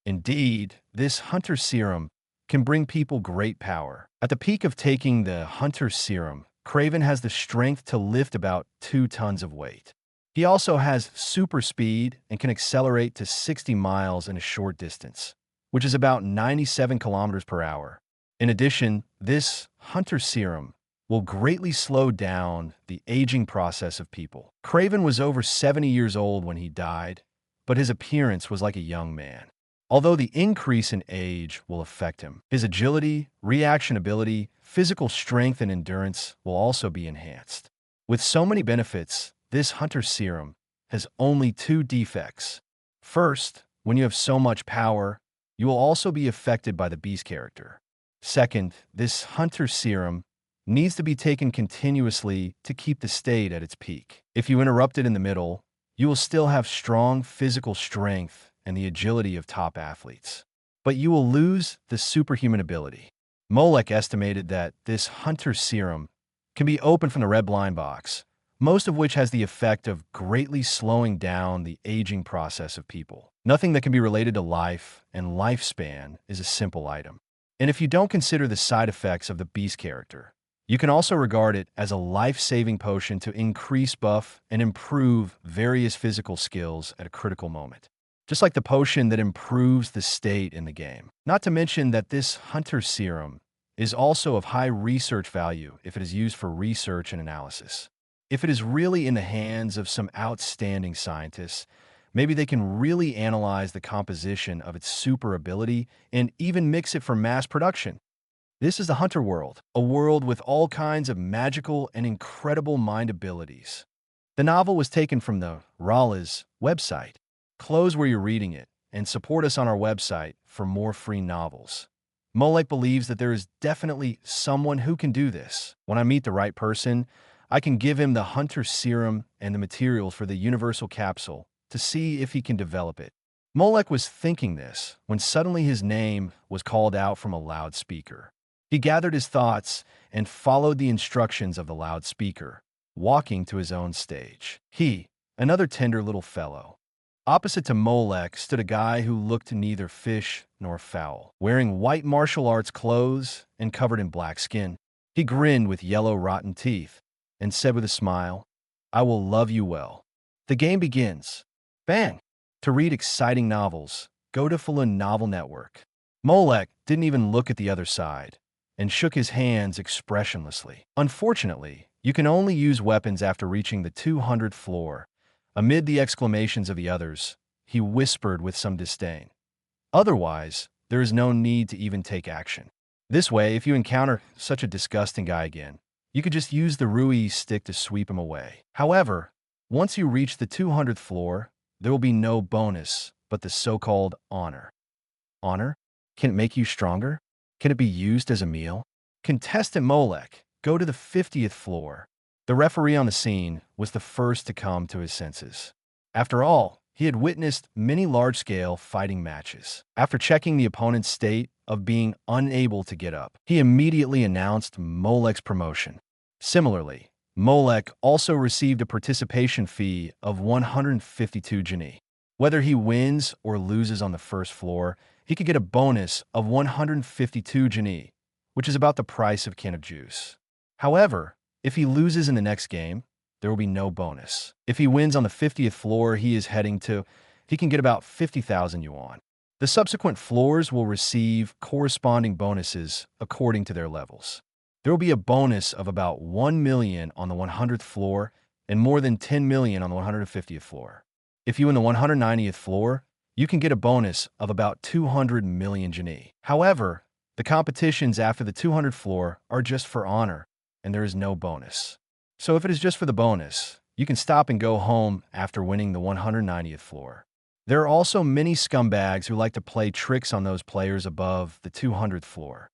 Indeed, this Hunter Serum can bring people great power. At the peak of taking the Hunter Serum, Kraven has the strength to lift about 2 tons of weight. He also has super speed and can accelerate to 60 miles in a short distance, which is about 97 kilometers per hour. In addition, this Hunter Serum will greatly slow down the aging process of people. Kraven was over 70 years old when he died, but his appearance was like a young man. Although the increase in age will affect him, his agility, reaction ability, physical strength, and endurance will also be enhanced. With so many benefits, this Hunter Serum has only 2 defects. First, when you have so much power, you will also be affected by the beast character. Second, this Hunter Serum needs to be taken continuously to keep the state at its peak. If you interrupt it in the middle, you will still have strong physical strength and the agility of top athletes, but you will lose the superhuman ability. Molek estimated that this Hunter Serum can be opened from the red blind box. most of which has the effect of greatly slowing down the aging process of people. Nothing that can be related to life and lifespan is a simple item. And if you don't consider the side effects of the beast character, you can also regard it as a life-saving potion to increase buff and improve various physical skills at a critical moment. Just like the potion that improves the state in the game. Not to mention that this Hunter Serum is also of high research value if it is used for research and analysis. If it is really in the hands of some outstanding scientists, maybe they can really analyze the composition of its super ability and even mix it for mass production. This is the Hunter world, a world with all kinds of magical and incredible mind abilities. The novel was taken from the Raleigh's website. Close where you're reading it and support us on our website for more free novels. Molek believes that there is definitely someone who can do this. When I meet the right person, I can give him the Hunter Serum and the materials for the Universal Capsule to see if he can develop it. Molek was thinking this when suddenly his name was called out from a loudspeaker. He gathered his thoughts and followed the instructions of the loudspeaker, walking to his own stage. He, another tender little fellow. Opposite to Molek stood a guy who looked neither fish nor fowl, wearing white martial arts clothes and covered in black skin. He grinned with yellow rotten teeth and said with a smile, "I will love you well." The game begins. Bang! To read exciting novels, go to Falun Novel Network. Molek didn't even look at the other side and shook his hands expressionlessly. Unfortunately, you can only use weapons after reaching the 200th floor. Amid the exclamations of the others, he whispered with some disdain. Otherwise, there is no need to even take action. This way, if you encounter such a disgusting guy again, you could just use the Rui stick to sweep him away. However, once you reach the 200th floor, there will be no bonus, but the so-called honor. Honor? Can it make you stronger? Can it be used as a meal? Contestant Molek, go to the 50th floor. The referee on the scene was the first to come to his senses. After all, he had witnessed many large-scale fighting matches. After checking the opponent's state of being unable to get up, he immediately announced Molek's promotion. Similarly, Molek also received a participation fee of 152 Geni. Whether he wins or loses on the first floor, he could get a bonus of 152 Geni, which is about the price of a can of juice. However, if he loses in the next game, there will be no bonus. If he wins on the 50th floor he is heading to, he can get about 50,000 yuan. The subsequent floors will receive corresponding bonuses according to their levels. There will be a bonus of about 1 million on the 100th floor and more than 10 million on the 150th floor. If you win the 190th floor, you can get a bonus of about 200 million Geni. However, the competitions after the 200th floor are just for honor, and there is no bonus. So if it is just for the bonus, you can stop and go home after winning the 190th floor. There are also many scumbags who like to play tricks on those players above the 200th floor.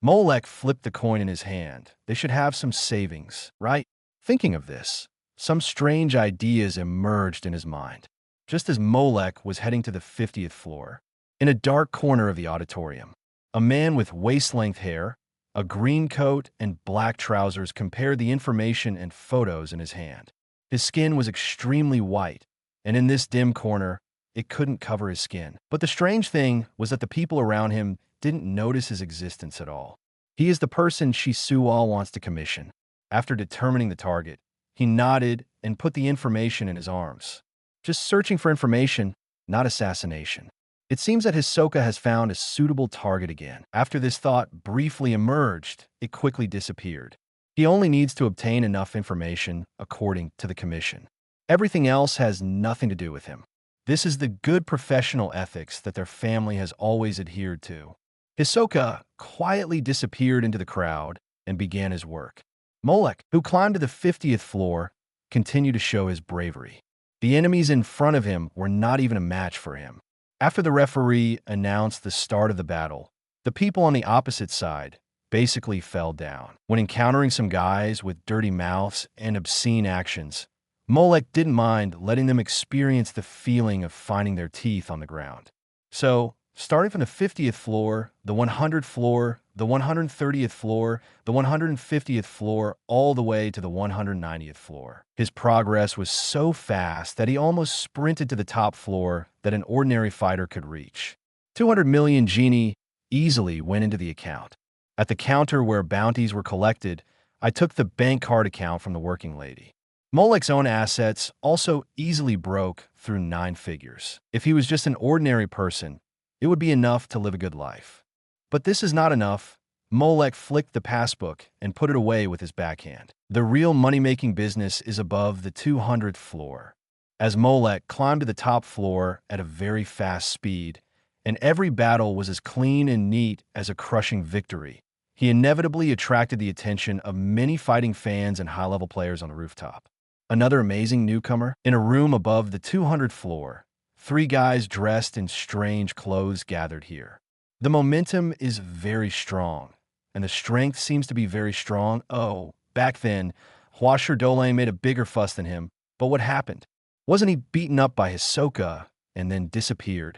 Molek flipped the coin in his hand. They should have some savings, right? Thinking of this, some strange ideas emerged in his mind. Just as Molek was heading to the 50th floor, in a dark corner of the auditorium, a man with waist-length hair, a green coat, and black trousers compared the information and photos in his hand. His skin was extremely white, and in this dim corner, it couldn't cover his skin. But the strange thing was that the people around him didn't notice his existence at all. He is the person Shisual wants to commission. After determining the target, he nodded and put the information in his arms. Just searching for information, not assassination. It seems that Hisoka has found a suitable target again. After this thought briefly emerged, it quickly disappeared. He only needs to obtain enough information according to the commission. Everything else has nothing to do with him. This is the good professional ethics that their family has always adhered to. Hisoka quietly disappeared into the crowd and began his work. Molek, who climbed to the 50th floor, continued to show his bravery. The enemies in front of him were not even a match for him. After the referee announced the start of the battle, the people on the opposite side basically fell down. When encountering some guys with dirty mouths and obscene actions, Molek didn't mind letting them experience the feeling of finding their teeth on the ground. So, starting from the 50th floor, the 100th floor, the 130th floor, the 150th floor, all the way to the 190th floor. His progress was so fast that he almost sprinted to the top floor that an ordinary fighter could reach. 200 million genie easily went into the account. At the counter where bounties were collected, I took the bank card account from the working lady. Molek's own assets also easily broke through 9 figures. If he was just an ordinary person, it would be enough to live a good life. But this is not enough. Molek flicked the passbook and put it away with his backhand. The real money-making business is above the 200th floor. As Molek climbed to the top floor at a very fast speed, and every battle was as clean and neat as a crushing victory, he inevitably attracted the attention of many fighting fans and high-level players on the rooftop. Another amazing newcomer? In a room above the 200th floor, 3 guys dressed in strange clothes gathered here. The momentum is very strong, and the strength seems to be very strong. Oh, back then, Hwasher Dole made a bigger fuss than him, but what happened? Wasn't he beaten up by Hisoka and then disappeared?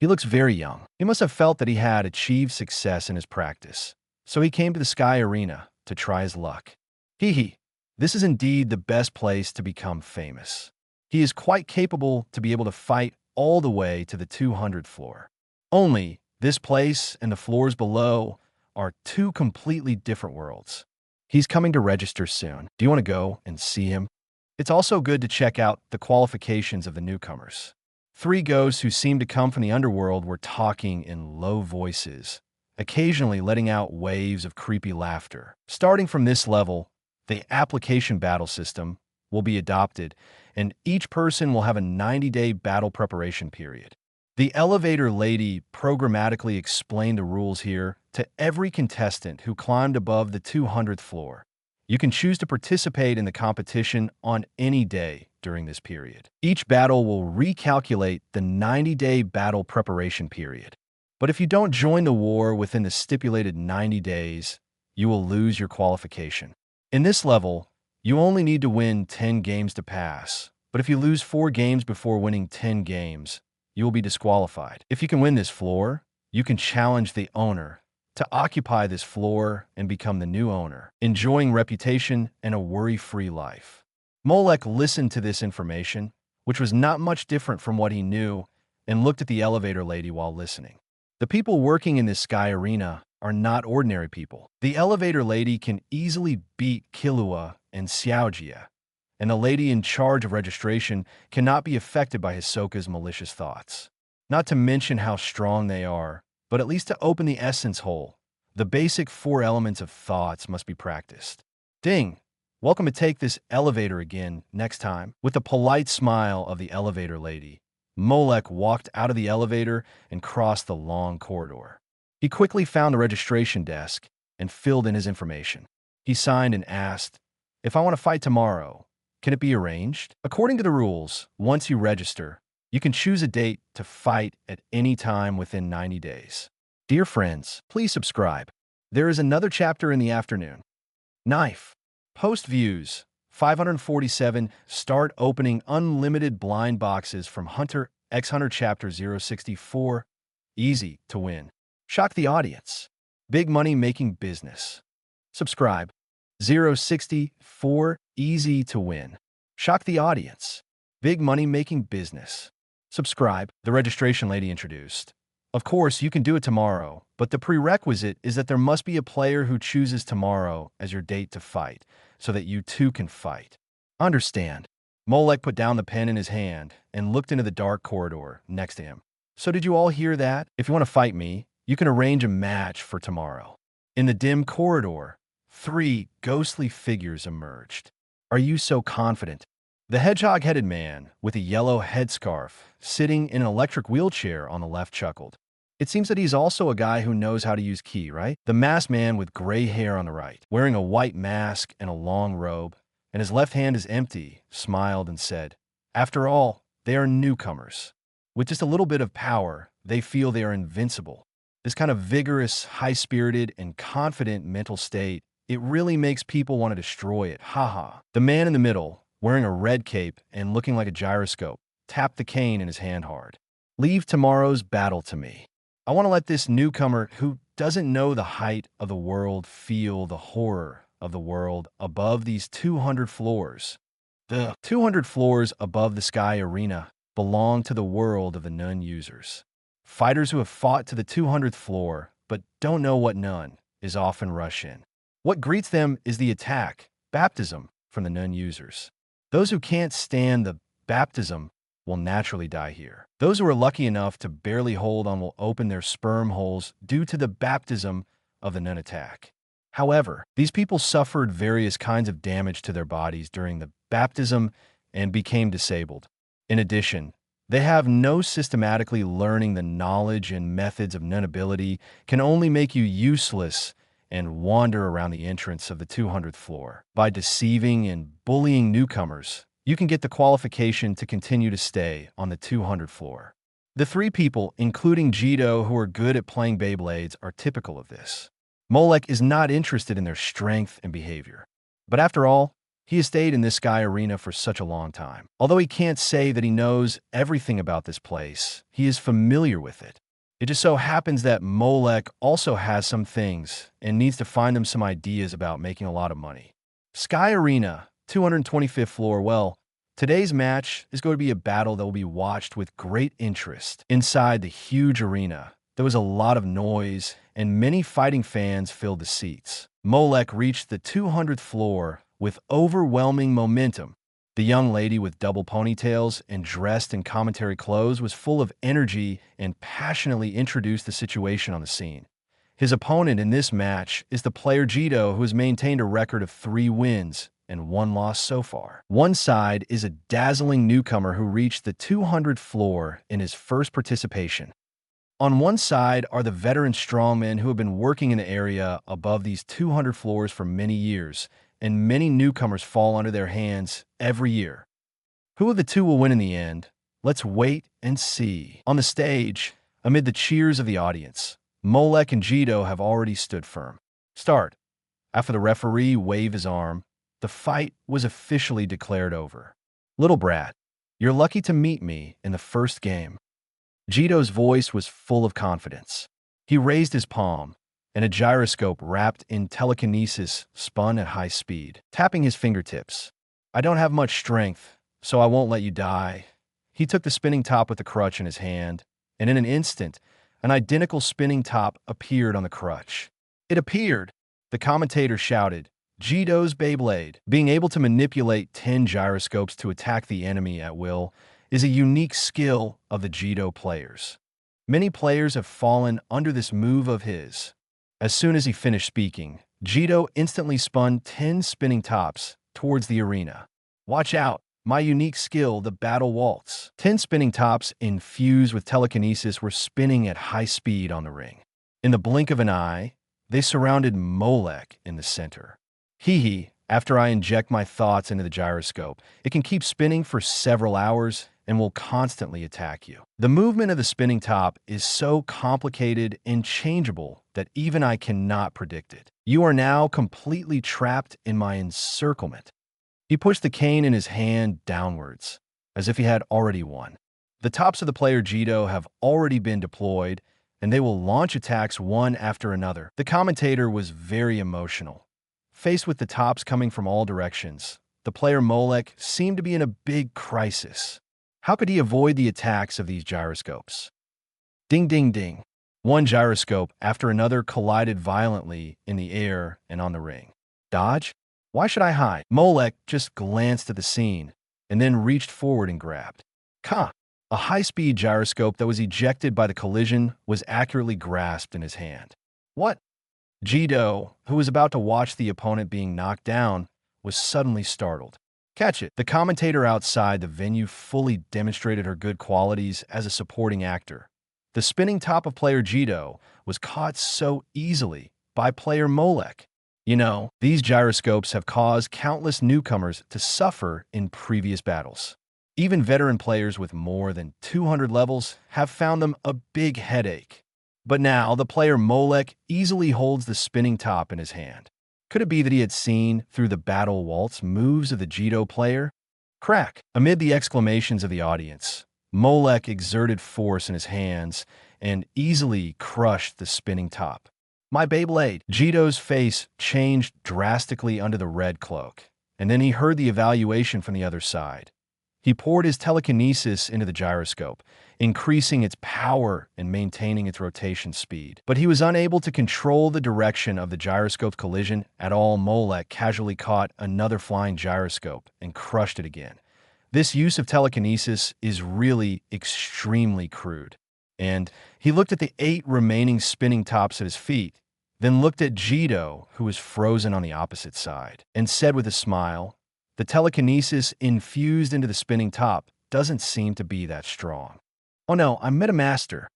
He looks very young. He must have felt that he had achieved success in his practice, so he came to the Sky Arena to try his luck. Hee. This is indeed the best place to become famous. He is quite capable to be able to fight all the way to the 200th floor. Only, this place and the floors below are 2 completely different worlds. He's coming to register soon. Do you want to go and see him? It's also good to check out the qualifications of the newcomers. 3 ghosts who seemed to come from the underworld were talking in low voices, occasionally letting out waves of creepy laughter. Starting from this level, the application battle system will be adopted, and each person will have a 90-day battle preparation period. The elevator lady programmatically explained the rules here to every contestant who climbed above the 200th floor. You can choose to participate in the competition on any day during this period. Each battle will recalculate the 90-day battle preparation period. But if you don't join the war within the stipulated 90 days, you will lose your qualification. In this level, you only need to win 10 games to pass, but if you lose 4 games before winning 10 games, you will be disqualified. If you can win this floor, you can challenge the owner to occupy this floor and become the new owner, enjoying reputation and a worry-free life. Molek listened to this information, which was not much different from what he knew, and looked at the elevator lady while listening. The people working in this Sky Arena are not ordinary people. The elevator lady can easily beat Killua and Xiaojia, and the lady in charge of registration cannot be affected by Hisoka's malicious thoughts. Not to mention how strong they are, but at least to open the essence hole, the basic 4 elements of thoughts must be practiced. Ding! Welcome to take this elevator again next time. With the polite smile of the elevator lady, Molek walked out of the elevator and crossed the long corridor. He quickly found the registration desk and filled in his information. He signed and asked, "If I want to fight tomorrow, can it be arranged?" According to the rules, once you register, you can choose a date to fight at any time within 90 days. Dear friends, please subscribe. There is another chapter in the afternoon. Knife. Post views. 547. Start opening unlimited blind boxes from Hunter x Hunter Chapter 064. Easy to win. Shock the audience. Big money making business. Subscribe. 064. Easy to win. Shock the audience. Big money making business. Subscribe. The registration lady introduced. Of course, you can do it tomorrow, but the prerequisite is that there must be a player who chooses tomorrow as your date to fight, so that you too can fight. Understand. Molek put down the pen in his hand and looked into the dark corridor next to him. So did you all hear that? If you want to fight me, you can arrange a match for tomorrow. In the dim corridor, 3 ghostly figures emerged. Are you so confident? The hedgehog-headed man with a yellow headscarf sitting in an electric wheelchair on the left chuckled. It seems that he's also a guy who knows how to use ki, right? The masked man with gray hair on the right, wearing a white mask and a long robe, and his left hand is empty, smiled and said, "After all, they are newcomers. With just a little bit of power, they feel they are invincible. This kind of vigorous, high-spirited, and confident mental state, it really makes people want to destroy it. Haha." The man in the middle, wearing a red cape and looking like a gyroscope, tapped the cane in his hand hard. "Leave tomorrow's battle to me. I want to let this newcomer who doesn't know the height of the world feel the horror of the world above these 200 floors. The 200 floors above the Sky Arena belong to the world of the Nun users. Fighters who have fought to the 200th floor but don't know what Nun is often rush in. What greets them is the attack, baptism, from the Nun users. Those who can't stand the baptism will naturally die here. Those who are lucky enough to barely hold on will open their sperm holes due to the baptism of the Nun attack. However, these people suffered various kinds of damage to their bodies during the baptism and became disabled. In addition, they have no systematically learning the knowledge and methods of Nun ability can only make you useless and wander around the entrance of the 200th floor. By deceiving and bullying newcomers, you can get the qualification to continue to stay on the 200th floor. The three people, including Jito, who are good at playing Beyblades, are typical of this. Molek is not interested in their strength and behavior. But after all, he has stayed in this Sky Arena for such a long time. Although he can't say that he knows everything about this place, he is familiar with it. It just so happens that Molek also has some things and needs to find them some ideas about making a lot of money. Sky Arena, 225th floor. Well, today's match is going to be a battle that will be watched with great interest. Inside the huge arena, there was a lot of noise and many fighting fans filled the seats. Molek reached the 200th floor with overwhelming momentum. The young lady with double ponytails and dressed in commentary clothes was full of energy and passionately introduced the situation on the scene. His opponent in this match is the player Jito, who has maintained a record of 3 wins and 1 loss so far. One side is a dazzling newcomer who reached the 200th floor in his first participation. On one side are the veteran strongmen who have been working in the area above these 200 floors for many years, and many newcomers fall under their hands every year. Who of the two will win in the end? Let's wait and see. On the stage, amid the cheers of the audience, Molek and Jito have already stood firm. Start. After the referee waved his arm, the fight was officially declared over. Little brat, you're lucky to meet me in the first game. Jito's voice was full of confidence. He raised his palm, and a gyroscope wrapped in telekinesis spun at high speed, tapping his fingertips. I don't have much strength, so I won't let you die. He took the spinning top with the crutch in his hand, and in an instant, an identical spinning top appeared on the crutch. It appeared! The commentator shouted, Jito's Beyblade. Being able to manipulate 10 gyroscopes to attack the enemy at will is a unique skill of the Jito players. Many players have fallen under this move of his. As soon as he finished speaking, Jito instantly spun 10 spinning tops towards the arena. Watch out, my unique skill, the battle waltz. 10 spinning tops infused with telekinesis were spinning at high speed on the ring. In the blink of an eye, they surrounded Molek in the center. After I inject my thoughts into the gyroscope, it can keep spinning for several hours and will constantly attack you. The movement of the spinning top is so complicated and changeable that even I cannot predict it. You are now completely trapped in my encirclement. He pushed the cane in his hand downwards, as if he had already won. The tops of the player Jito have already been deployed, and they will launch attacks one after another. The commentator was very emotional. Faced with the tops coming from all directions, the player Molek seemed to be in a big crisis. How could he avoid the attacks of these gyroscopes? Ding, ding, ding. One gyroscope after another collided violently in the air and on the ring. Dodge? Why should I hide? Molek just glanced at the scene and then reached forward and grabbed. A high-speed gyroscope that was ejected by the collision was accurately grasped in his hand. What? Jito, who was about to watch the opponent being knocked down, was suddenly startled. Catch it. The commentator outside the venue fully demonstrated her good qualities as a supporting actor. The spinning top of player Jito was caught so easily by player Molek. You know, these gyroscopes have caused countless newcomers to suffer in previous battles. Even veteran players with more than 200 levels have found them a big headache. But now the player Molek easily holds the spinning top in his hand. Could it be that he had seen through the battle waltz moves of the Jito player? Crack! Amid the exclamations of the audience, Molek exerted force in his hands and easily crushed the spinning top. My Beyblade! Jito's face changed drastically under the red cloak, and then he heard the evaluation from the other side. He poured his telekinesis into the gyroscope, increasing its power and maintaining its rotation speed. But he was unable to control the direction of the gyroscope's collision at all. Molek casually caught another flying gyroscope and crushed it again. This use of telekinesis is really extremely crude. And he looked at the 8 remaining spinning tops at his feet, then looked at Jito, who was frozen on the opposite side, and said with a smile, "The telekinesis infused into the spinning top doesn't seem to be that strong." "Oh no, I met a master."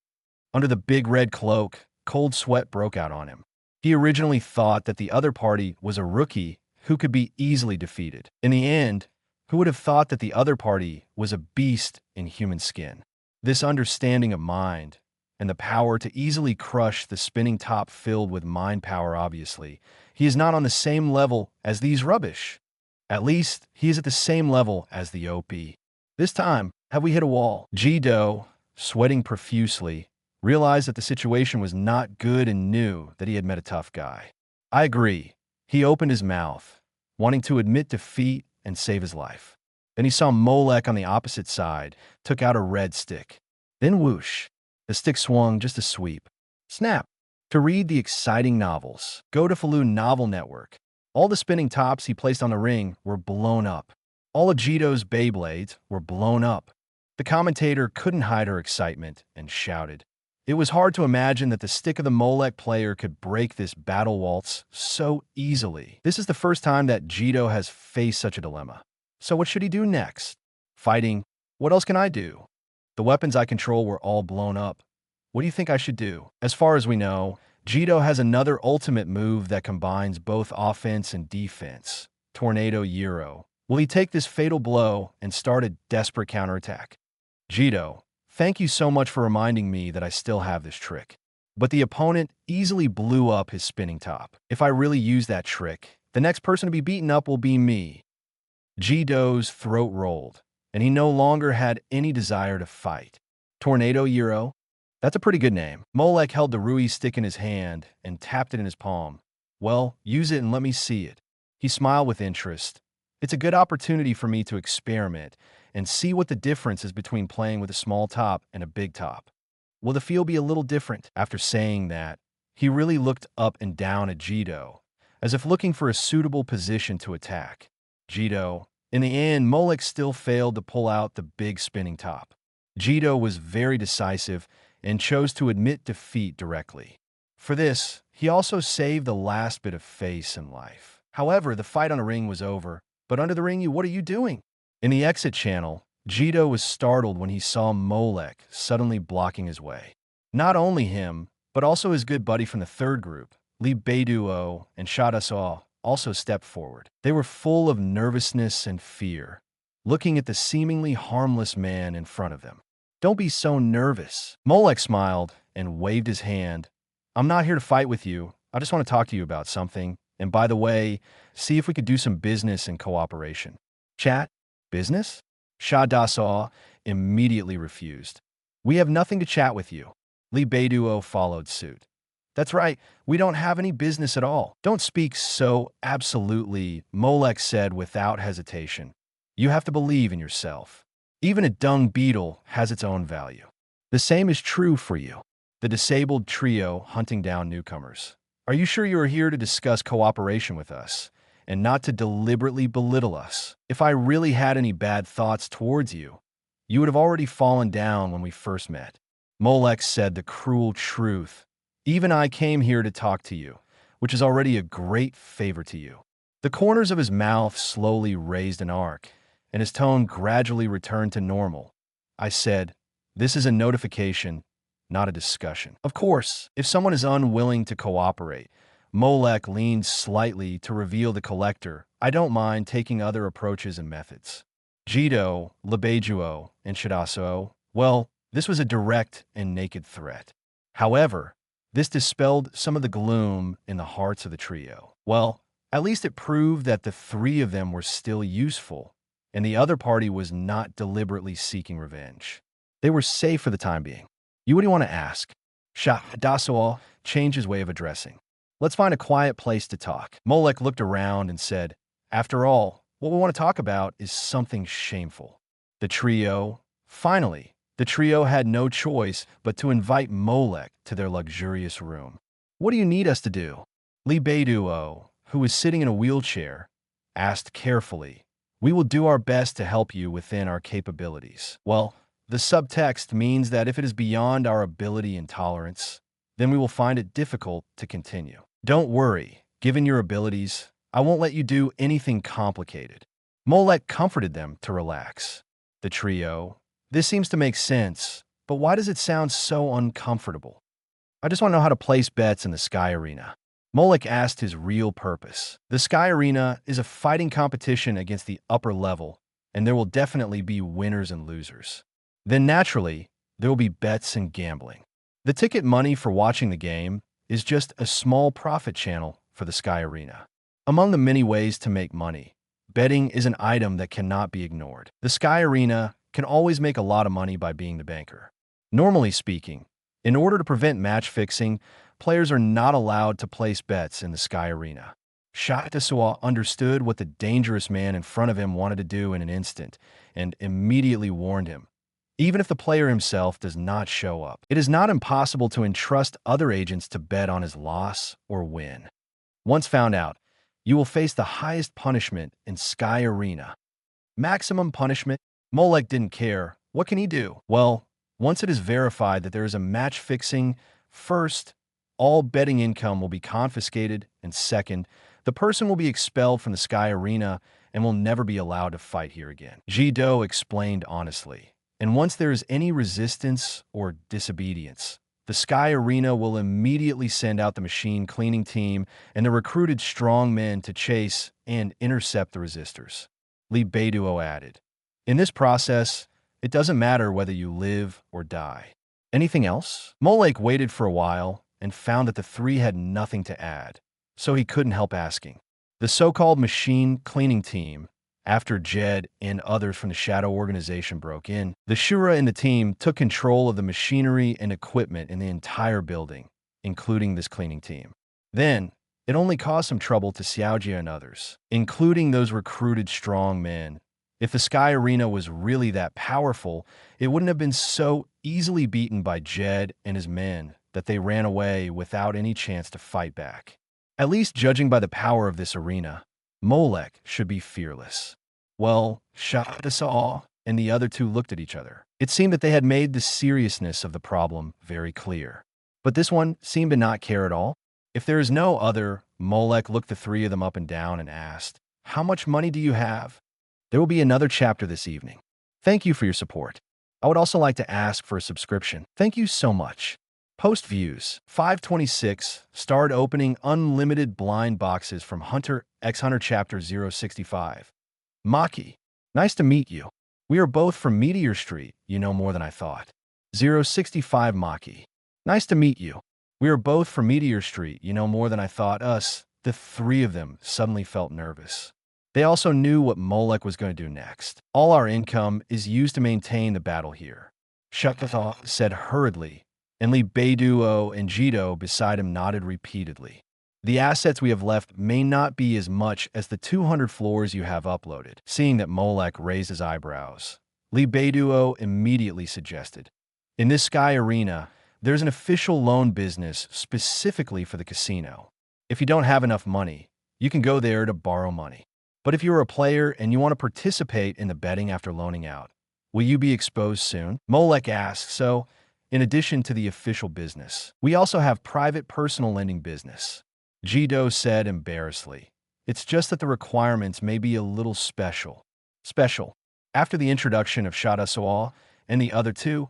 Under the big red cloak, cold sweat broke out on him. He originally thought that the other party was a rookie who could be easily defeated. In the end, who would have thought that the other party was a beast in human skin? This understanding of mind, and the power to easily crush the spinning top filled with mind power, obviously, he is not on the same level as these rubbish. At least, he is at the same level as the OP. This time, have we hit a wall? Jito, sweating profusely, realized that the situation was not good and knew that he had met a tough guy. "I agree." He opened his mouth, wanting to admit defeat and save his life. Then he saw Molek on the opposite side, took out a red stick. Then whoosh, the stick swung just a sweep. Snap! To read the exciting novels, go to Falloon Novel Network. All the spinning tops he placed on the ring were blown up. All of Jito's Beyblades were blown up. The commentator couldn't hide her excitement and shouted. It was hard to imagine that the stick of the Molek player could break this battle waltz so easily. This is the first time that Jito has faced such a dilemma. So what should he do next? Fighting? What else can I do? The weapons I control were all blown up. What do you think I should do? As far as we know, Jito has another ultimate move that combines both offense and defense. Tornado Euro. Will he take this fatal blow and start a desperate counterattack? Jito, thank you so much for reminding me that I still have this trick. But the opponent easily blew up his spinning top. If I really use that trick, the next person to be beaten up will be me. Jito's throat rolled, and he no longer had any desire to fight. Tornado Euro? That's a pretty good name. Molek held the Rui stick in his hand and tapped it in his palm. Well, use it and let me see it. He smiled with interest. It's a good opportunity for me to experiment and see what the difference is between playing with a small top and a big top. Will the feel be a little different? After saying that, he really looked up and down at Jito, as if looking for a suitable position to attack. Jito. In the end, Molek still failed to pull out the big spinning top. Jito was very decisive and chose to admit defeat directly. For this, he also saved the last bit of face in life. However, the fight on the ring was over. But under the ring, what are you doing? In the exit channel, Jito was startled when he saw Molek suddenly blocking his way. Not only him, but also his good buddy from the third group, Li Beiduo and Shadasaw, also stepped forward. They were full of nervousness and fear, looking at the seemingly harmless man in front of them. Don't be so nervous. Molek smiled and waved his hand. I'm not here to fight with you. I just want to talk to you about something. And by the way, see if we could do some business in cooperation. Chat? Business? Shadasaw immediately refused. We have nothing to chat with you. Li Beiduo followed suit. That's right, we don't have any business at all. Don't speak so absolutely, Molek said without hesitation. You have to believe in yourself. Even a dung beetle has its own value. The same is true for you. The disabled trio hunting down newcomers. Are you sure you are here to discuss cooperation with us, and not to deliberately belittle us? If I really had any bad thoughts towards you, you would have already fallen down when we first met. Molek said the cruel truth. Even I came here to talk to you, which is already a great favor to you. The corners of his mouth slowly raised an arc, and his tone gradually returned to normal. I said, this is a notification, not a discussion. Of course, if someone is unwilling to cooperate, Molek leaned slightly to reveal the collector. I don't mind taking other approaches and methods. Jito, Lebejuo, and Shidasuo, well, this was a direct and naked threat. However, this dispelled some of the gloom in the hearts of the trio. Well, at least it proved that the three of them were still useful, and the other party was not deliberately seeking revenge. They were safe for the time being. You wouldn't want to ask. Sha Dasoal changed his way of addressing. Let's find a quiet place to talk. Molek looked around and said, after all, what we want to talk about is something shameful. Finally, the trio had no choice but to invite Molek to their luxurious room. What do you need us to do? Li Beiduo, who was sitting in a wheelchair, asked carefully. We will do our best to help you within our capabilities. Well, the subtext means that if it is beyond our ability and tolerance, then we will find it difficult to continue. Don't worry, given your abilities, I won't let you do anything complicated. Molek comforted them to relax. The trio, this seems to make sense, but why does it sound so uncomfortable? I just want to know how to place bets in the Sky Arena. Molek asked his real purpose. The Sky Arena is a fighting competition against the upper level, and there will definitely be winners and losers. Then naturally, there will be bets and gambling. The ticket money for watching the game is just a small profit channel for the Sky Arena. Among the many ways to make money, betting is an item that cannot be ignored. The Sky Arena can always make a lot of money by being the banker. Normally speaking, in order to prevent match fixing, players are not allowed to place bets in the Sky Arena. Shaktasua understood what the dangerous man in front of him wanted to do in an instant and immediately warned him. Even if the player himself does not show up, it is not impossible to entrust other agents to bet on his loss or win. Once found out, you will face the highest punishment in Sky Arena. Maximum punishment? Molek didn't care. What can he do? Well, once it is verified that there is a match fixing, first, all betting income will be confiscated, and second, the person will be expelled from the Sky Arena and will never be allowed to fight here again. Jido explained honestly. And once there is any resistance or disobedience, the Sky Arena will immediately send out the machine cleaning team and the recruited strong men to chase and intercept the resistors. Li Beiduo added. In this process, it doesn't matter whether you live or die. Anything else? Molek waited for a while and found that the three had nothing to add, so he couldn't help asking. The so-called machine cleaning team, after Jed and others from the Shadow Organization broke in, the Shura and the team took control of the machinery and equipment in the entire building, including this cleaning team. Then, it only caused some trouble to Xiaojia and others, including those recruited strong men. If the Sky Arena was really that powerful, it wouldn't have been so easily beaten by Jed and his men that they ran away without any chance to fight back. At least judging by the power of this arena, Molek should be fearless. Well, Shaktasua and the other two looked at each other. It seemed that they had made the seriousness of the problem very clear. But this one seemed to not care at all. If there is no other, Molek looked the three of them up and down and asked, "How much money do you have?" There will be another chapter this evening. Thank you for your support. I would also like to ask for a subscription. Thank you so much. Post views. 526 starred opening unlimited blind boxes from Hunter x Hunter Chapter 065. Maki, nice to meet you. We are both from Meteor Street. You know more than I thought. 065 Maki, nice to meet you. We are both from Meteor Street. You know more than I thought. The three of them suddenly felt nervous. They also knew what Molek was going to do next. All our income is used to maintain the battle here, Shaktatha said hurriedly, and Li Beiduo and Jido beside him nodded repeatedly. The assets we have left may not be as much as the 200 floors you have uploaded. Seeing that Molek raised his eyebrows, Li Beiduo immediately suggested, in this Sky Arena, there's an official loan business specifically for the casino. If you don't have enough money, you can go there to borrow money. But if you're a player and you want to participate in the betting after loaning out, will you be exposed soon? Molek asked. So, in addition to the official business, we also have private personal lending business. Jido said embarrassedly. It's just that the requirements may be a little special. After the introduction of Shaktasua and the other two,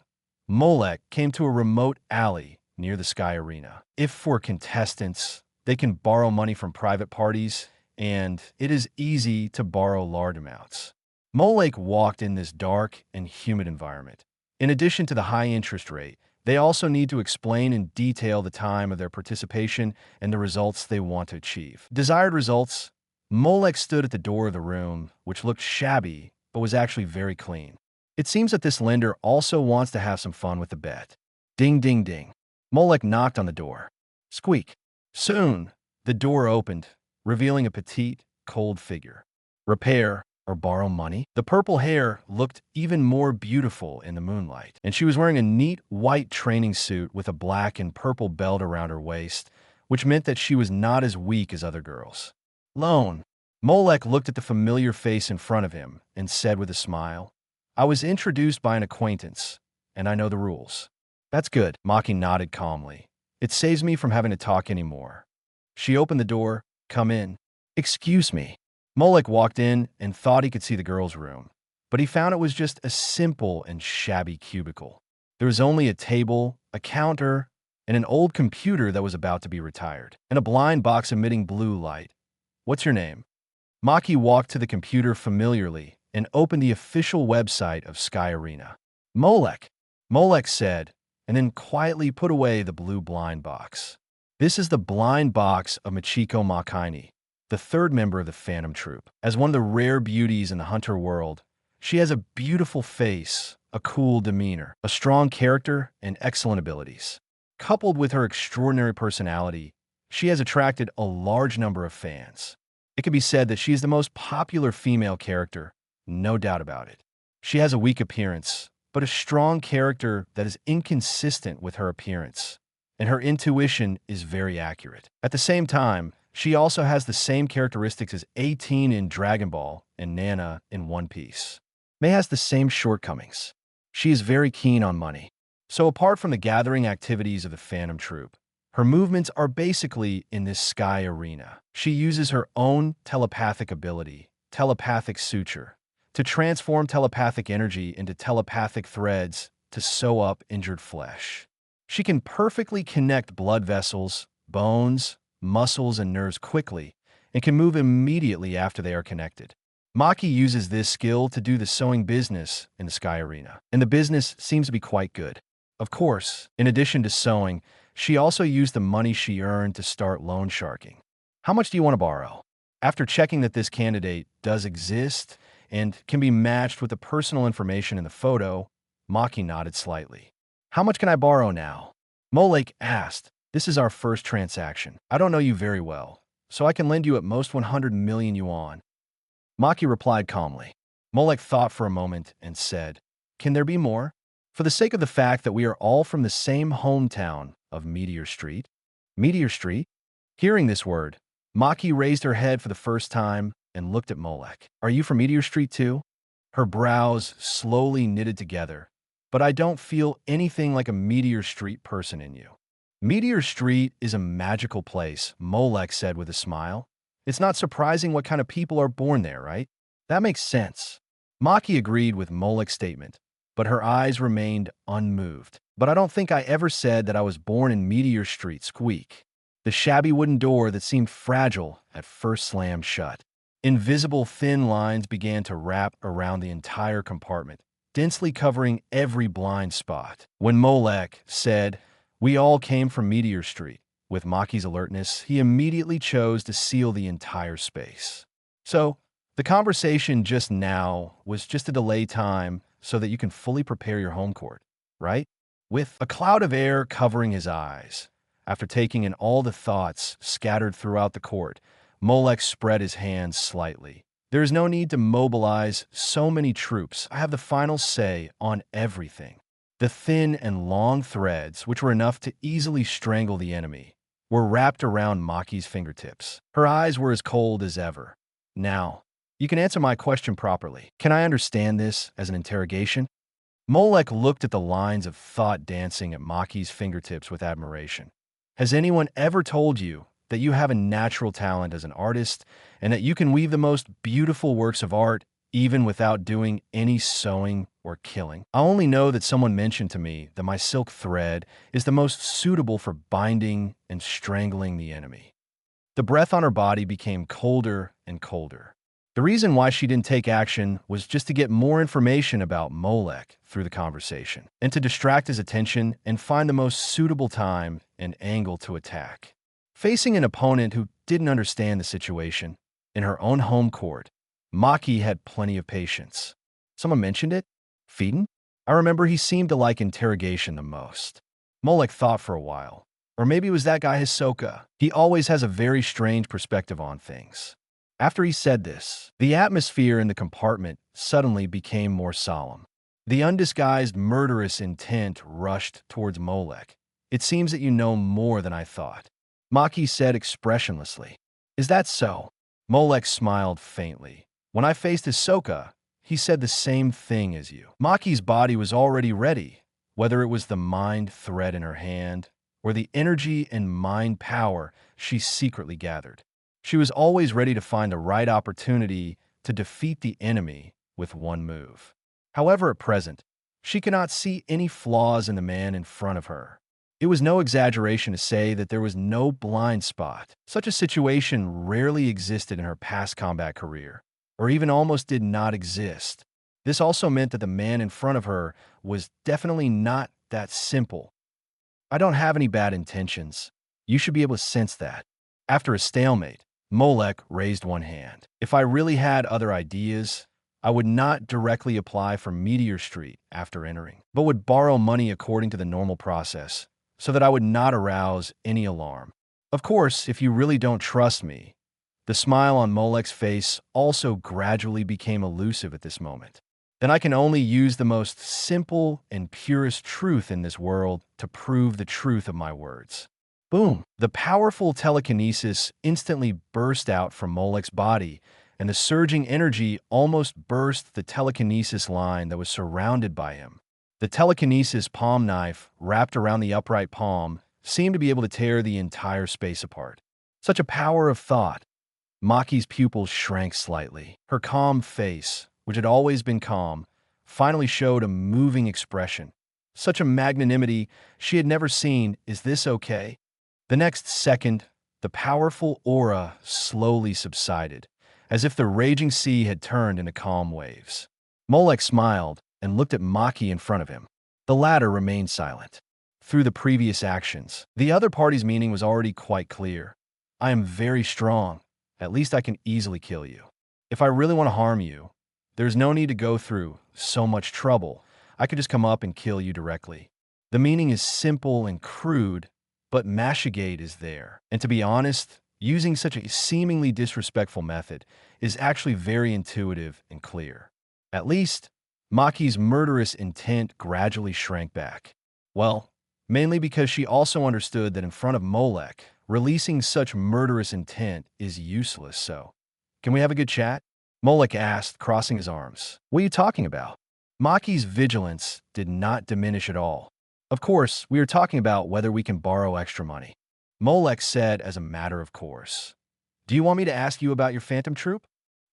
Molek came to a remote alley near the Sky Arena. If for contestants, they can borrow money from private parties, and it is easy to borrow large amounts. Molek walked in this dark and humid environment. In addition to the high interest rate, they also need to explain in detail the time of their participation and the results they want to achieve. Desired results? Molek stood at the door of the room, which looked shabby, but was actually very clean. It seems that this lender also wants to have some fun with the bet. Ding, ding, ding. Molek knocked on the door. Squeak. Soon, the door opened, revealing a petite, cold figure. Repair or borrow money? The purple hair looked even more beautiful in the moonlight, and she was wearing a neat white training suit with a black and purple belt around her waist, which meant that she was not as weak as other girls. Loan. Molek looked at the familiar face in front of him and said with a smile, I was introduced by an acquaintance, and I know the rules. That's good, Maki nodded calmly. It saves me from having to talk anymore. She opened the door. Come in. Excuse me. Molek walked in and thought he could see the girls' room, but he found it was just a simple and shabby cubicle. There was only a table, a counter, and an old computer that was about to be retired, and a blind box emitting blue light. What's your name? Maki walked to the computer familiarly and opened the official website of Sky Arena. Molek, Molek said, and then quietly put away the blue blind box. This is the blind box of Michiko Makaini, the third member of the Phantom Troop. As one of the rare beauties in the hunter world, she has a beautiful face, a cool demeanor, a strong character, and excellent abilities. Coupled with her extraordinary personality, she has attracted a large number of fans. It can be said that she is the most popular female character, no doubt about it. She has a weak appearance, but a strong character that is inconsistent with her appearance, and her intuition is very accurate. At the same time, she also has the same characteristics as 18 in Dragon Ball and Nana in One Piece. Mei has the same shortcomings. She is very keen on money. So apart from the gathering activities of the Phantom Troop, her movements are basically in this Sky Arena. She uses her own telepathic ability, telepathic suture, to transform telepathic energy into telepathic threads to sew up injured flesh. She can perfectly connect blood vessels, bones, muscles, and nerves quickly, and can move immediately after they are connected. Maki uses this skill to do the sewing business in the Sky Arena, and the business seems to be quite good. Of course, in addition to sewing, she also used the money she earned to start loan sharking. How much do you want to borrow? After checking that this candidate does exist and can be matched with the personal information in the photo, Maki nodded slightly. How much can I borrow now? Molek asked. This is our first transaction. I don't know you very well, so I can lend you at most 100 million yuan. Maki replied calmly. Molek thought for a moment and said, Can there be more? For the sake of the fact that we are all from the same hometown of Meteor Street. Meteor Street? Hearing this word, Maki raised her head for the first time and looked at Molek. Are you from Meteor Street too? Her brows slowly knitted together. But I don't feel anything like a Meteor Street person in you. Meteor Street is a magical place, Molek said with a smile. It's not surprising what kind of people are born there, right? That makes sense. Maki agreed with Molek's statement, but her eyes remained unmoved. But I don't think I ever said that I was born in Meteor Street. Squeak. The shabby wooden door that seemed fragile at first slammed shut. Invisible thin lines began to wrap around the entire compartment, densely covering every blind spot. When Molek said, We all came from Meteor Street, with Maki's alertness, he immediately chose to seal the entire space. So, the conversation just now was just a delay time so that you can fully prepare your home court, right? With a cloud of air covering his eyes, after taking in all the thoughts scattered throughout the court, Molek spread his hands slightly. There is no need to mobilize so many troops. I have the final say on everything. The thin and long threads, which were enough to easily strangle the enemy, were wrapped around Maki's fingertips. Her eyes were as cold as ever. Now, you can answer my question properly. Can I understand this as an interrogation? Molek looked at the lines of thought dancing at Maki's fingertips with admiration. Has anyone ever told you that you have a natural talent as an artist and that you can weave the most beautiful works of art even without doing any sewing or killing? I only know that someone mentioned to me that my silk thread is the most suitable for binding and strangling the enemy. The breath on her body became colder and colder. The reason why she didn't take action was just to get more information about Molek through the conversation, and to distract his attention and find the most suitable time and angle to attack. Facing an opponent who didn't understand the situation, in her own home court, Maki had plenty of patience. Someone mentioned it? Feeden? I remember he seemed to like interrogation the most. Molek thought for a while. Or maybe it was that guy Hisoka. He always has a very strange perspective on things. After he said this, the atmosphere in the compartment suddenly became more solemn. The undisguised murderous intent rushed towards Molek. It seems that you know more than I thought, Maki said expressionlessly. Is that so? Molek smiled faintly. When I faced Hisoka, he said the same thing as you. Maki's body was already ready, whether it was the mind thread in her hand or the energy and mind power she secretly gathered. She was always ready to find the right opportunity to defeat the enemy with one move. However, at present, she cannot see any flaws in the man in front of her. It was no exaggeration to say that there was no blind spot. Such a situation rarely existed in her past combat career, or even almost did not exist. This also meant that the man in front of her was definitely not that simple. I don't have any bad intentions. You should be able to sense that. After a stalemate, Molek raised one hand. If I really had other ideas, I would not directly apply for Meteor Street after entering, but would borrow money according to the normal process, so that I would not arouse any alarm. Of course, if you really don't trust me, the smile on Molek's face also gradually became elusive at this moment. Then I can only use the most simple and purest truth in this world to prove the truth of my words. Boom! The powerful telekinesis instantly burst out from Molek's body, and the surging energy almost burst the telekinesis line that was surrounded by him. The telekinesis palm knife wrapped around the upright palm seemed to be able to tear the entire space apart. Such a power of thought. Maki's pupils shrank slightly. Her calm face, which had always been calm, finally showed a moving expression. Such a magnanimity she had never seen. Is this okay? The next second, the powerful aura slowly subsided, as if the raging sea had turned into calm waves. Molek smiled and looked at Maki in front of him. The latter remained silent. Through the previous actions, the other party's meaning was already quite clear. I am very strong. At least I can easily kill you. If I really want to harm you, there's no need to go through so much trouble. I could just come up and kill you directly. The meaning is simple and crude, but Mashigate is there. And to be honest, using such a seemingly disrespectful method is actually very intuitive and clear. At least, Maki's murderous intent gradually shrank back. Well, mainly because she also understood that in front of Molek, releasing such murderous intent is useless. So, can we have a good chat? Molek asked, crossing his arms. What are you talking about? Maki's vigilance did not diminish at all. Of course, we are talking about whether we can borrow extra money. Molek said as a matter of course. Do you want me to ask you about your phantom troop?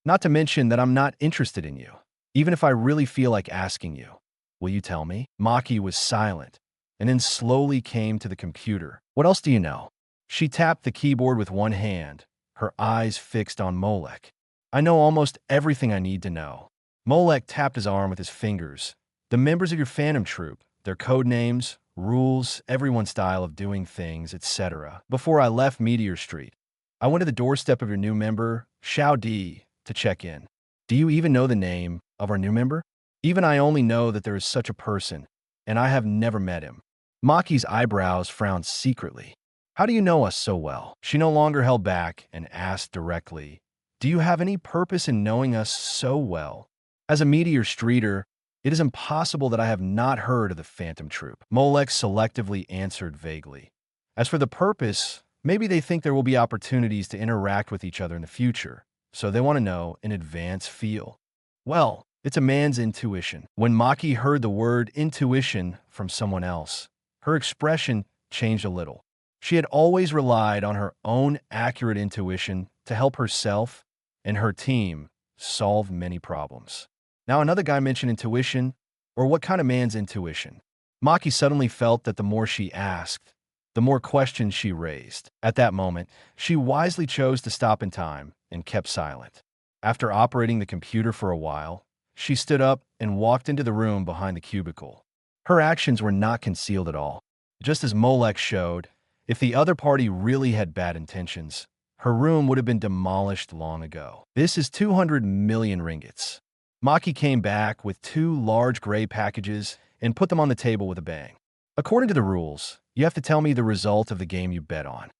Not to mention that I'm not interested in you, even if I really feel like asking you. Will you tell me? Maki was silent, and then slowly came to the computer. What else do you know? She tapped the keyboard with one hand, her eyes fixed on Molek. I know almost everything I need to know. Molek tapped his arm with his fingers. The members of your phantom troop, their code names, rules, everyone's style of doing things, etc. Before I left Meteor Street, I went to the doorstep of your new member, Xiao Di, to check in. Do you even know the name of our new member? Even I only know that there is such a person, and I have never met him. Maki's eyebrows frowned secretly. How do you know us so well? She no longer held back and asked directly, do you have any purpose in knowing us so well? As a Meteor Streeter, it is impossible that I have not heard of the Phantom Troop. Molek selectively answered vaguely. As for the purpose, maybe they think there will be opportunities to interact with each other in the future, so they want to know in advance feel. Well, it's a man's intuition. When Maki heard the word intuition from someone else, her expression changed a little. She had always relied on her own accurate intuition to help herself and her team solve many problems. Now another guy mentioned intuition, or what kind of man's intuition? Maki suddenly felt that the more she asked, the more questions she raised. At that moment, she wisely chose to stop in time and kept silent. After operating the computer for a while, she stood up and walked into the room behind the cubicle. Her actions were not concealed at all. Just as Molek showed, if the other party really had bad intentions, her room would have been demolished long ago. This is 200 million ringgits. Maki came back with 2 large gray packages and put them on the table with a bang. According to the rules, You have to tell me the result of the game you bet on.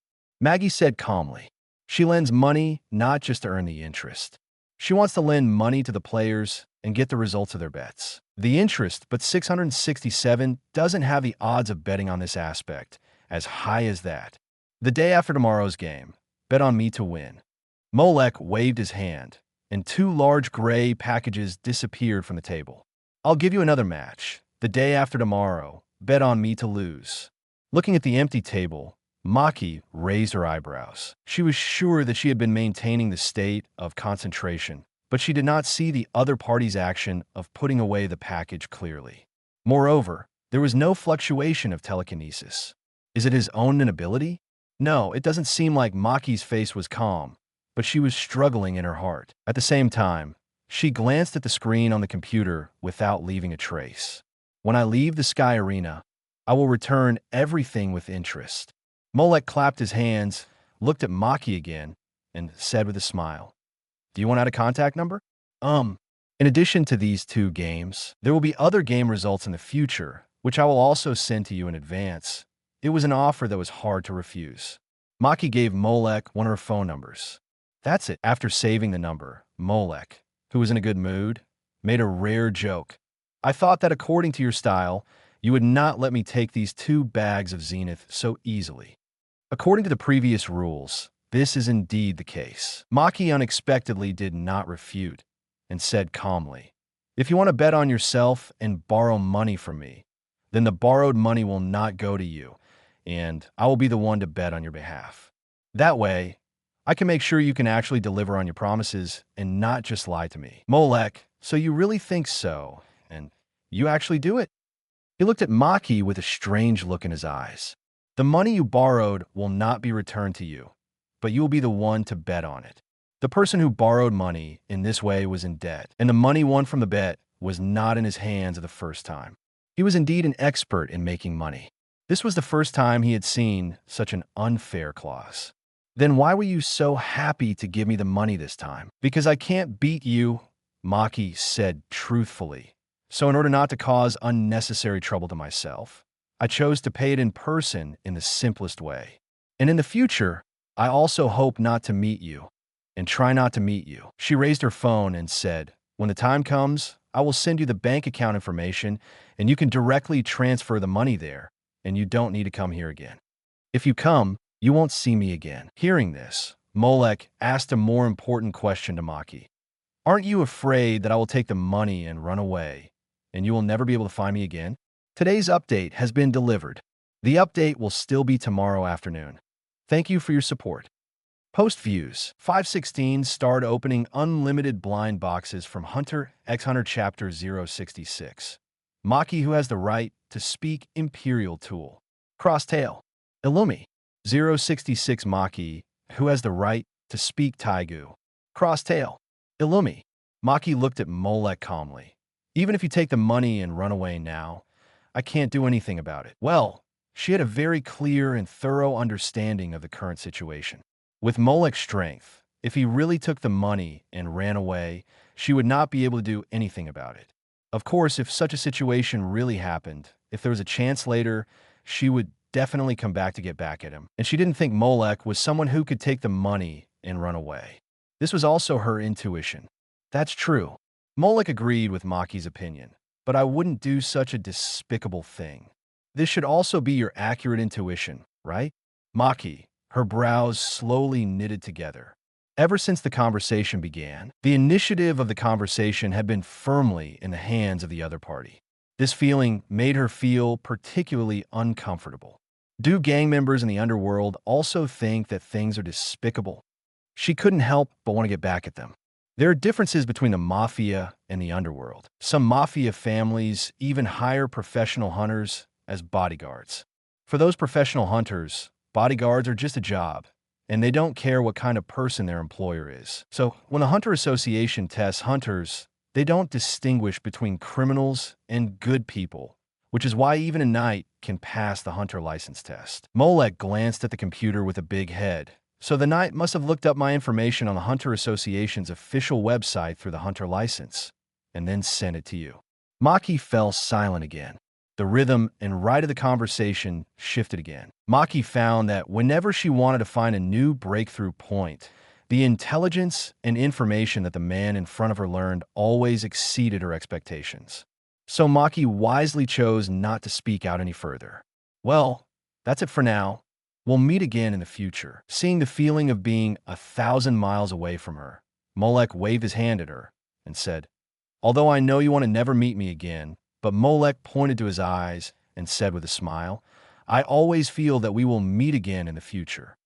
Maggie said calmly. She lends money not just to earn the interest. She wants to lend money to the players and get the results of their bets. The interest, but 667 doesn't have the odds of betting on this aspect as high as that. The day after tomorrow's game, bet on me to win. Molek waved his hand, and 2 large gray packages disappeared from the table. I'll give you another match. The day after tomorrow, bet on me to lose. Looking at the empty table, Maki raised her eyebrows. She was sure that she had been maintaining the state of concentration, but she did not see the other party's action of putting away the package clearly. Moreover, there was no fluctuation of telekinesis. Is it his own inability? No, it doesn't seem like Maki's face was calm, but she was struggling in her heart. At the same time, she glanced at the screen on the computer without leaving a trace. When I leave the Sky Arena, I will return everything with interest. Molek clapped his hands, looked at Maki again, and said with a smile, "Do you want out a contact number?" In addition to these 2 games, there will be other game results in the future, which I will also send to you in advance. It was an offer that was hard to refuse. Maki gave Molek one of her phone numbers. That's it. After saving the number, Molek, who was in a good mood, made a rare joke. I thought that according to your style, you would not let me take these 2 bags of Zenith so easily. According to the previous rules, this is indeed the case. Maki unexpectedly did not refute and said calmly, "If you want to bet on yourself and borrow money from me, then the borrowed money will not go to you, and I will be the one to bet on your behalf. That way, I can make sure you can actually deliver on your promises and not just lie to me." Molek, so you really think so, and you actually do it? He looked at Maki with a strange look in his eyes. The money you borrowed will not be returned to you, but you will be the one to bet on it. The person who borrowed money in this way was in debt, and the money won from the bet was not in his hands the first time. He was indeed an expert in making money. This was the first time he had seen such an unfair clause. "Then why were you so happy to give me the money this time?" "Because I can't beat you," Maki said truthfully. "So in order not to cause unnecessary trouble to myself, I chose to pay it in person in the simplest way. And in the future, I also hope not to meet you, and try not to meet you." She raised her phone and said, "When the time comes, I will send you the bank account information, and you can directly transfer the money there, and you don't need to come here again. If you come, you won't see me again." Hearing this, Molek asked a more important question to Maki. "Aren't you afraid that I will take the money and run away, and you will never be able to find me again?" Today's update has been delivered. The update will still be tomorrow afternoon. Thank you for your support. Post views. 516 starred opening unlimited blind boxes from Hunter x Hunter Chapter 066. Maki who has the right to speak Imperial Tool. Crosstail. Illumi. 066 Maki who has the right to speak Taigu. Crosstail. Illumi. Maki looked at Molek calmly. "Even if you take the money and run away now, I can't do anything about it." Well, she had a very clear and thorough understanding of the current situation. With Molek's strength, if he really took the money and ran away, she would not be able to do anything about it. Of course, if such a situation really happened, if there was a chance later, she would definitely come back to get back at him. And she didn't think Molek was someone who could take the money and run away. This was also her intuition. That's true. Molek agreed with Maki's opinion. But I wouldn't do such a despicable thing. This should also be your accurate intuition, right? Maki, her brows slowly knitted together. Ever since the conversation began, the initiative of the conversation had been firmly in the hands of the other party. This feeling made her feel particularly uncomfortable. Do gang members in the underworld also think that things are despicable? She couldn't help but want to get back at them. There are differences between the mafia and the underworld. Some mafia families even hire professional hunters as bodyguards. For those professional hunters, bodyguards are just a job, and they don't care what kind of person their employer is. So when the Hunter Association tests hunters, they don't distinguish between criminals and good people, which is why even a knight can pass the hunter license test. Molek glanced at the computer with a big head. So the knight must have looked up my information on the Hunter Association's official website through the hunter license, and then sent it to you. Maki fell silent again. The rhythm and rite of the conversation shifted again. Maki found that whenever she wanted to find a new breakthrough point, the intelligence and information that the man in front of her learned always exceeded her expectations. So Maki wisely chose not to speak out any further. Well, that's it for now. We'll meet again in the future. Seeing the feeling of being 1,000 miles away from her, Molek waved his hand at her and said, "Although I know you want to never meet me again," but Molek pointed to his eyes and said with a smile, "I always feel that we will meet again in the future.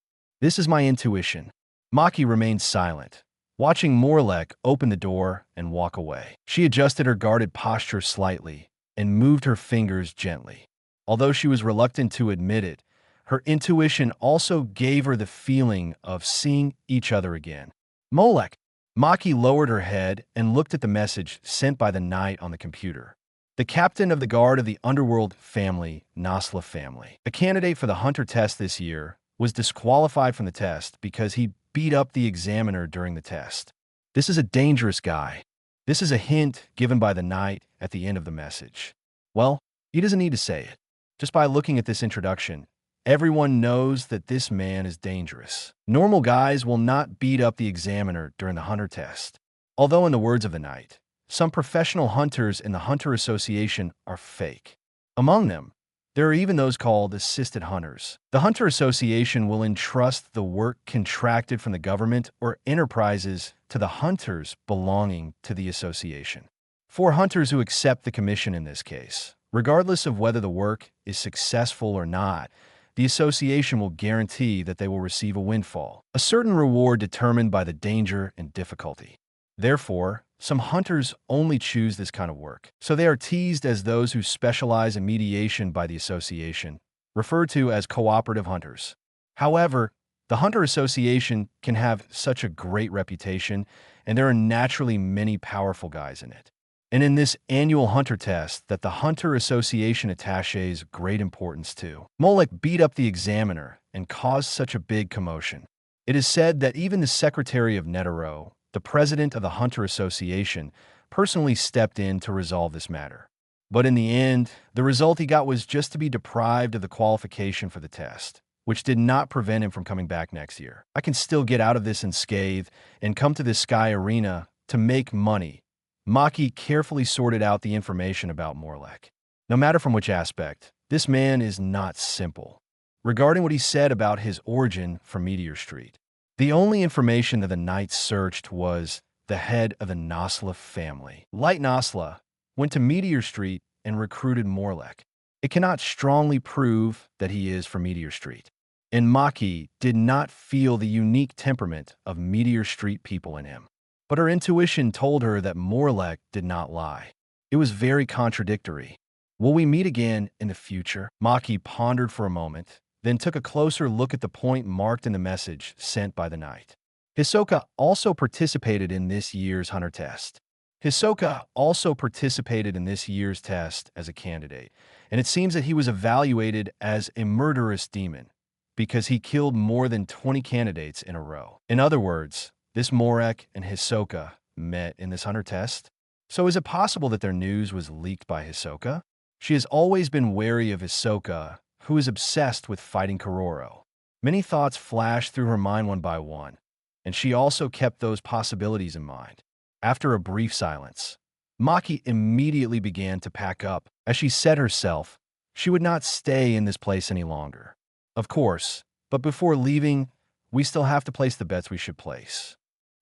This is my intuition." Maki remained silent, watching Molek open the door and walk away. She adjusted her guarded posture slightly and moved her fingers gently. Although she was reluctant to admit it, her intuition also gave her the feeling of seeing each other again. Molek. Maki lowered her head and looked at the message sent by the knight on the computer. The captain of the guard of the underworld family, Nasla family, a candidate for the hunter test this year, was disqualified from the test because he beat up the examiner during the test. This is a dangerous guy. This is a hint given by the knight at the end of the message. Well, he doesn't need to say it. Just by looking at this introduction, everyone knows that this man is dangerous. Normal guys will not beat up the examiner during the hunter test. Although in the words of the knight, some professional hunters in the Hunter Association are fake. Among them, there are even those called assisted hunters. The Hunter Association will entrust the work contracted from the government or enterprises to the hunters belonging to the association. For hunters who accept the commission in this case, regardless of whether the work is successful or not, the association will guarantee that they will receive a windfall, a certain reward determined by the danger and difficulty. Therefore, some hunters only choose this kind of work, so they are teased as those who specialize in mediation by the association, referred to as cooperative hunters. However, the Hunter Association can have such a great reputation, and there are naturally many powerful guys in it. And in this annual hunter test that the Hunter Association attaches great importance to. Molek beat up the examiner and caused such a big commotion. It is said that even the secretary of Netero, the president of the Hunter Association, personally stepped in to resolve this matter. But in the end, the result he got was just to be deprived of the qualification for the test, which did not prevent him from coming back next year. I can still get out of this unscathed and come to this sky arena to make money. Maki carefully sorted out the information about Molek. No matter from which aspect, this man is not simple. Regarding what he said about his origin from Meteor Street, the only information that the knight searched was the head of the Nasla family. Light Nasla went to Meteor Street and recruited Molek. It cannot strongly prove that he is from Meteor Street. And Maki did not feel the unique temperament of Meteor Street people in him. But her intuition told her that Molek did not lie. It was very contradictory. Will we meet again in the future? Maki pondered for a moment, then took a closer look at the point marked in the message sent by the knight. Hisoka also participated in this year's hunter test. Hisoka also participated in this year's test as a candidate, and it seems that he was evaluated as a murderous demon because he killed more than 20 candidates in a row. In other words, this Molek and Hisoka met in this hunter test. So is it possible that their news was leaked by Hisoka? She has always been wary of Hisoka, who is obsessed with fighting Kororo. Many thoughts flashed through her mind one by one, and she also kept those possibilities in mind. After a brief silence, Maki immediately began to pack up. As she said herself, she would not stay in this place any longer. Of course, but before leaving, we still have to place the bets we should place.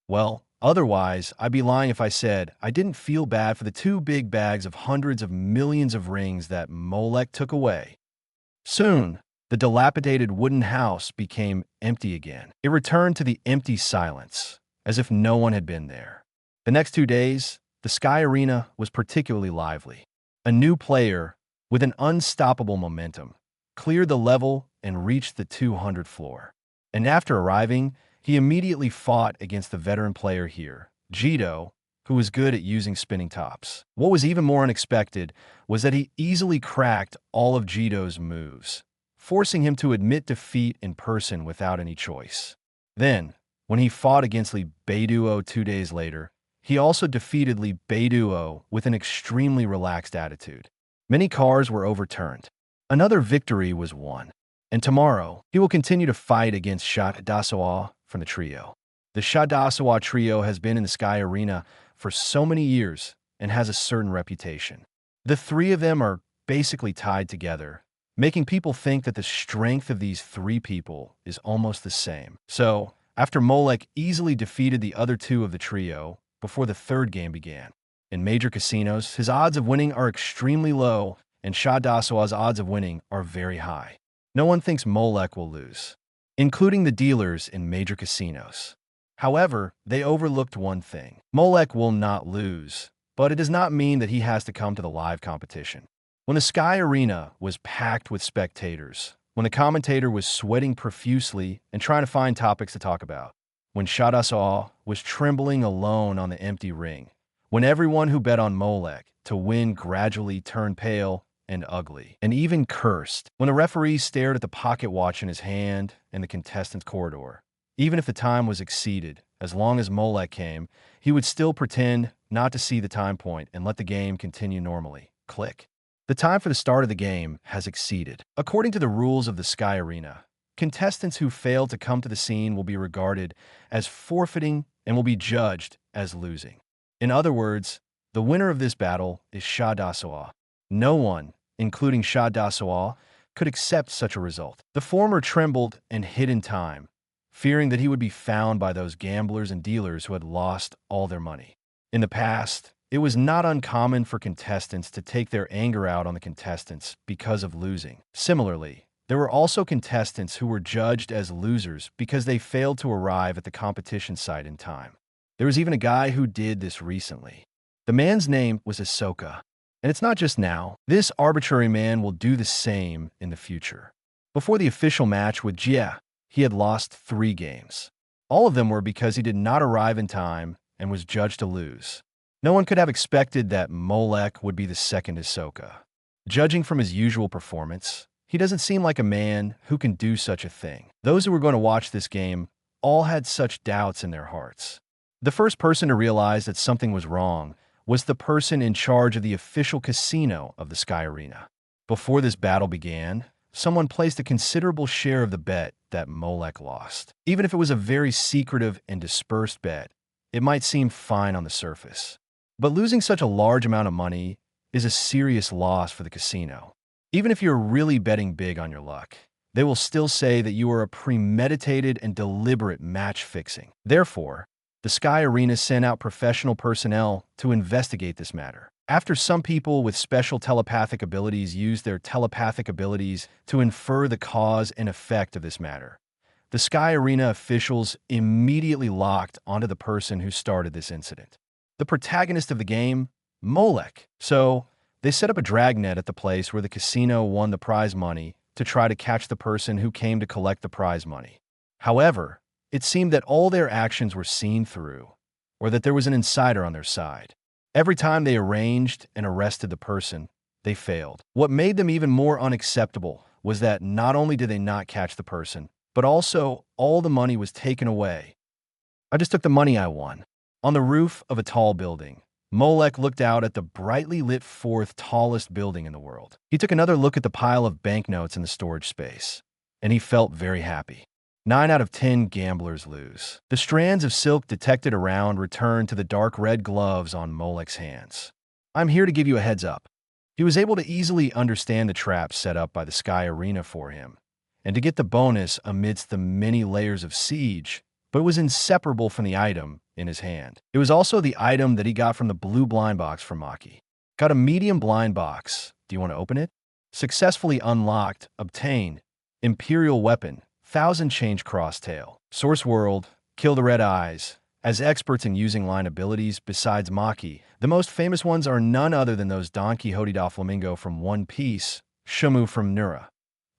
Well, otherwise, I'd be lying if I said I didn't feel bad for the 2 big bags of hundreds of millions of rings that Molek took away. Soon, the dilapidated wooden house became empty again. It returned to the empty silence, as if no one had been there. The next 2 days, the Sky Arena was particularly lively. A new player, with an unstoppable momentum, cleared the level and reached the 200th floor. And after arriving, he immediately fought against the veteran player here, Jito, who was good at using spinning tops. What was even more unexpected was that he easily cracked all of Jito's moves, forcing him to admit defeat in person without any choice. Then, when he fought against Lee Beiduo 2 days later, he also defeated Lee Beiduo with an extremely relaxed attitude. Many cars were overturned. Another victory was won. And tomorrow, he will continue to fight against Shadasawa from the trio. The Shadasawa trio has been in the Sky Arena for so many years and has a certain reputation. The three of them are basically tied together, making people think that the strength of these three people is almost the same. So, after Molek easily defeated the other two of the trio before the third game began, in major casinos, his odds of winning are extremely low, and Shadasawa's odds of winning are very high. No one thinks Molek will lose, including the dealers in major casinos. However, they overlooked one thing. Molek will not lose, but it does not mean that he has to come to the live competition. When the Sky Arena was packed with spectators, when the commentator was sweating profusely and trying to find topics to talk about, when Shadasawa was trembling alone on the empty ring, when everyone who bet on Molek to win gradually turned pale and ugly, and even cursed, when the referee stared at the pocket watch in his hand in the contestants' corridor. Even if the time was exceeded, as long as Molek came, he would still pretend not to see the time point and let the game continue normally. Click. The time for the start of the game has exceeded. According to the rules of the Sky Arena, contestants who fail to come to the scene will be regarded as forfeiting and will be judged as losing. In other words, the winner of this battle is Shadasawa. No one, including Shadasawa, could accept such a result. The former trembled and hid in time, fearing that he would be found by those gamblers and dealers who had lost all their money. In the past, it was not uncommon for contestants to take their anger out on the contestants because of losing. Similarly, there were also contestants who were judged as losers because they failed to arrive at the competition site in time. There was even a guy who did this recently. The man's name was Ahsoka. And it's not just now. This arbitrary man will do the same in the future. Before the official match with Jia, he had lost 3 games. All of them were because he did not arrive in time and was judged to lose. No one could have expected that Molek would be the second Ahsoka. Judging from his usual performance, he doesn't seem like a man who can do such a thing. Those who were going to watch this game all had such doubts in their hearts. The first person to realize that something was wrong was the person in charge of the official casino of the Sky Arena. Before this battle began, someone placed a considerable share of the bet that Molek lost. Even if it was a very secretive and dispersed bet, it might seem fine on the surface. But losing such a large amount of money is a serious loss for the casino. Even if you're really betting big on your luck, they will still say that you are a premeditated and deliberate match fixing. Therefore, the Sky Arena sent out professional personnel to investigate this matter. After some people with special telepathic abilities used their telepathic abilities to infer the cause and effect of this matter, the Sky Arena officials immediately locked onto the person who started this incident. The protagonist of the game, Molek. So, they set up a dragnet at the place where the casino won the prize money to try to catch the person who came to collect the prize money. However, it seemed that all their actions were seen through, or that there was an insider on their side. Every time they arranged and arrested the person, they failed. What made them even more unacceptable was that not only did they not catch the person, but also all the money was taken away. I just took the money I won. On the roof of a tall building, Molek looked out at the brightly lit 4th tallest building in the world. He took another look at the pile of banknotes in the storage space, and he felt very happy. 9 out of 10 gamblers lose. The strands of silk detected around returned to the dark red gloves on Molek's hands. I'm here to give you a heads up. He was able to easily understand the trap set up by the Sky Arena for him, and to get the bonus amidst the many layers of siege, but it was inseparable from the item in his hand. It was also the item that he got from the blue blind box from Maki. Got a medium blind box. Do you want to open it? Successfully unlocked, obtained, Imperial weapon, 1000 change crosstail. Source world, kill the red eyes. As experts in using line abilities besides Maki, the most famous ones are none other than those Don Quixote da Flamingo from One Piece, Shumu from Nura,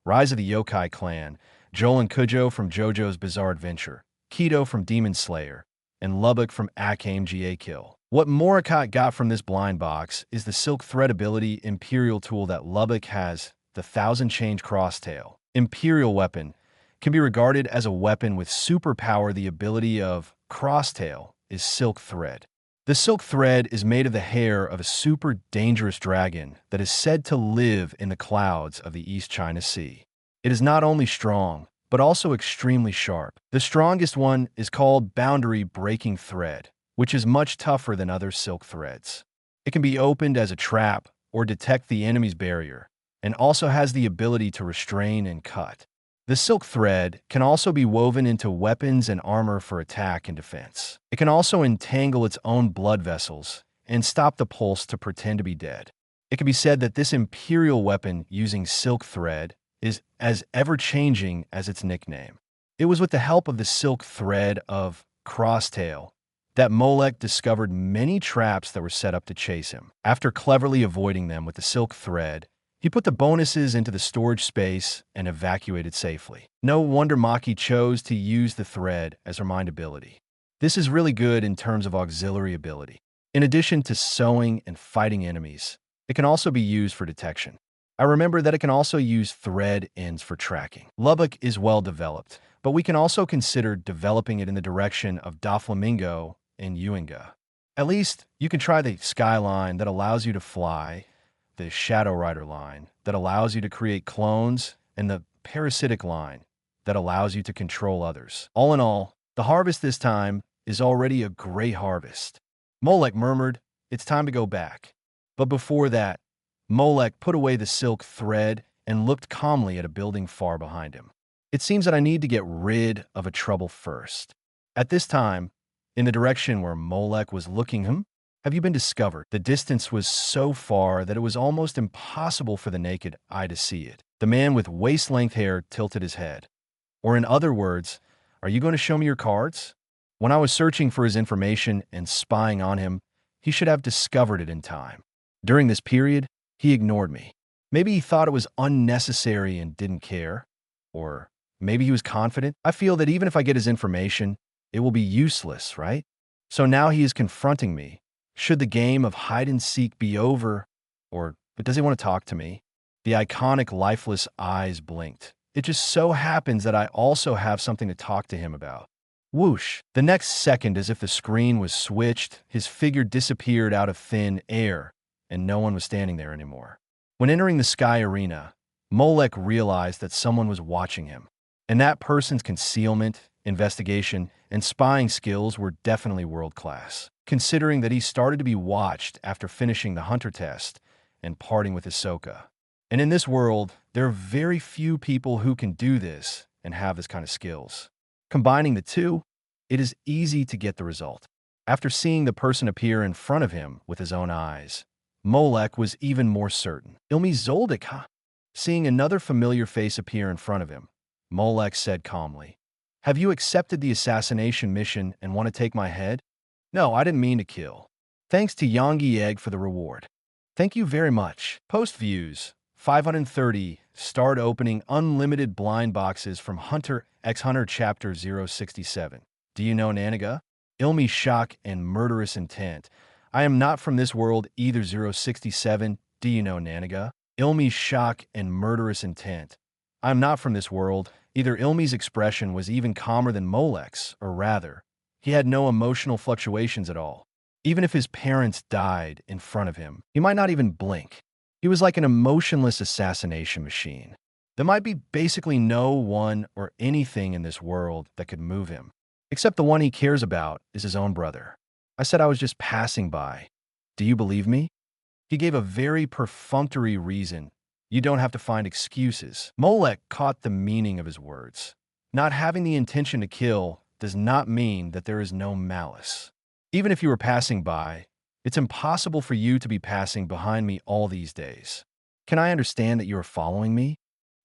Rise of the Yokai Clan, Joel and Kujo from JoJo's Bizarre Adventure, Kido from Demon Slayer, and Lubbock from Akame GA Kill. What Morikat got from this blind box is the Silk Thread ability Imperial tool that Lubbock has, the 1000 change crosstail. Imperial weapon can be regarded as a weapon with superpower. The ability of crosstail is Silk Thread. The silk thread is made of the hair of a super dangerous dragon that is said to live in the clouds of the East China Sea. It is not only strong, but also extremely sharp. The strongest one is called boundary-breaking thread, which is much tougher than other silk threads. It can be opened as a trap or detect the enemy's barrier, and also has the ability to restrain and cut. The silk thread can also be woven into weapons and armor for attack and defense. It can also entangle its own blood vessels and stop the pulse to pretend to be dead. It can be said that this imperial weapon using silk thread is as ever-changing as its nickname. It was with the help of the silk thread of Crosstail that Molek discovered many traps that were set up to chase him. After cleverly avoiding them with the silk thread, he put the bonuses into the storage space and evacuated safely. No wonder Maki chose to use the thread as her mind ability. This is really good in terms of auxiliary ability. In addition to sewing and fighting enemies, it can also be used for detection. I remember that it can also use thread ends for tracking. Lubbock is well developed, but we can also consider developing it in the direction of Doflamingo and Uinga. At least, you can try the Skyline that allows you to fly, the Shadow Rider line that allows you to create clones, and the Parasitic line that allows you to control others. All in all, the harvest this time is already a great harvest. Molek murmured, "It's time to go back." But before that, Molek put away the silk thread and looked calmly at a building far behind him. It seems that I need to get rid of a trouble first. At this time, in the direction where Molek was looking, have you been discovered? The distance was so far that it was almost impossible for the naked eye to see it. The man with waist-length hair tilted his head. Or in other words, are you going to show me your cards? When I was searching for his information and spying on him, he should have discovered it in time. During this period, he ignored me. Maybe he thought it was unnecessary and didn't care. Or maybe he was confident. I feel that even if I get his information, it will be useless, right? So now he is confronting me. Should the game of hide-and-seek be over? But does he want to talk to me? The iconic lifeless eyes blinked. It just so happens that I also have something to talk to him about. Whoosh! The next second, as if the screen was switched, his figure disappeared out of thin air, and no one was standing there anymore. When entering the Sky Arena, Molek realized that someone was watching him, and that person's concealment, investigation, and spying skills were definitely world-class, considering that he started to be watched after finishing the hunter test and parting with Hisoka. And in this world, there are very few people who can do this and have this kind of skills. Combining the two, it is easy to get the result. After seeing the person appear in front of him with his own eyes, Molek was even more certain. Ilmi Zoldyck, huh? Seeing another familiar face appear in front of him, Molek said calmly, "Have you accepted the assassination mission and want to take my head?" "No, I didn't mean to kill. Thanks to Yongi Egg for the reward." "Thank you very much." Post views, 530, start opening unlimited blind boxes from Hunter x Hunter Chapter 067. Do you know Nanaga? Ilmi shock and murderous intent. I am not from this world either. 067. Do you know Nanaga? Ilmi's shock and murderous intent. I am not from this world. Either. Ilmi's expression was even calmer than Molek's, or rather, he had no emotional fluctuations at all. Even if his parents died in front of him, he might not even blink. He was like an emotionless assassination machine. There might be basically no one or anything in this world that could move him, except the one he cares about is his own brother. I said I was just passing by. Do you believe me? He gave a very perfunctory reason. You don't have to find excuses. Molek caught the meaning of his words. Not having the intention to kill does not mean that there is no malice. Even if you were passing by, it's impossible for you to be passing behind me all these days. Can I understand that you are following me?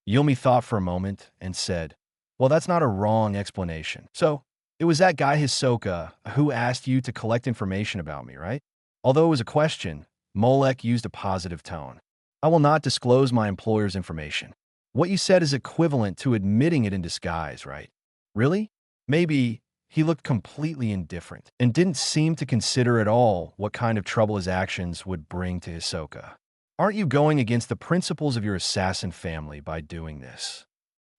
Yumi thought for a moment and said, well, that's not a wrong explanation. So, it was that guy Hisoka who asked you to collect information about me, right? Although it was a question, Molek used a positive tone. I will not disclose my employer's information. What you said is equivalent to admitting it in disguise, right? Really? Maybe. He looked completely indifferent and didn't seem to consider at all what kind of trouble his actions would bring to Hisoka. Aren't you going against the principles of your assassin family by doing this?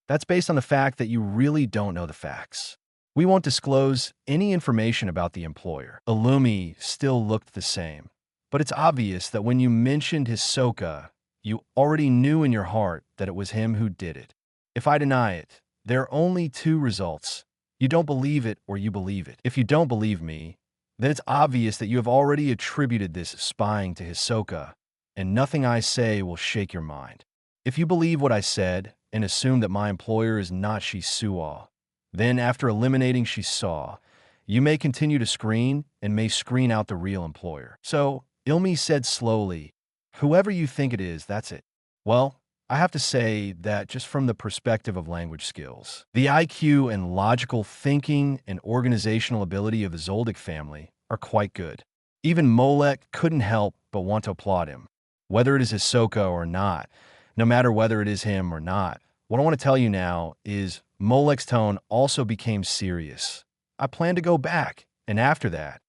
That's based on the fact that you really don't know the facts. We won't disclose any information about the employer. Illumi still looked the same, but it's obvious that when you mentioned Hisoka, you already knew in your heart that it was him who did it. If I deny it, there are only two results. You don't believe it or you believe it. If you don't believe me, then it's obvious that you have already attributed this spying to Hisoka, and nothing I say will shake your mind. If you believe what I said and assume that my employer is not Shisuo, then after eliminating Shisaw, you may continue to screen and may screen out the real employer. So, Ilmi said slowly, whoever you think it is, that's it. Well, I have to say that just from the perspective of language skills, the IQ and logical thinking and organizational ability of the Zoldyck family are quite good. Even Molek couldn't help but want to applaud him. Whether it is Hisoka or not, no matter whether it is him or not, what I want to tell you now is Molek's tone also became serious. I plan to go back, and after that,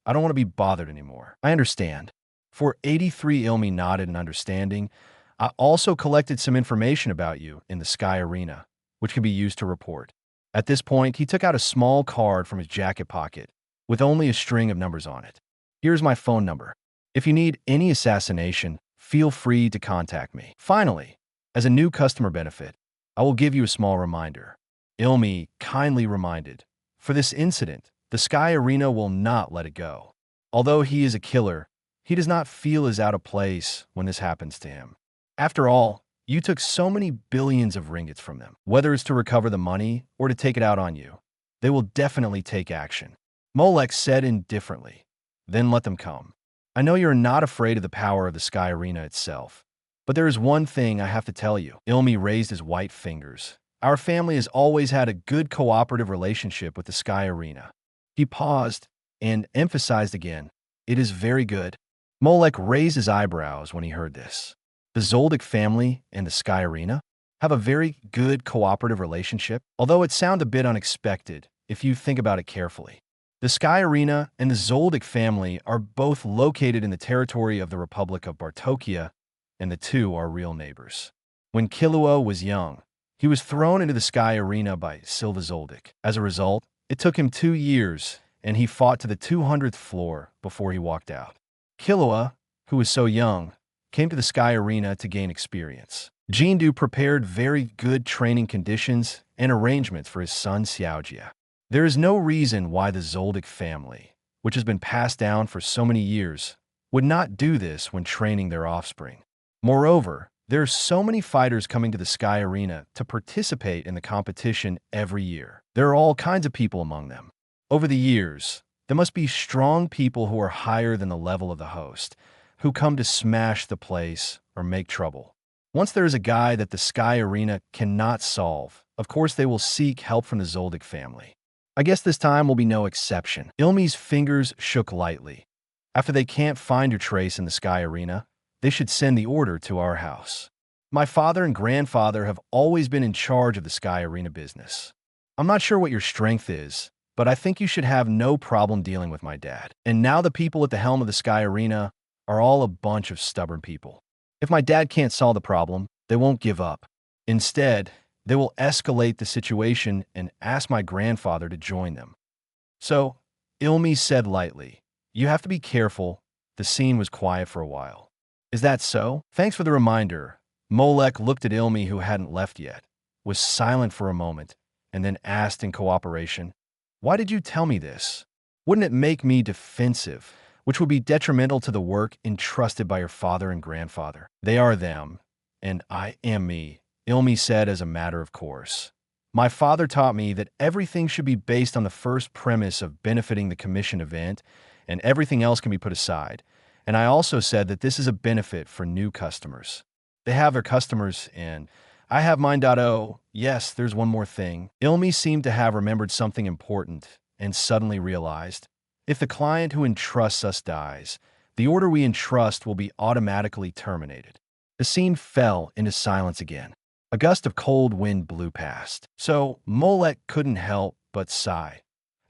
I don't want to be bothered anymore. I understand. For 83 Ilmi nodded in understanding. I also collected some information about you in the Sky Arena, which can be used to report. At this point, he took out a small card from his jacket pocket with only a string of numbers on it. Here's my phone number. If you need any assassination, feel free to contact me. Finally, as a new customer benefit, I will give you a small reminder. Ilmi kindly reminded, for this incident, the Sky Arena will not let it go. Although he is a killer, he does not feel as out of place when this happens to him. After all, you took so many billions of ringgits from them. Whether it's to recover the money or to take it out on you, they will definitely take action. Molek said indifferently, then let them come. I know you're not afraid of the power of the Sky Arena itself, but there is one thing I have to tell you. Ilmi raised his white fingers. Our family has always had a good cooperative relationship with the Sky Arena. He paused and emphasized again, it is very good. Molek raised his eyebrows when he heard this. The Zoldyck family and the Sky Arena have a very good cooperative relationship, although it sounds a bit unexpected if you think about it carefully. The Sky Arena and the Zoldyck family are both located in the territory of the Republic of Bartokia, and the two are real neighbors. When Killua was young, he was thrown into the Sky Arena by Silva Zoldyck. As a result, it took him 2 years, and he fought to the 200th floor before he walked out. Killua, who was so young, came to the Sky Arena to gain experience. Jindu prepared very good training conditions and arrangements for his son Xiaojia. There is no reason why the Zoldyck family, which has been passed down for so many years, would not do this when training their offspring. Moreover, there are so many fighters coming to the Sky Arena to participate in the competition every year. There are all kinds of people among them. Over the years, there must be strong people who are higher than the level of the host, who come to smash the place or make trouble. Once there is a guy that the Sky Arena cannot solve, of course they will seek help from the Zoldyck family. I guess this time will be no exception. Ilmi's fingers shook lightly. After they can't find your trace in the Sky Arena, they should send the order to our house. My father and grandfather have always been in charge of the Sky Arena business. I'm not sure what your strength is, but I think you should have no problem dealing with my dad. And now the people at the helm of the Sky Arena are all a bunch of stubborn people. If my dad can't solve the problem, they won't give up. Instead, they will escalate the situation and ask my grandfather to join them. So, Ilmi said lightly, you have to be careful. The scene was quiet for a while. Is that so? Thanks for the reminder. Molek looked at Ilmi, who hadn't left yet, was silent for a moment, and then asked in cooperation, why did you tell me this? Wouldn't it make me defensive, which would be detrimental to the work entrusted by your father and grandfather? They are them, and I am me, Ilmi said as a matter of course. My father taught me that everything should be based on the first premise of benefiting the commission event, and everything else can be put aside. And I also said that this is a benefit for new customers. They have their customers, and I have mine. Oh, yes, there's one more thing. Ilmi seemed to have remembered something important and suddenly realized, if the client who entrusts us dies, the order we entrust will be automatically terminated. The scene fell into silence again. A gust of cold wind blew past. So Molek couldn't help but sigh.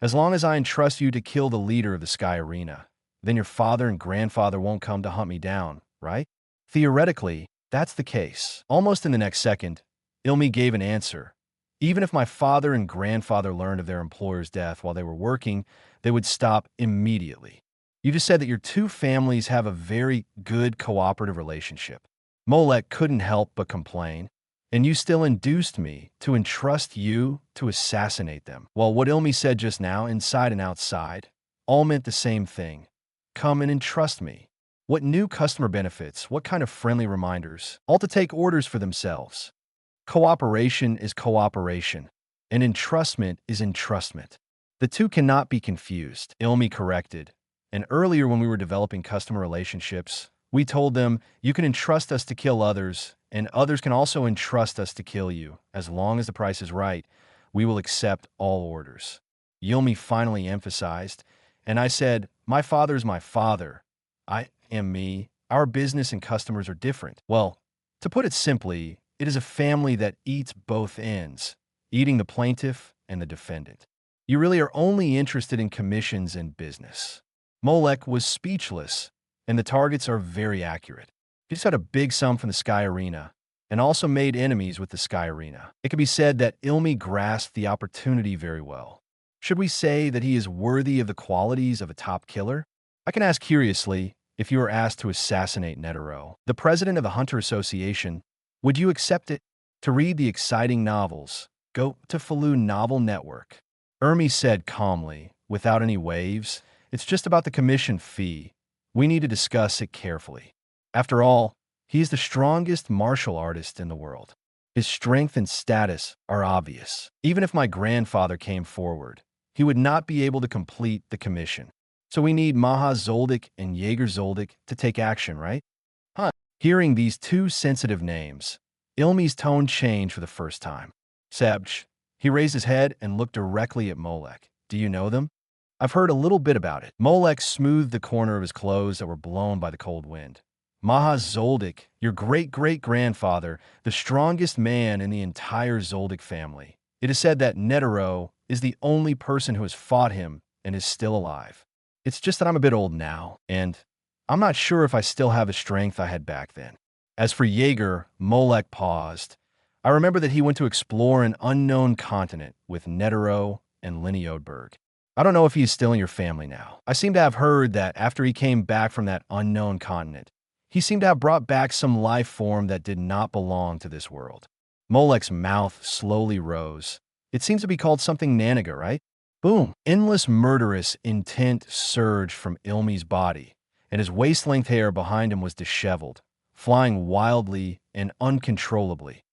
As long as I entrust you to kill the leader of the Sky Arena, then your father and grandfather won't come to hunt me down, right? Theoretically, that's the case. Almost in the next second, Ilmi gave an answer, Even if my father and grandfather learned of their employer's death while they were working, they would stop immediately. You just said that your two families have a very good cooperative relationship. Molek couldn't help but complain, and you still induced me to entrust you to assassinate them. Well, what Ilmi said just now, inside and outside, all meant the same thing. Come and entrust me. What new customer benefits? What kind of friendly reminders? All to take orders for themselves. Cooperation is cooperation, and entrustment is entrustment. The two cannot be confused, Ilmi corrected. And earlier when we were developing customer relationships, we told them, you can entrust us to kill others, and others can also entrust us to kill you. As long as the price is right, we will accept all orders. Ilmi finally emphasized, and I said, my father is my father. I am me. Our business and customers are different. Well, to put it simply, it is a family that eats both ends, eating the plaintiff and the defendant. You really are only interested in commissions and business. Molek was speechless, and the targets are very accurate. He just had a big sum from the Sky Arena, and also made enemies with the Sky Arena. It can be said that Ilmi grasped the opportunity very well. Should we say that he is worthy of the qualities of a top killer? I can ask curiously, if you were asked to assassinate Netero, the president of the Hunter Association, would you accept it? To read the exciting novels, go to Falun Novel Network. Irmi said calmly, without any waves, it's just about the commission fee. We need to discuss it carefully. After all, he is the strongest martial artist in the world. His strength and status are obvious. Even if my grandfather came forward, he would not be able to complete the commission. So we need Maha Zoldyck and Jaeger Zoldyck to take action, right? Hearing these two sensitive names, Ilmi's tone changed for the first time. Sebj. He raised his head and looked directly at Molek. Do you know them? I've heard a little bit about it. Molek smoothed the corner of his clothes that were blown by the cold wind. Maha Zoldyck, your great-great-grandfather, the strongest man in the entire Zoldyck family. It is said that Netero is the only person who has fought him and is still alive. It's just that I'm a bit old now, and I'm not sure if I still have the strength I had back then. As for Jaeger, Molek paused. I remember that he went to explore an unknown continent with Netero and Lenny Odberg. I don't know if he is still in your family now. I seem to have heard that after he came back from that unknown continent, he seemed to have brought back some life form that did not belong to this world. Molek's mouth slowly rose. It seems to be called something Nanaga, right? Boom. Endless murderous intent surged from Ilmi's body, and his waist-length hair behind him was disheveled, flying wildly and uncontrollably.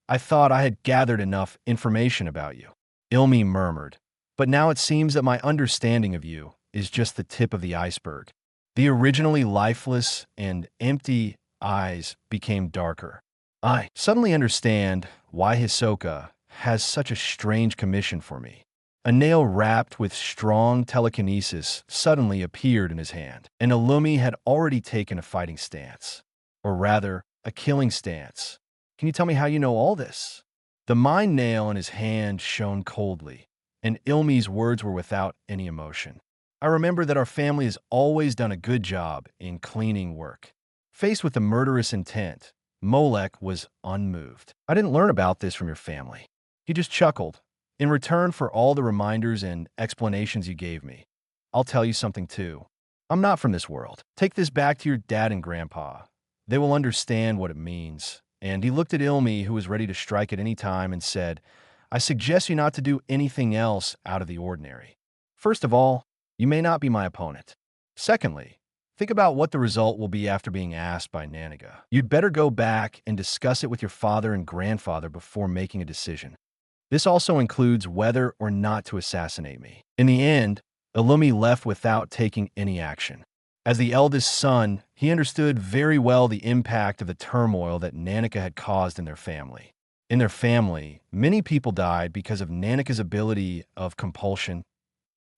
I thought I had gathered enough information about you, Ilmi murmured. But now it seems that my understanding of you is just the tip of the iceberg. The originally lifeless and empty eyes became darker. I suddenly understand why Hisoka has such a strange commission for me. A nail wrapped with strong telekinesis suddenly appeared in his hand, and Illumi had already taken a fighting stance. Or rather, a killing stance. Can you tell me how you know all this? The mind nail in his hand shone coldly, and Ilmi's words were without any emotion. I remember that our family has always done a good job in cleaning work. Faced with the murderous intent, Molek was unmoved. I didn't learn about this from your family. He just chuckled. In return for all the reminders and explanations you gave me, I'll tell you something too. I'm not from this world. Take this back to your dad and grandpa. They will understand what it means. And he looked at Ilmi, who was ready to strike at any time, and said, I suggest you not to do anything else out of the ordinary. First of all, you may not be my opponent. Secondly, think about what the result will be after being asked by Nanaga. You'd better go back and discuss it with your father and grandfather before making a decision. This also includes whether or not to assassinate me. In the end, Illumi left without taking any action. As the eldest son, he understood very well the impact of the turmoil that Nanaga had caused in their family. In their family, many people died because of Nanaka's ability of compulsion,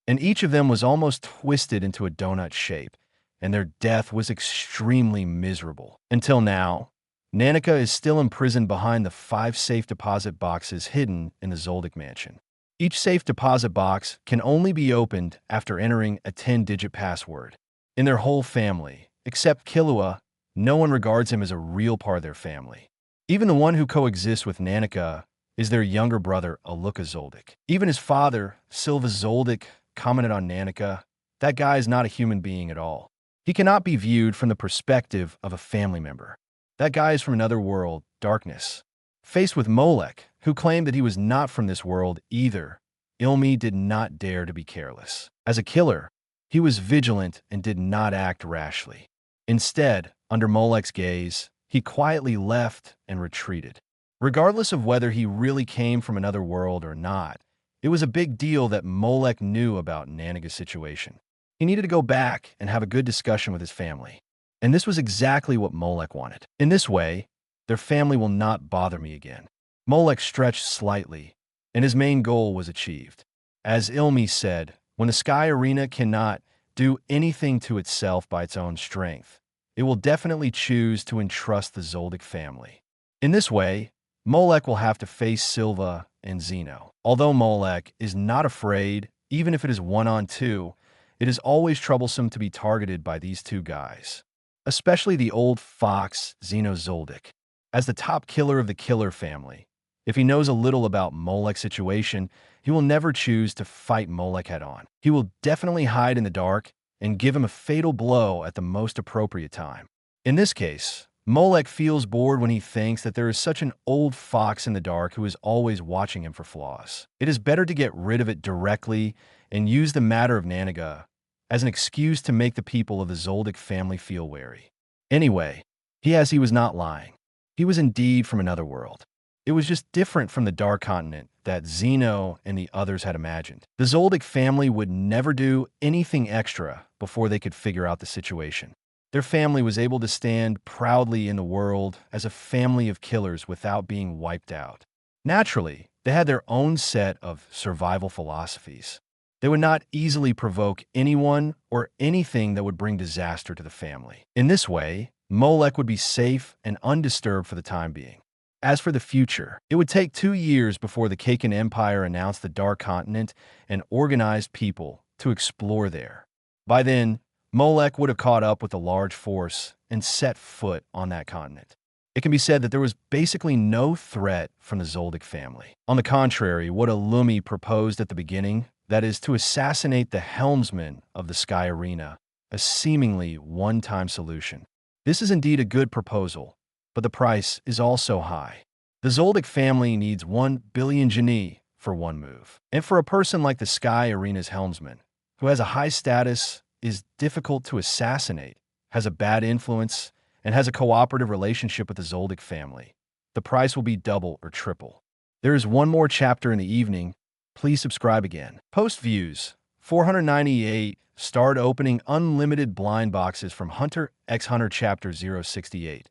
and each of them was almost twisted into a donut shape, and their death was extremely miserable. Until now, Nanaka is still imprisoned behind the 5 safe deposit boxes hidden in the Zoldyck mansion. Each safe deposit box can only be opened after entering a 10-digit password. In their whole family, except Killua, no one regards him as a real part of their family. Even the one who coexists with Nanaka is their younger brother, Aluka Zoldyck. Even his father, Silva Zoldyck, commented on Nanika, "That guy is not a human being at all. He cannot be viewed from the perspective of a family member. That guy is from another world, darkness." Faced with Molek, who claimed that he was not from this world either, Ilmi did not dare to be careless. As a killer, he was vigilant and did not act rashly. Instead, under Molek's gaze, he quietly left and retreated. Regardless of whether he really came from another world or not, it was a big deal that Molek knew about Nanaga's situation. He needed to go back and have a good discussion with his family. And this was exactly what Molek wanted. In this way, their family will not bother me again. Molek stretched slightly, and his main goal was achieved. As Ilmi said, when the Sky Arena cannot do anything to itself by its own strength, it will definitely choose to entrust the Zoldyck family. In this way, Molek will have to face Silva and Zeno. Although Molek is not afraid, even if it is 1-on-2, it is always troublesome to be targeted by these two guys, especially the old fox Zeno Zoldyck. As the top killer of the killer family, if he knows a little about Molek's situation, he will never choose to fight Molek head-on. He will definitely hide in the dark and give him a fatal blow at the most appropriate time. In this case, Molek feels bored when he thinks that there is such an old fox in the dark who is always watching him for flaws. It is better to get rid of it directly and use the matter of Nanaga as an excuse to make the people of the Zoldyck family feel wary. Anyway, he was not lying. He was indeed from another world. It was just different from the Dark Continent that Zeno and the others had imagined. The Zoldyck family would never do anything extra before they could figure out the situation. Their family was able to stand proudly in the world as a family of killers without being wiped out. Naturally, they had their own set of survival philosophies. They would not easily provoke anyone or anything that would bring disaster to the family. In this way, Molek would be safe and undisturbed for the time being. As for the future, it would take 2 years before the Kaken Empire announced the Dark Continent and organized people to explore there. By then, Molek would have caught up with a large force and set foot on that continent. It can be said that there was basically no threat from the Zoldyck family. On the contrary, what Ilmi proposed at the beginning, that is, to assassinate the helmsman of the Sky Arena, a seemingly one-time solution. This is indeed a good proposal, but the price is also high. The Zoldyck family needs 1 billion genie for one move. And for a person like the Sky Arena's helmsman, who has a high status, is difficult to assassinate, has a bad influence, and has a cooperative relationship with the Zoldyck family, the price will be double or triple. There is one more chapter in the evening. Please subscribe again. Post views, 498, starred opening unlimited blind boxes from Hunter x Hunter Chapter 068.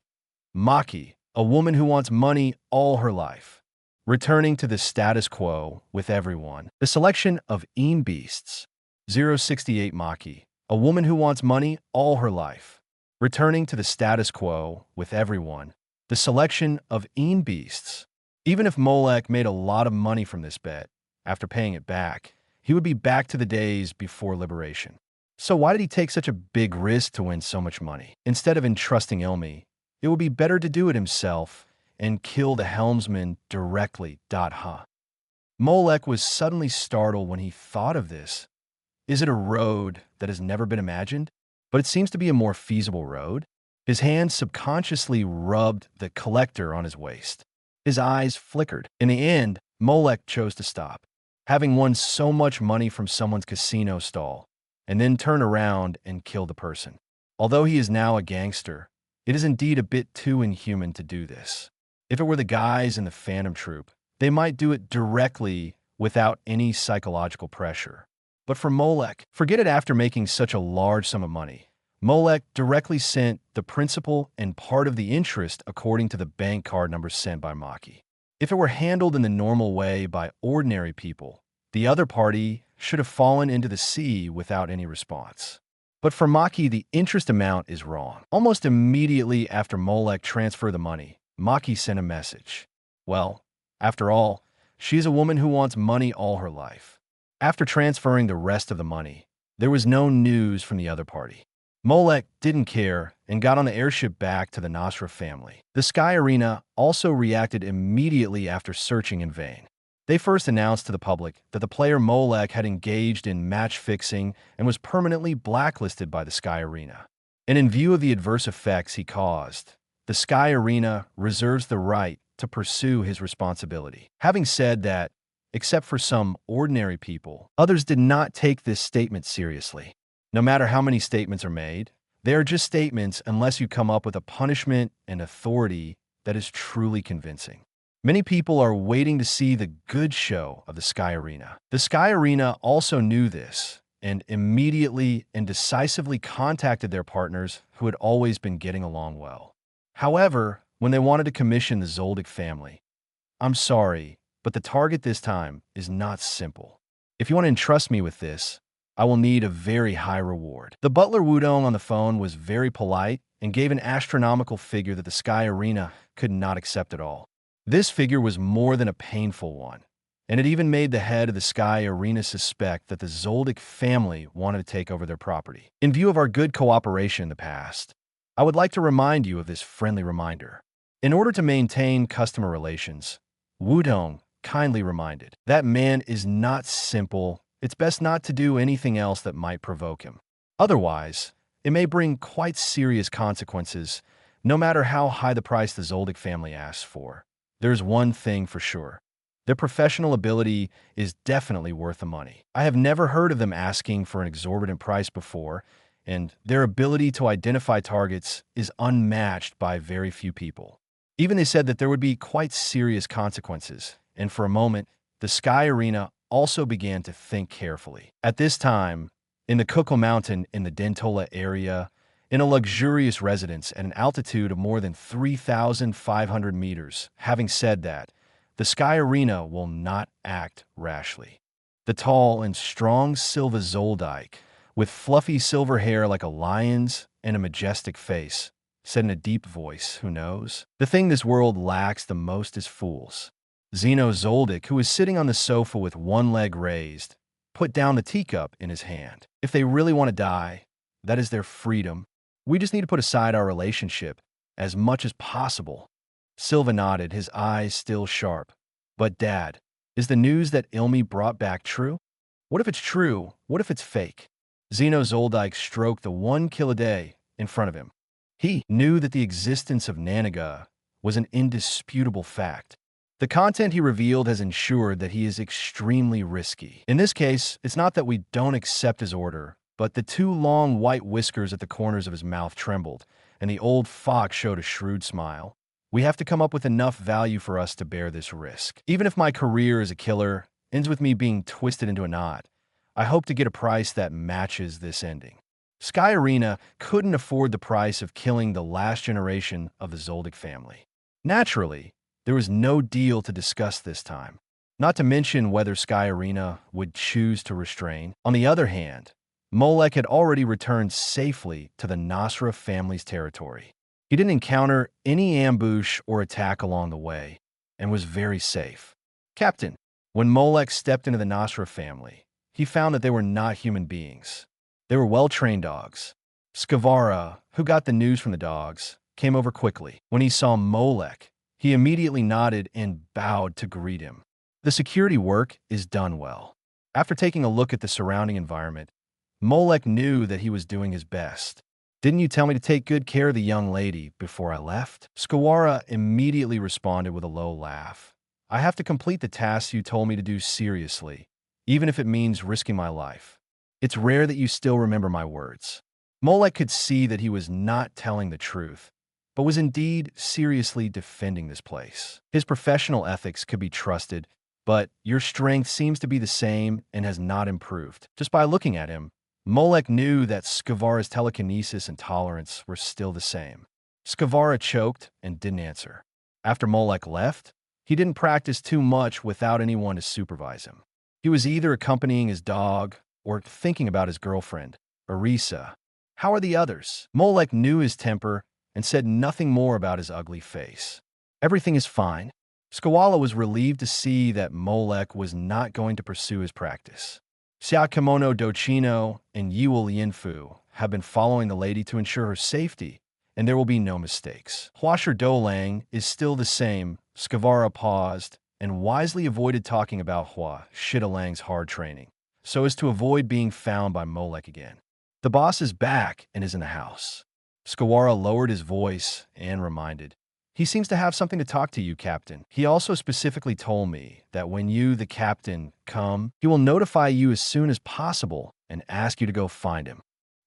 Maki, a woman who wants money all her life. Returning to the status quo with everyone. The selection of beasts. 068 Maki, a woman who wants money all her life. Returning to the status quo with everyone. The selection of beasts. Even if Molek made a lot of money from this bet, after paying it back, he would be back to the days before liberation. So why did he take such a big risk to win so much money? Instead of entrusting Ilmi, it would be better to do it himself and kill the helmsman directly. Molek was suddenly startled when he thought of this. Is it a road that has never been imagined? But it seems to be a more feasible road. His hand subconsciously rubbed the collector on his waist. His eyes flickered. In the end, Molek chose to stop. Having won so much money from someone's casino stall, and then turn around and kill the person. Although he is now a gangster, it is indeed a bit too inhuman to do this. If it were the guys in the Phantom Troop, they might do it directly without any psychological pressure. But for Molek, forget it. After making such a large sum of money, Molek directly sent the principal and part of the interest according to the bank card number sent by Maki. If it were handled in the normal way by ordinary people, the other party should have fallen into the sea without any response. But for Maki, the interest amount is wrong. Almost immediately after Molek transferred the money, Maki sent a message. Well, after all, she is a woman who wants money all her life. After transferring the rest of the money, there was no news from the other party. Molek didn't care and got on the airship back to the Nasra family. The Sky Arena also reacted immediately after searching in vain. They first announced to the public that the player Molek had engaged in match fixing and was permanently blacklisted by the Sky Arena. And in view of the adverse effects he caused, the Sky Arena reserves the right to pursue his responsibility. Having said that, except for some ordinary people, others did not take this statement seriously. No matter how many statements are made, they are just statements unless you come up with a punishment and authority that is truly convincing. Many people are waiting to see the good show of the Sky Arena. The Sky Arena also knew this and immediately and decisively contacted their partners who had always been getting along well. However, when they wanted to commission the Zoldyck family, I'm sorry, but the target this time is not simple. If you want to entrust me with this, I will need a very high reward. The butler Wudong on the phone was very polite and gave an astronomical figure that the Sky Arena could not accept at all. This figure was more than a painful one, and it even made the head of the Sky Arena suspect that the Zoldyck family wanted to take over their property. In view of our good cooperation in the past, I would like to remind you of this friendly reminder. In order to maintain customer relations, Wudong kindly reminded, that man is not simple. It's best not to do anything else that might provoke him. Otherwise, it may bring quite serious consequences, no matter how high the price the Zoldyck family asks for. There's one thing for sure. Their professional ability is definitely worth the money. I have never heard of them asking for an exorbitant price before, and their ability to identify targets is unmatched by very few people. Even they said that there would be quite serious consequences, and for a moment, the Sky Arena also began to think carefully. At this time, in the Kukul Mountain in the Dentola area, in a luxurious residence at an altitude of more than 3,500 meters. Having said that, the Sky Arena will not act rashly. The tall and strong Silva Zoldyck, with fluffy silver hair like a lion's and a majestic face, said in a deep voice, who knows? The thing this world lacks the most is fools. Zeno Zoldyck, who was sitting on the sofa with one leg raised, put down the teacup in his hand. If they really want to die, that is their freedom. We just need to put aside our relationship as much as possible. Silva nodded, his eyes still sharp. But Dad, is the news that Ilmi brought back true? What if it's true? What if it's fake? Zeno Zoldyck stroked the 1 kill a day in front of him. He knew that the existence of Nanaga was an indisputable fact. The content he revealed has ensured that he is extremely risky. In this case, it's not that we don't accept his order, but the 2 long white whiskers at the corners of his mouth trembled, and the old fox showed a shrewd smile. We have to come up with enough value for us to bear this risk. Even if my career as a killer ends with me being twisted into a knot, I hope to get a price that matches this ending. Sky Arena couldn't afford the price of killing the last generation of the Zoldyck family. Naturally, there was no deal to discuss this time, not to mention whether Sky Arena would choose to restrain. On the other hand, Molek had already returned safely to the Nasra family's territory. He didn't encounter any ambush or attack along the way, and was very safe. Captain, when Molek stepped into the Nasra family, he found that they were not human beings. They were well-trained dogs. Skavara, who got the news from the dogs, came over quickly. When he saw Molek, he immediately nodded and bowed to greet him. The security work is done well. After taking a look at the surrounding environment, Molek knew that he was doing his best. Didn't you tell me to take good care of the young lady before I left? Skawara immediately responded with a low laugh. I have to complete the tasks you told me to do seriously, even if it means risking my life. It's rare that you still remember my words. Molek could see that he was not telling the truth, but was indeed seriously defending this place. His professional ethics could be trusted, but your strength seems to be the same and has not improved. Just by looking at him, Molek knew that Skavara's telekinesis and tolerance were still the same. Skavara choked and didn't answer. After Molek left, he didn't practice too much without anyone to supervise him. He was either accompanying his dog or thinking about his girlfriend, Arisa. How are the others? Molek knew his temper and said nothing more about his ugly face. Everything is fine. Skawala was relieved to see that Molek was not going to pursue his practice. Siakamono Dochino and Yul Yinfu have been following the lady to ensure her safety and there will be no mistakes. Huasher Dolang is still the same. Skavara paused and wisely avoided talking about Hua Shidalang's hard training, so as to avoid being found by Molek again. The boss is back and is in the house. Skawara lowered his voice and reminded, "He seems to have something to talk to you, Captain. He also specifically told me that when you, the Captain, come, he will notify you as soon as possible and ask you to go find him."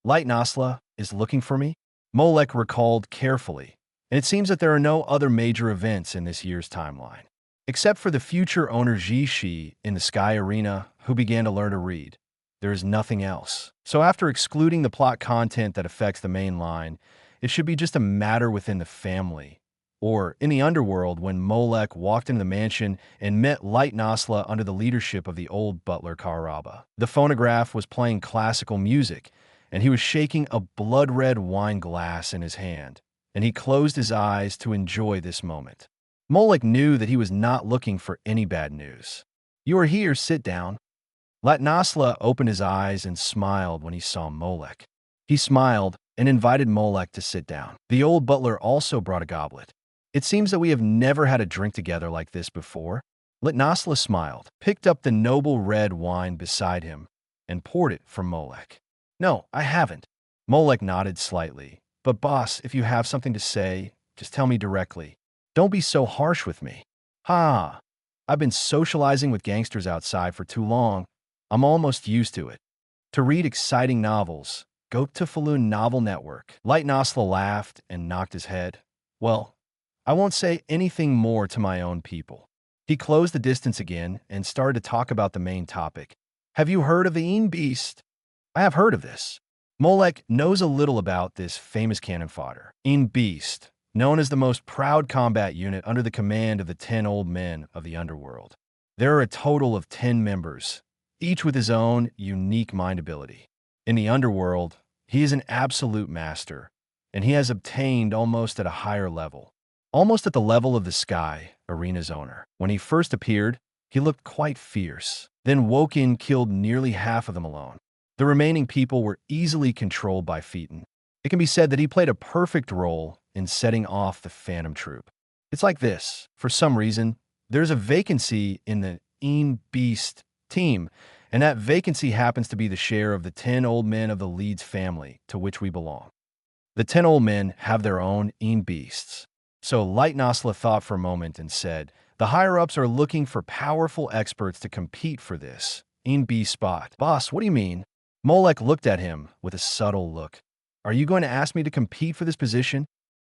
Light Nasla is looking for me? Molek recalled carefully, and it seems that there are no other major events in this year's timeline, except for the future owner Jishi in the Sky Arena who began to learn to read. There is nothing else. So after excluding the plot content that affects the main line, it should be just a matter within the family, or in the underworld when Molek walked into the mansion and met Light Nasla under the leadership of the old butler Karaba. The phonograph was playing classical music, and he was shaking a blood-red wine glass in his hand, and he closed his eyes to enjoy this moment. Molek knew that he was not looking for any bad news. "You are here, sit down." Light Nasla opened his eyes and smiled when he saw Molek. He smiled and invited Molek to sit down. The old butler also brought a goblet. "It seems that we have never had a drink together like this before." Litnasla smiled, picked up the noble red wine beside him, and poured it for Molek. "No, I haven't." Molek nodded slightly. "But boss, if you have something to say, just tell me directly. Don't be so harsh with me." "Ha! I've been socializing with gangsters outside for too long. I'm almost used to it. To read exciting novels, go to Falun Novel Network." Light Nasla laughed and knocked his head. "Well, I won't say anything more to my own people." He closed the distance again and started to talk about the main topic. "Have you heard of the Een Beast?" "I have heard of this." Molek knows a little about this famous cannon fodder. Een Beast, known as the most proud combat unit under the command of the 10 old men of the underworld. There are a total of 10 members, each with his own unique mind ability. In the underworld, he is an absolute master, and he has obtained almost at a higher level, almost at the level of the Sky Arena's owner. When he first appeared, he looked quite fierce. Then Woken killed nearly half of them alone. The remaining people were easily controlled by Phaeton. It can be said that he played a perfect role in setting off the Phantom Troop. It's like this. For some reason, there's a vacancy in the Een Beast team, and that vacancy happens to be the share of the 10 old men of the Leeds family to which we belong. The 10 old men have their own Een Beasts. So Light Nasla thought for a moment and said, "The higher-ups are looking for powerful experts to compete for this Een Beast spot." "Boss, what do you mean?" Molek looked at him with a subtle look. "Are you going to ask me to compete for this position?"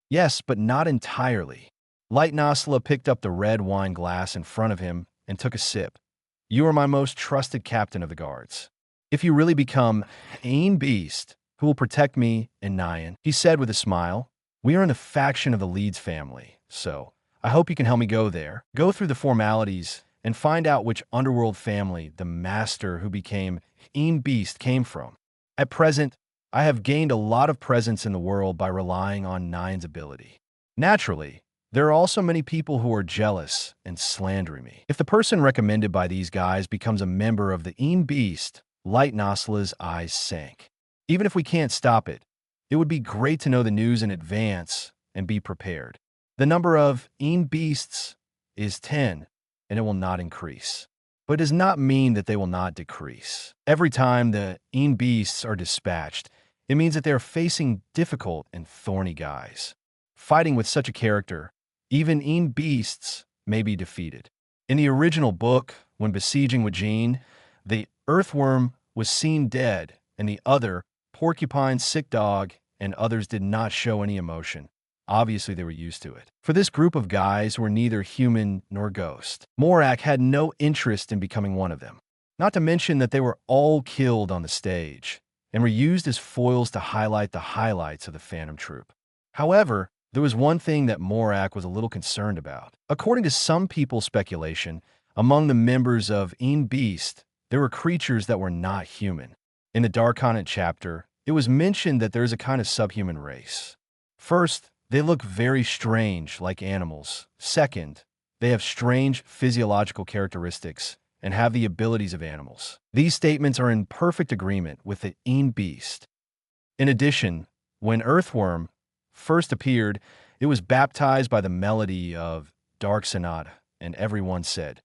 "Yes, but not entirely." Light Nasla picked up the red wine glass in front of him and took a sip. "You are my most trusted captain of the guards. If you really become Een Beast, who will protect me and Nyan," he said with a smile. "We are in the faction of the Leeds family, so I hope you can help me go there, go through the formalities, and find out which underworld family the master who became Een Beast came from. At present, I have gained a lot of presence in the world by relying on Nyan's ability. Naturally, there are also many people who are jealous and slandering me. If the person recommended by these guys becomes a member of the Een Beast," Light Nasla's eyes sank. "Even if we can't stop it, it would be great to know the news in advance and be prepared. The number of Een Beasts is 10, and it will not increase. But it does not mean that they will not decrease. Every time the Een Beasts are dispatched, it means that they are facing difficult and thorny guys. Fighting with such a character, even Een Beasts may be defeated. In the original book, when besieging Wajin, the earthworm was seen dead, and the other, Porcupine, Sick Dog, and others did not show any emotion. Obviously, they were used to it. For this group of guys who were neither human nor ghost, Morak had no interest in becoming one of them. Not to mention that they were all killed on the stage, and were used as foils to highlight the highlights of the Phantom Troop. However, there was one thing that Morak was a little concerned about. According to some people's speculation, among the members of Een Beast, there were creatures that were not human. In the Dark Continent chapter, it was mentioned that there is a kind of subhuman race. First, they look very strange, like animals. Second, they have strange physiological characteristics and have the abilities of animals. These statements are in perfect agreement with the Een Beast. In addition, when Earthworm, first appeared, it was baptized by the melody of Dark Sonata, and everyone said,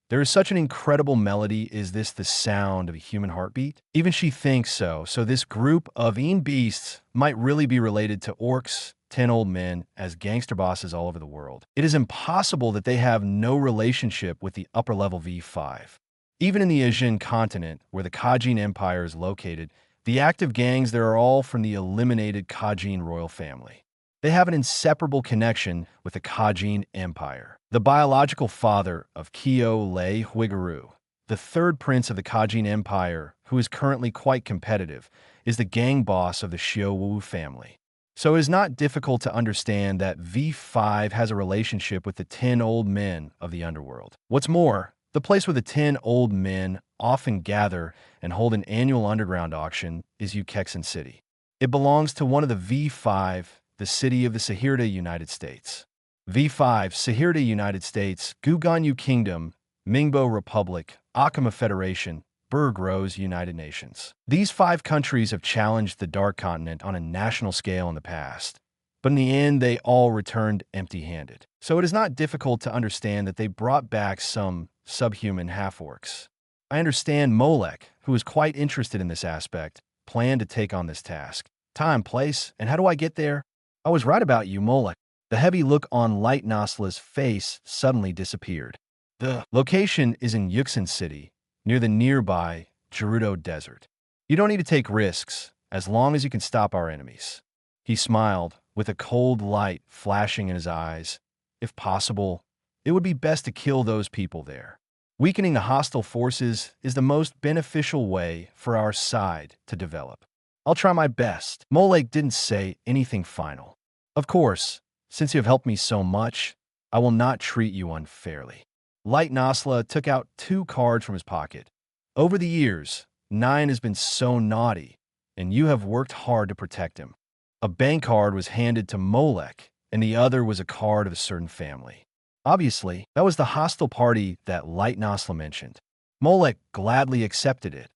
"There is such an incredible melody. Is this the sound of a human heartbeat?" Even she thinks so. So this group of beasts might really be related to orcs, 10 old men, as gangster bosses all over the world. It is impossible that they have no relationship with the upper-level V5. Even in the Asian continent, where the Kajin Empire is located, the active gangs there are all from the eliminated Kajin royal family. They have an inseparable connection with the Kajin Empire. The biological father of Kyo Lei Huigaru, the third prince of the Kajin Empire, who is currently quite competitive, is the gang boss of the Xiao family. So it is not difficult to understand that V5 has a relationship with the 10 old men of the underworld. What's more, the place where the 10 old men often gather and hold an annual underground auction is Ukexin City. It belongs to one of the V5, the city of the Sahirda United States. V5, Sahirda United States, Guganyu Kingdom, Mingbo Republic, Akama Federation, Burgros United Nations. These 5 countries have challenged the Dark Continent on a national scale in the past, but in the end they all returned empty-handed. So it is not difficult to understand that they brought back some subhuman half-orcs. I understand Molek, who is quite interested in this aspect, planned to take on this task. Time, place, and how do I get there? I was right about you, Molek. The heavy look on Light Nasla's face suddenly disappeared. The location is in Yuxin City, near the nearby Gerudo Desert. You don't need to take risks, as long as you can stop our enemies. He smiled, with a cold light flashing in his eyes. If possible, it would be best to kill those people there. Weakening the hostile forces is the most beneficial way for our side to develop. I'll try my best. Molek didn't say anything final. Of course, since you have helped me so much, I will not treat you unfairly. Light Nasla took out 2 cards from his pocket. Over the years, 9 has been so naughty, and you have worked hard to protect him. A bank card was handed to Molek, and the other was a card of a certain family. Obviously, that was the hostile party that Light Nasla mentioned. Molek gladly accepted it,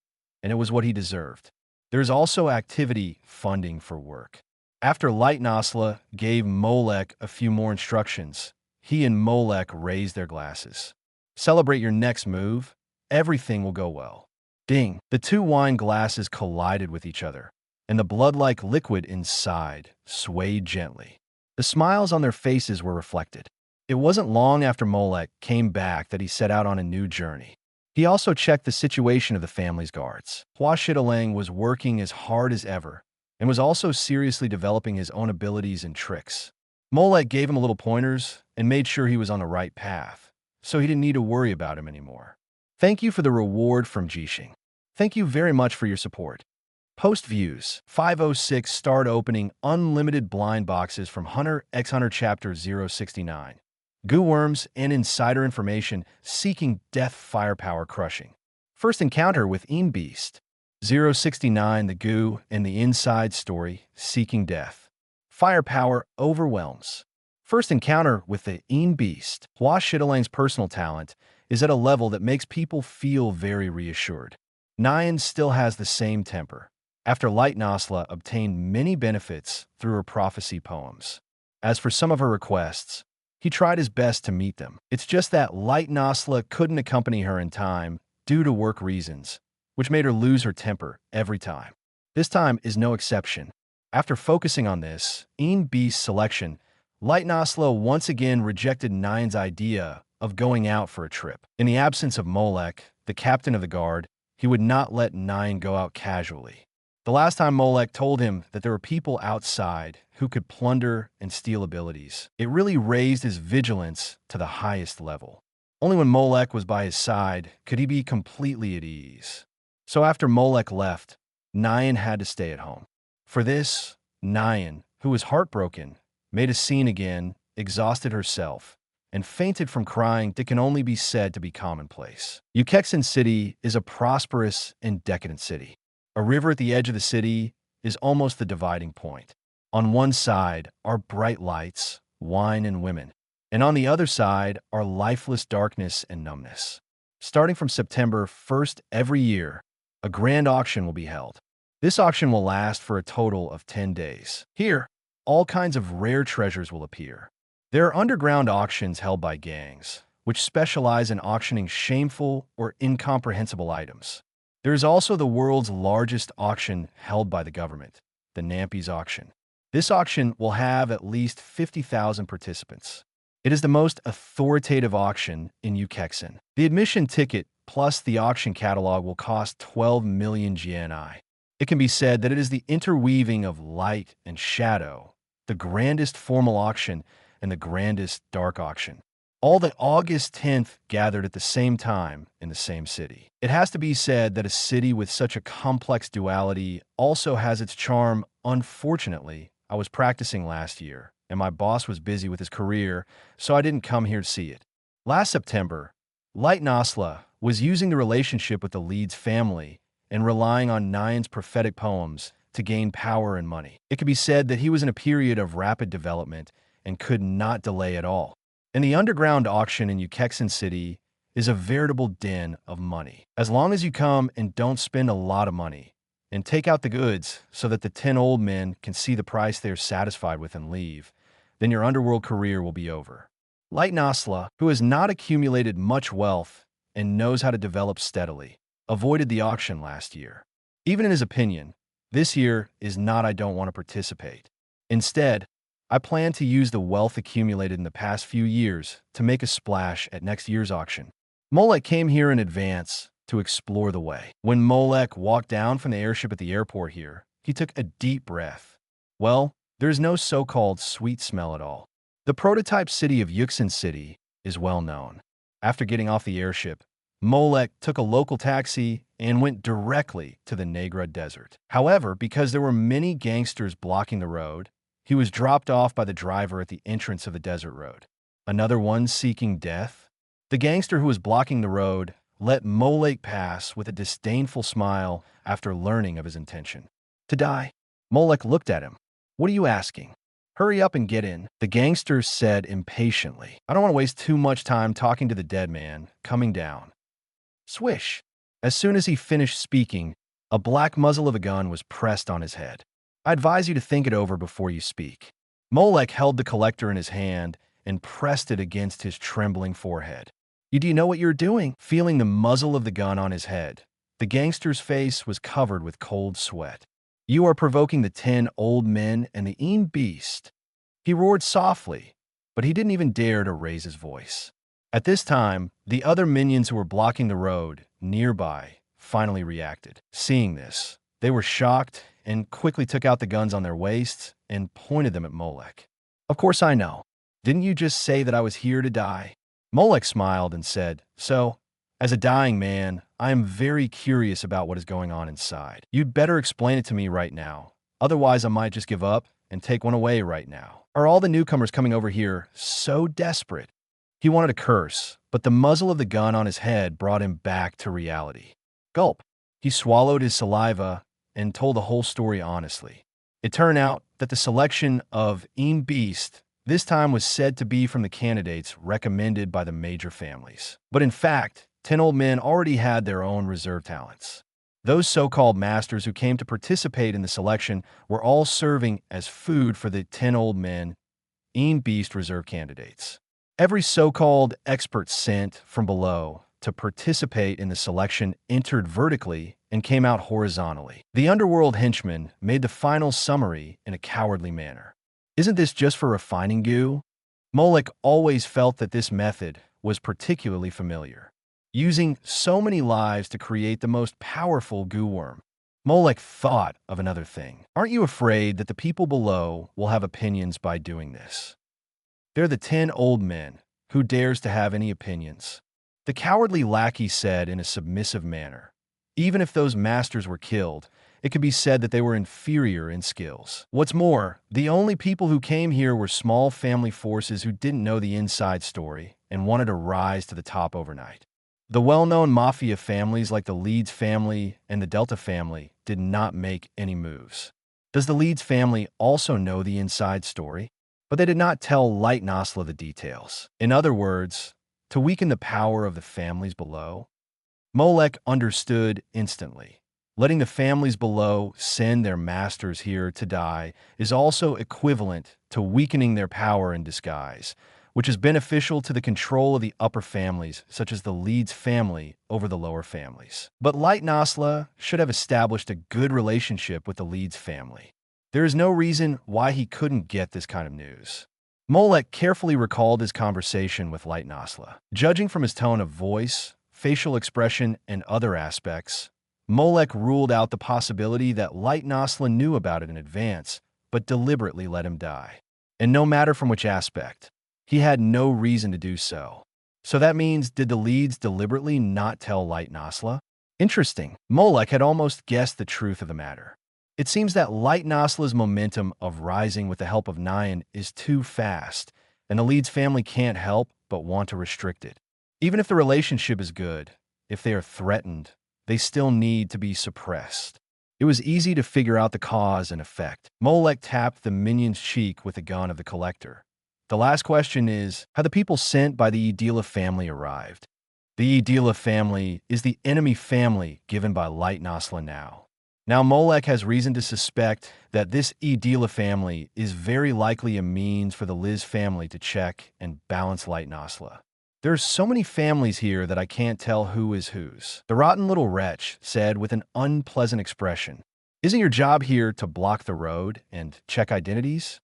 and it was what he deserved. There's also activity funding for work. After Light Nasla gave Molek a few more instructions, he and Molek raised their glasses. Celebrate your next move. Everything will go well. Ding! The 2 wine glasses collided with each other, and the blood-like liquid inside swayed gently. The smiles on their faces were reflected. It wasn't long after Molek came back that he set out on a new journey. He also checked the situation of the family's guards. Hua Shidalang was working as hard as ever, and was also seriously developing his own abilities and tricks. Molek gave him a little pointers and made sure he was on the right path, so he didn't need to worry about him anymore. Thank you for the reward from Jixing. Thank you very much for your support. Post views. 506 start opening unlimited blind boxes from Hunter x Hunter Chapter 069. Goo worms and insider information seeking death firepower crushing. First encounter with Beast. 069 the goo and the inside story seeking death. Firepower overwhelms. First encounter with the Beast. Hua Shidalang's personal talent is at a level that makes people feel very reassured. Nyan still has the same temper, after Light Nasla obtained many benefits through her prophecy poems. As for some of her requests, he tried his best to meet them. It's just that Light Nasla couldn't accompany her in time due to work reasons, which made her lose her temper every time. This time is no exception. After focusing on this, Beast's selection, Light Nasla once again rejected Nyan's idea of going out for a trip. In the absence of Molek, the captain of the guard, he would not let Nyan go out casually. The last time Molek told him that there were people outside who could plunder and steal abilities, it really raised his vigilance to the highest level. Only when Molek was by his side could he be completely at ease. So after Molek left, Nyan had to stay at home. For this, Nyan, who was heartbroken, made a scene again, exhausted herself, and fainted from crying that can only be said to be commonplace. Ukexin City is a prosperous and decadent city. A river at the edge of the city is almost the dividing point. On one side are bright lights, wine, and women, and on the other side are lifeless darkness and numbness. Starting from September 1st every year, a grand auction will be held. This auction will last for a total of 10 days. Here, all kinds of rare treasures will appear. There are underground auctions held by gangs, which specialize in auctioning shameful or incomprehensible items. There is also the world's largest auction held by the government, the Nampies auction. This auction will have at least 50,000 participants. It is the most authoritative auction in Ukexin. The admission ticket plus the auction catalog will cost 12 million GNI. It can be said that it is the interweaving of light and shadow, the grandest formal auction and the grandest dark auction. All the August 10th gathered at the same time in the same city. It has to be said that a city with such a complex duality also has its charm. Unfortunately, I was practicing last year, and my boss was busy with his career, so I didn't come here to see it. Last September, Light Nasla was using the relationship with the Leeds family and relying on Nyan's prophetic poems to gain power and money. It could be said that he was in a period of rapid development and could not delay at all. And the underground auction in Ukexin City is a veritable den of money. As long as you come and don't spend a lot of money, and take out the goods so that the 10 old men can see the price they are satisfied with and leave, then your underworld career will be over. Light Nasla, who has not accumulated much wealth and knows how to develop steadily, avoided the auction last year. Even in his opinion, this year is not I don't want to participate. Instead, I plan to use the wealth accumulated in the past few years to make a splash at next year's auction. Molek came here in advance to explore the way. When Molek walked down from the airship at the airport here, he took a deep breath. Well, there's no so-called sweet smell at all. The prototype city of Ukexin City is well known. After getting off the airship, Molek took a local taxi and went directly to the Negra Desert. However, because there were many gangsters blocking the road, he was dropped off by the driver at the entrance of the desert road. Another one seeking death? The gangster who was blocking the road let Molek pass with a disdainful smile after learning of his intention. To die? Molek looked at him. What are you asking? Hurry up and get in, the gangster said impatiently. I don't want to waste too much time talking to the dead man coming down. Swish. As soon as he finished speaking, a black muzzle of a gun was pressed on his head. I advise you to think it over before you speak. Molek held the collector in his hand and pressed it against his trembling forehead. Do you know what you're doing? Feeling the muzzle of the gun on his head, the gangster's face was covered with cold sweat. You are provoking the 10 old men and the beast. He roared softly, but he didn't even dare to raise his voice. At this time, the other minions who were blocking the road nearby finally reacted. Seeing this, they were shocked and quickly took out the guns on their waists and pointed them at Molek. Of course I know. Didn't you just say that I was here to die? Molek smiled and said, so, as a dying man, I am very curious about what is going on inside. You'd better explain it to me right now. Otherwise, I might just give up and take one away right now. Are all the newcomers coming over here so desperate? He wanted to curse, but the muzzle of the gun on his head brought him back to reality. Gulp. He swallowed his saliva and told the whole story honestly. It turned out that the selection of beast this time was said to be from the candidates recommended by the major families. But in fact, 10 old men already had their own reserve talents. Those so-called masters who came to participate in the selection were all serving as food for the 10 old men, beast reserve candidates. Every so-called expert sent from below to participate in the selection entered vertically and came out horizontally. The underworld henchman made the final summary in a cowardly manner. Isn't this just for refining goo? Molek always felt that this method was particularly familiar, using so many lives to create the most powerful goo worm. Molek thought of another thing. Aren't you afraid that the people below will have opinions by doing this? They're the 10 old men. Who dares to have any opinions? The cowardly lackey said in a submissive manner. Even if those masters were killed, it could be said that they were inferior in skills. What's more, the only people who came here were small family forces who didn't know the inside story and wanted to rise to the top overnight. The well-known mafia families like the Leeds family and the Delta family did not make any moves. Does the Leeds family also know the inside story? But they did not tell Light Nasla the details. In other words, to weaken the power of the families below. Molek understood instantly. Letting the families below send their masters here to die is also equivalent to weakening their power in disguise, which is beneficial to the control of the upper families, such as the Leeds family, over the lower families. But Light Nasla should have established a good relationship with the Leeds family. There is no reason why he couldn't get this kind of news. Molek carefully recalled his conversation with Light Nasla. Judging from his tone of voice, facial expression, and other aspects, Molek ruled out the possibility that Light Nasla knew about it in advance, but deliberately let him die. And no matter from which aspect, he had no reason to do so. So that means, did the Leeds deliberately not tell Light Nasla? Interesting. Molek had almost guessed the truth of the matter. It seems that Light Nasla's momentum of rising with the help of Nyan is too fast, and the Leeds family can't help but want to restrict it. Even if the relationship is good, if they are threatened, they still need to be suppressed. It was easy to figure out the cause and effect. Molek tapped the minion's cheek with the gun of the collector. The last question is, have the people sent by the Idila family arrived? The Idila family is the enemy family given by Light Nasla now. Now Molek has reason to suspect that this Idila family is very likely a means for the Liz family to check and balance Light Nasla. There are so many families here that I can't tell who is whose. The rotten little wretch said with an unpleasant expression, "Isn't your job here to block the road and check identities?"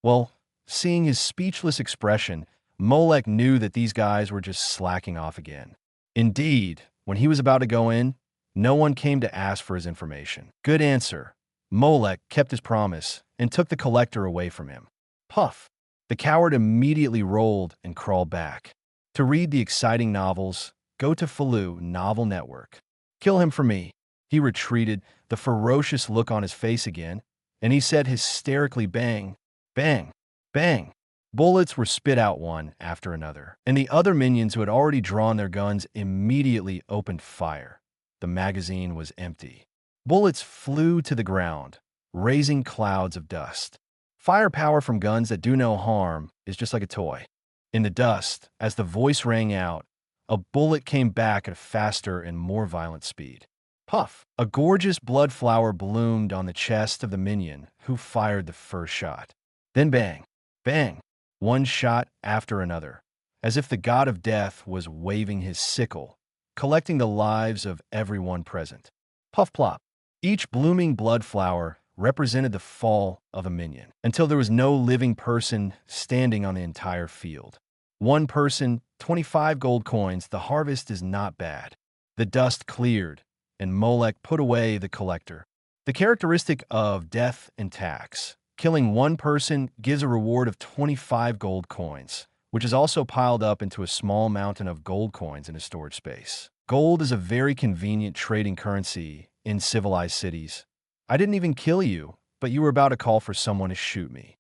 Well, seeing his speechless expression, Molek knew that these guys were just slacking off again. Indeed, when he was about to go in, no one came to ask for his information. Good answer. Molek kept his promise and took the collector away from him. Puff! The coward immediately rolled and crawled back. To read the exciting novels, go to Falu Novel Network. Kill him for me. He retreated, the ferocious look on his face again, and he said hysterically, bang, bang, bang. Bullets were spit out one after another, and the other minions who had already drawn their guns immediately opened fire. The magazine was empty. Bullets flew to the ground, raising clouds of dust. Firepower from guns that do no harm is just like a toy. In the dust, as the voice rang out, a bullet came back at a faster and more violent speed. Puff! A gorgeous blood flower bloomed on the chest of the minion who fired the first shot. Then bang, bang, one shot after another, as if the god of death was waving his sickle, collecting the lives of everyone present. Puff plop. Each blooming blood flower represented the fall of a minion, until there was no living person standing on the entire field. One person, 25 gold coins, the harvest is not bad. The dust cleared, and Molek put away the collector. The characteristic of death and tax. Killing one person gives a reward of 25 gold coins, which is also piled up into a small mountain of gold coins in a storage space. Gold is a very convenient trading currency in civilized cities. I didn't even kill you, but you were about to call for someone to shoot me.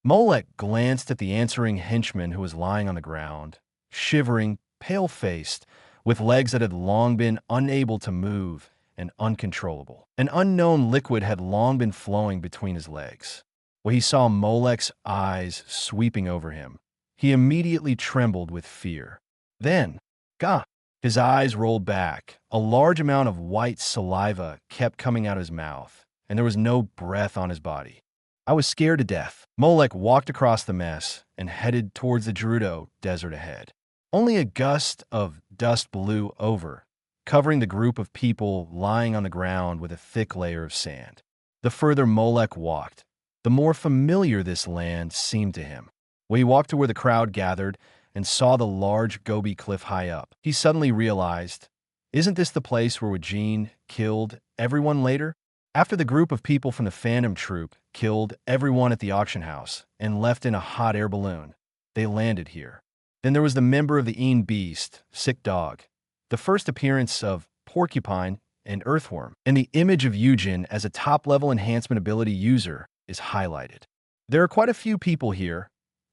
Molek glanced at the answering henchman who was lying on the ground, shivering, pale-faced, with legs that had long been unable to move and uncontrollable. An unknown liquid had long been flowing between his legs. When he saw Molek's eyes sweeping over him, he immediately trembled with fear. Then, gah! His eyes rolled back. A large amount of white saliva kept coming out of his mouth, and there was no breath on his body. I was scared to death. Molek walked across the mess and headed towards the Gerudo desert ahead. Only a gust of dust blew over, covering the group of people lying on the ground with a thick layer of sand. The further Molek walked, the more familiar this land seemed to him. When he walked to where the crowd gathered and saw the large Gobi cliff high up, he suddenly realized, isn't this the place where Eugene killed everyone later? After the group of people from the Phantom Troop killed everyone at the auction house and left in a hot air balloon, they landed here. Then there was the member of the Een Beast, Sick Dog, the first appearance of Porcupine and Earthworm, and the image of Eugene as a top-level enhancement ability user is highlighted. There are quite a few people here.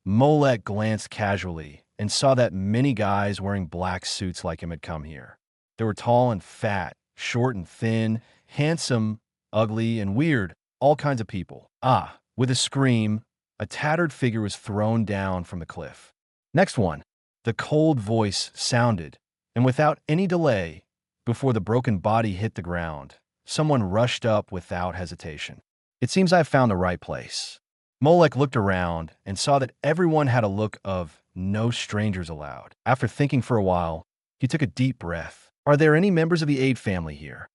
Molek glanced casually and saw that many guys wearing black suits like him had come here. They were tall and fat, short and thin, handsome, ugly, and weird, all kinds of people. Ah, with a scream, a tattered figure was thrown down from the cliff. Next one. The cold voice sounded, and without any delay, before the broken body hit the ground, someone rushed up without hesitation. It seems I've found the right place. Molek looked around and saw that everyone had a look of no strangers allowed. After thinking for a while, he took a deep breath. Are there any members of the Aid family here?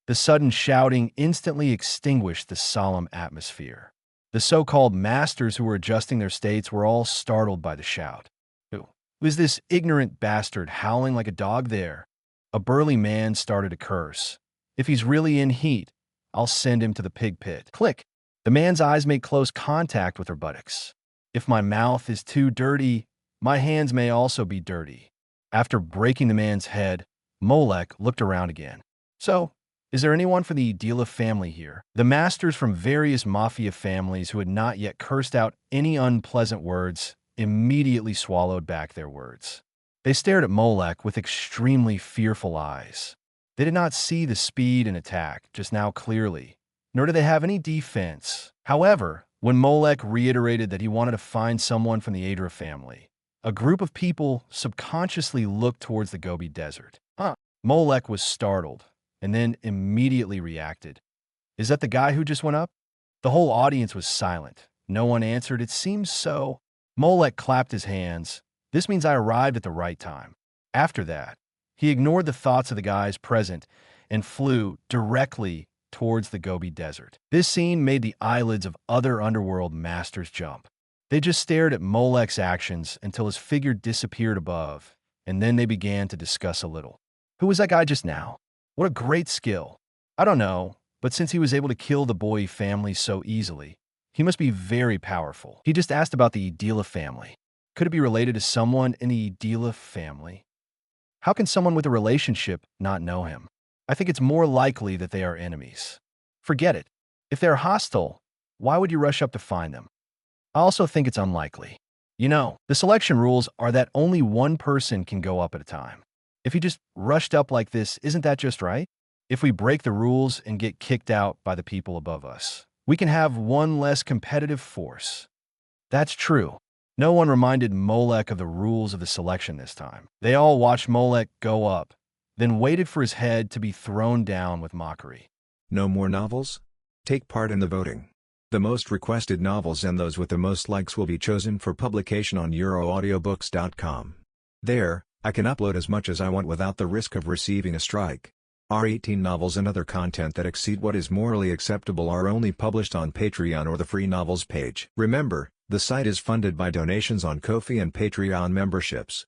The sudden shouting instantly extinguished the solemn atmosphere. The so-called masters who were adjusting their states were all startled by the shout. Who was this ignorant bastard howling like a dog there? A burly man started to curse. If he's really in heat, I'll send him to the pig pit. Click. The man's eyes made close contact with her buttocks. If my mouth is too dirty, my hands may also be dirty. After breaking the man's head, Molek looked around again. So, is there anyone from the Dila family here? The masters from various mafia families who had not yet cursed out any unpleasant words immediately swallowed back their words. They stared at Molek with extremely fearful eyes. They did not see the speed and attack just now clearly, nor did they have any defense. However, when Molek reiterated that he wanted to find someone from the Adra family, a group of people subconsciously looked towards the Gobi Desert. Molek was startled and then immediately reacted. Is that the guy who just went up? The whole audience was silent. No one answered. It seems so. Molek clapped his hands. This means I arrived at the right time. After that, he ignored the thoughts of the guys present and flew directly towards the Gobi Desert. This scene made the eyelids of other underworld masters jump. They just stared at Molek's actions until his figure disappeared above, and then they began to discuss a little. Who was that guy just now? What a great skill. I don't know, but since he was able to kill the Boy family so easily, he must be very powerful. He just asked about the Dila family. Could it be related to someone in the Dila family? How can someone with a relationship not know him? I think it's more likely that they are enemies. Forget it. If they're hostile, why would you rush up to find them? I also think it's unlikely. You know, the selection rules are that only one person can go up at a time. If he just rushed up like this, isn't that just right? If we break the rules and get kicked out by the people above us, we can have one less competitive force. That's true. No one reminded Molek of the rules of the selection this time. They all watched Molek go up, then waited for his head to be thrown down with mockery. No more novels? Take part in the voting. The most requested novels and those with the most likes will be chosen for publication on euroaudiobooks.com. There, I can upload as much as I want without the risk of receiving a strike. Our 18 novels and other content that exceed what is morally acceptable are only published on Patreon or the free novels page. Remember, the site is funded by donations on Ko-fi and Patreon memberships.